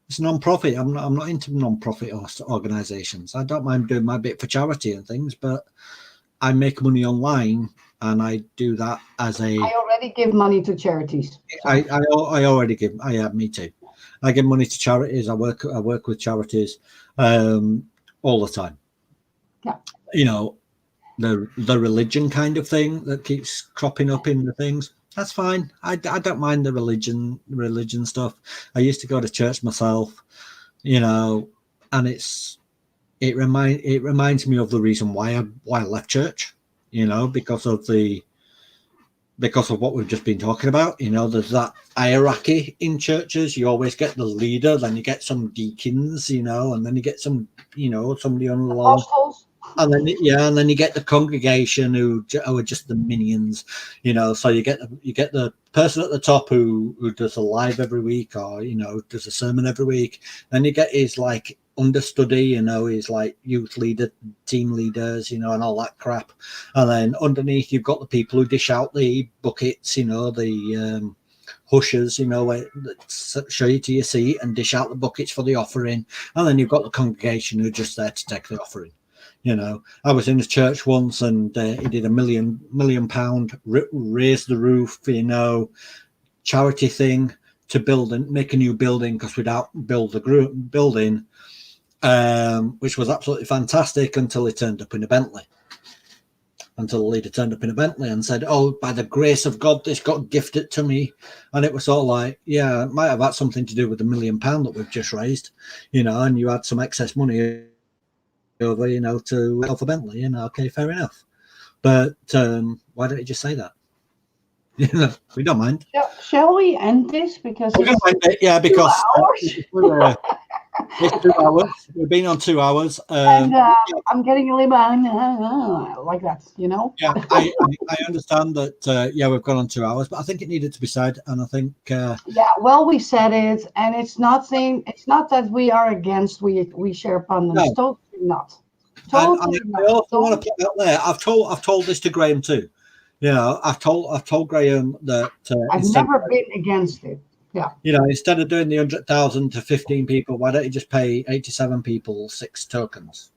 Speaker 2: It's non-profit. I'm not into non-profit organizations. I don't mind doing my bit for charity and things, but I make money online, and I do that as a.
Speaker 1: I already give money to charities.
Speaker 2: So. I already give. Me too. I give money to charities. I work with charities all the time.
Speaker 1: Yeah.
Speaker 2: You know, the religion kind of thing that keeps cropping up in the things. That's fine. I don't mind the religion stuff. I used to go to church myself, you know, and it reminds me of the reason why I left church, you know, because of what we've just been talking about. You know, there's that hierarchy in churches. You always get the leader, then you get some deacons, you know, and then you get some, you know, somebody on the line. And then you get the congregation who are just the minions, you know. So you get the person at the top who does a live every week, or, you know, does a sermon every week. Then you get his like understudy, you know, his like youth leader, team leaders, you know, and all that crap. And then underneath you've got the people who dish out the buckets, you know, the hushers, that show you to your seat and dish out the buckets for the offering, and then you've got the congregation who are just there to take the offering. I was in a church once, and he did £1 million raise the roof, charity thing to make a new building because we'd outbuild the building, which was absolutely fantastic until he turned up in a Bentley. Until the leader turned up in a Bentley and said, "Oh, by the grace of God, this got gifted to me." And it was all like, yeah, it might have had something to do with the £1 million that we've just raised, and you had some excess money over, to Alpha Bentley, okay, fair enough. But why don't you just say that? We don't mind.
Speaker 1: Shall we end this? Because
Speaker 2: we're going to end it, yeah, because it's 2 hours. We've been on 2 hours.
Speaker 1: And I'm getting a little like that,
Speaker 2: Yeah, I understand that, we've gone on 2 hours, but I think it needed to be said. And I think...
Speaker 1: well, we said it, and it's not that we are against we share abundance. No. Totally not. Totally
Speaker 2: and I also want to put out there, I've told this to Graham too. I've told Graham that...
Speaker 1: I've never been against it. Yeah.
Speaker 2: Instead of doing the 100,000 to 15 people, why don't you just pay 87 people 6 tokens?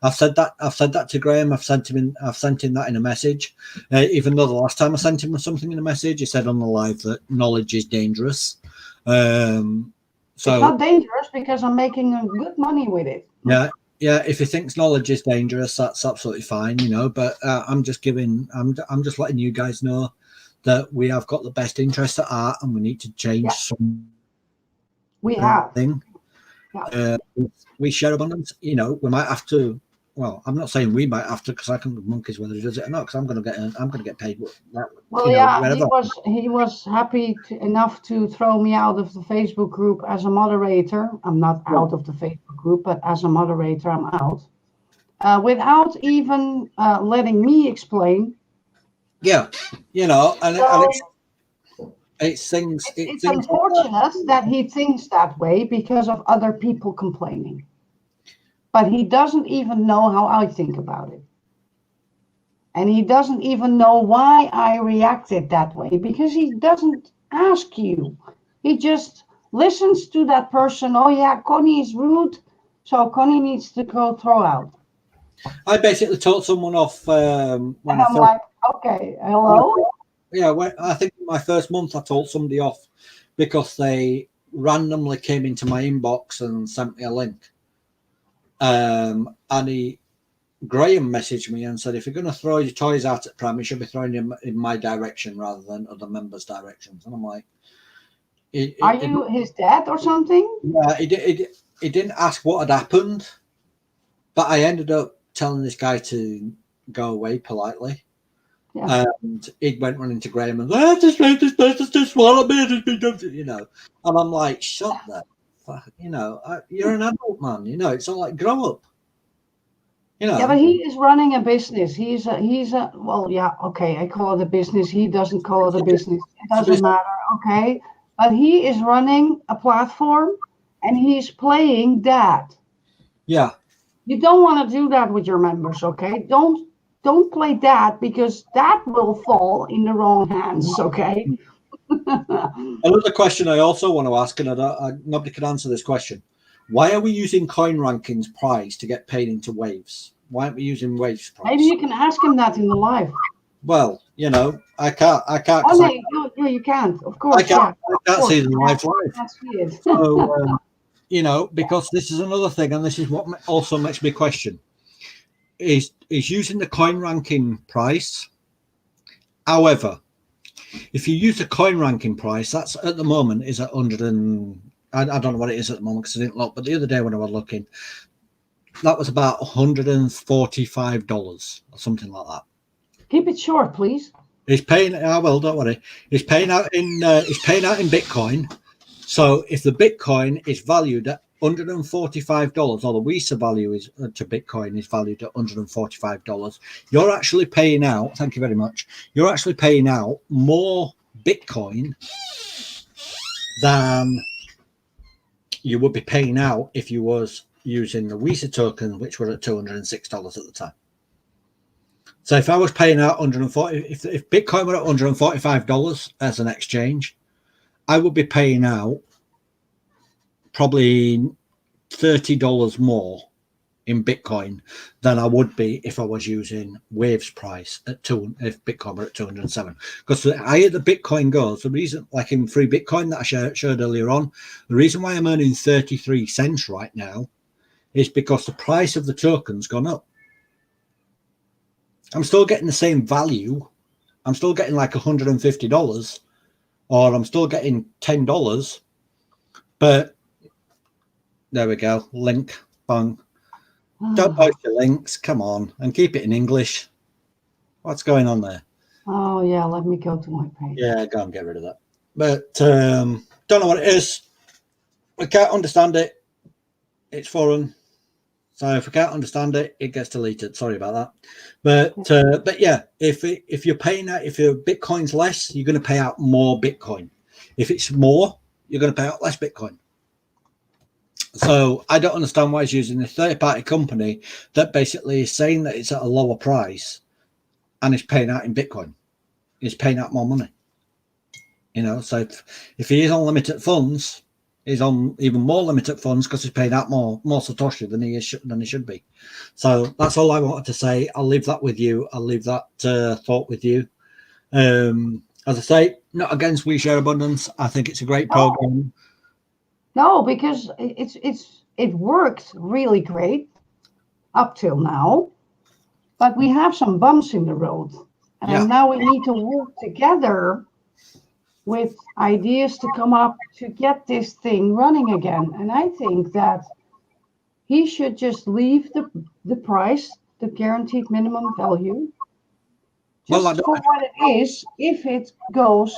Speaker 2: I've said that to Graham. I've sent him that in a message. Even though the last time I sent him something in a message, he said on the live that knowledge is dangerous. So
Speaker 1: it's not dangerous because I'm making good money with it.
Speaker 2: Yeah. Yeah, if he thinks knowledge is dangerous, that's absolutely fine, But I'm just letting you guys know that we have got the best interest at heart, and we need to change some.
Speaker 1: We have.
Speaker 2: We share abundance. We might have to. Well, I'm not saying we might have to, because I can with monkeys whether he does it or not, because I'm going to get paid.
Speaker 1: He was happy enough to throw me out of the Facebook group as a moderator. I'm not out of the Facebook group, but as a moderator, I'm out, without even letting me explain.
Speaker 2: Yeah, and it's things.
Speaker 1: It's unfortunate that he thinks that way because of other people complaining. But he doesn't even know how I think about it. And he doesn't even know why I reacted that way, because he doesn't ask you. He just listens to that person. Oh, yeah, Connie is rude, so Connie needs to go throw out.
Speaker 2: I basically told someone off when
Speaker 1: I'm like, okay, hello?
Speaker 2: Yeah, I think my first month I told somebody off because they randomly came into my inbox and sent me a link. And Graham messaged me and said, if you're going to throw your toys out at Pram, you should be throwing them in my direction rather than other members' directions. And I'm like,
Speaker 1: are you his dad or something?
Speaker 2: Yeah, he didn't ask what had happened, but I ended up telling this guy to go away politely. Yeah. And he went running to Graham and this person's just swallowed me, And I'm like, shut that. You're an adult man, it's all like grow up.
Speaker 1: Yeah, but he is running a business. He's a well, yeah, okay, I call it a business. He doesn't call it a business. It doesn't matter, okay? But he is running a platform and he's playing dad.
Speaker 2: Yeah.
Speaker 1: You don't want to do that with your members, okay? Don't play dad, because that will fall in the wrong hands, okay?
Speaker 2: Another question I also want to ask, and nobody can answer this question. Why are we using Coin Rankings prize to get paid into waves? Why aren't we using waves prize?
Speaker 1: Maybe you can ask him that in the live.
Speaker 2: Well, I can't.
Speaker 1: Oh, no, you can't. Of course,
Speaker 2: I can't see the live. So, because this is another thing, and this is what also makes me question, is using the coin ranking price. However, if you use the coin ranking price, that's at the moment is at 100 and I don't know what it is at the moment because I didn't look, but the other day when I was looking, that was about $145 or something like that.
Speaker 1: Keep it short, please.
Speaker 2: He's paying. Don't worry. He's paying out in Bitcoin. So if the Bitcoin is valued at $145, or the Visa value is to Bitcoin is valued at $145, you're actually paying out. Thank you very much. You're actually paying out more Bitcoin than you would be paying out if you was using the Visa token, which were at $206 at the time. So if I was paying out 140, if Bitcoin were at $145 as an exchange, I would be paying out probably $30 more in Bitcoin than I would be if I was using Wave's price at if Bitcoin were at 207. Because the higher the Bitcoin goes, the reason, like in free Bitcoin that I showed earlier on, the reason why I'm earning 33 cents right now is because the price of the token's gone up. I'm still getting the same value. I'm still getting like $150, or I'm still getting $10, but there we go. Link, bang. Don't post your links, come on, and keep it in English. What's going on there?
Speaker 1: Oh yeah, let me go to my page.
Speaker 2: Yeah, go and get rid of that. But don't know what it is. We can't understand it. It's foreign. So if we can't understand it, it gets deleted. Sorry about that. But yeah, if you're paying out, if your Bitcoin's less, you're going to pay out more Bitcoin. If it's more, you're going to pay out less Bitcoin. So I don't understand why it's using a third-party company that basically is saying that it's at a lower price and it's paying out in Bitcoin. It's paying out more money. You know, so if he is on limited funds, he's on even more limited funds because he's paying out more Satoshi than he should be. So that's all I wanted to say. I'll leave that with you. I'll leave that thought with you. As I say, not against We Share Abundance. I think it's a great program.
Speaker 1: No, because it worked really great up till now, but we have some bumps in the road, and now we need to work together with ideas to come up to get this thing running again. And I think that he should just leave the price, the guaranteed minimum value, just for what it is, if it goes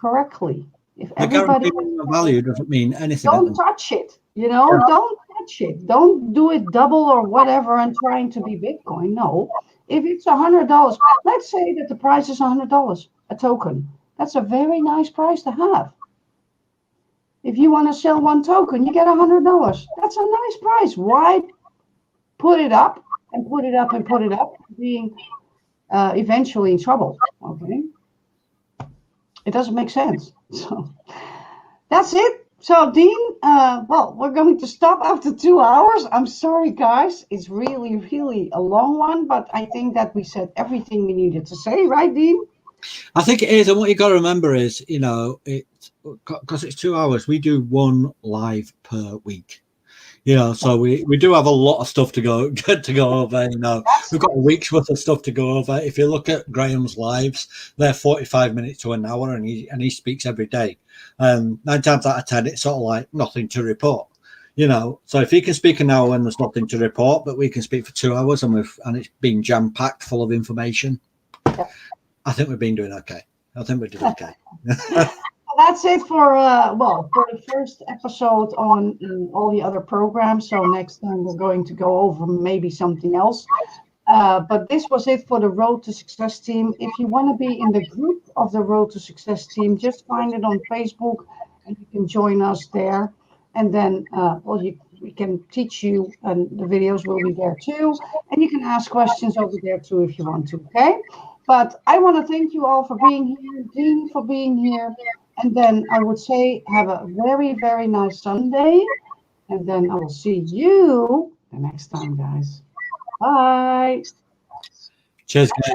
Speaker 1: correctly. If everybody
Speaker 2: value doesn't mean anything.
Speaker 1: Don't touch it, don't touch it. Don't do it double or whatever and trying to be Bitcoin. No, if it's $100, let's say that the price is $100 a token. That's a very nice price to have. If you want to sell one token, you get $100. That's a nice price. Why put it up and put it up and put it up, being eventually in trouble? Okay, it doesn't make sense. So that's it. So Dean, well, we're going to stop after 2 hours. I'm sorry, guys. It's really, really a long one, but I think that we said everything we needed to say, right, Dean?
Speaker 2: I think it is. And what you got to remember is, because it's 2 hours, we do one live per week. So we do have a lot of stuff to go over. We've got a week's worth of stuff to go over. If you look at Graham's lives, they're 45 minutes to an hour, and he speaks every day. 9 times out of 10, it's sort of like nothing to report. So if he can speak an hour when there's nothing to report, but we can speak for 2 hours and it's been jam packed full of information, I think we've been doing okay. I think we're doing okay.
Speaker 1: That's it for the first episode on all the other programs. So next time we're going to go over maybe something else. But this was it for the Road to Success team. If you want to be in the group of the Road to Success team, just find it on Facebook and you can join us there. And then we can teach you, and the videos will be there too. And you can ask questions over there too if you want to, okay? But I want to thank you all for being here, Dean for being here. And then I would say have a very, very nice Sunday. And then I will see you the next time, guys. Bye.
Speaker 2: Cheers, guys.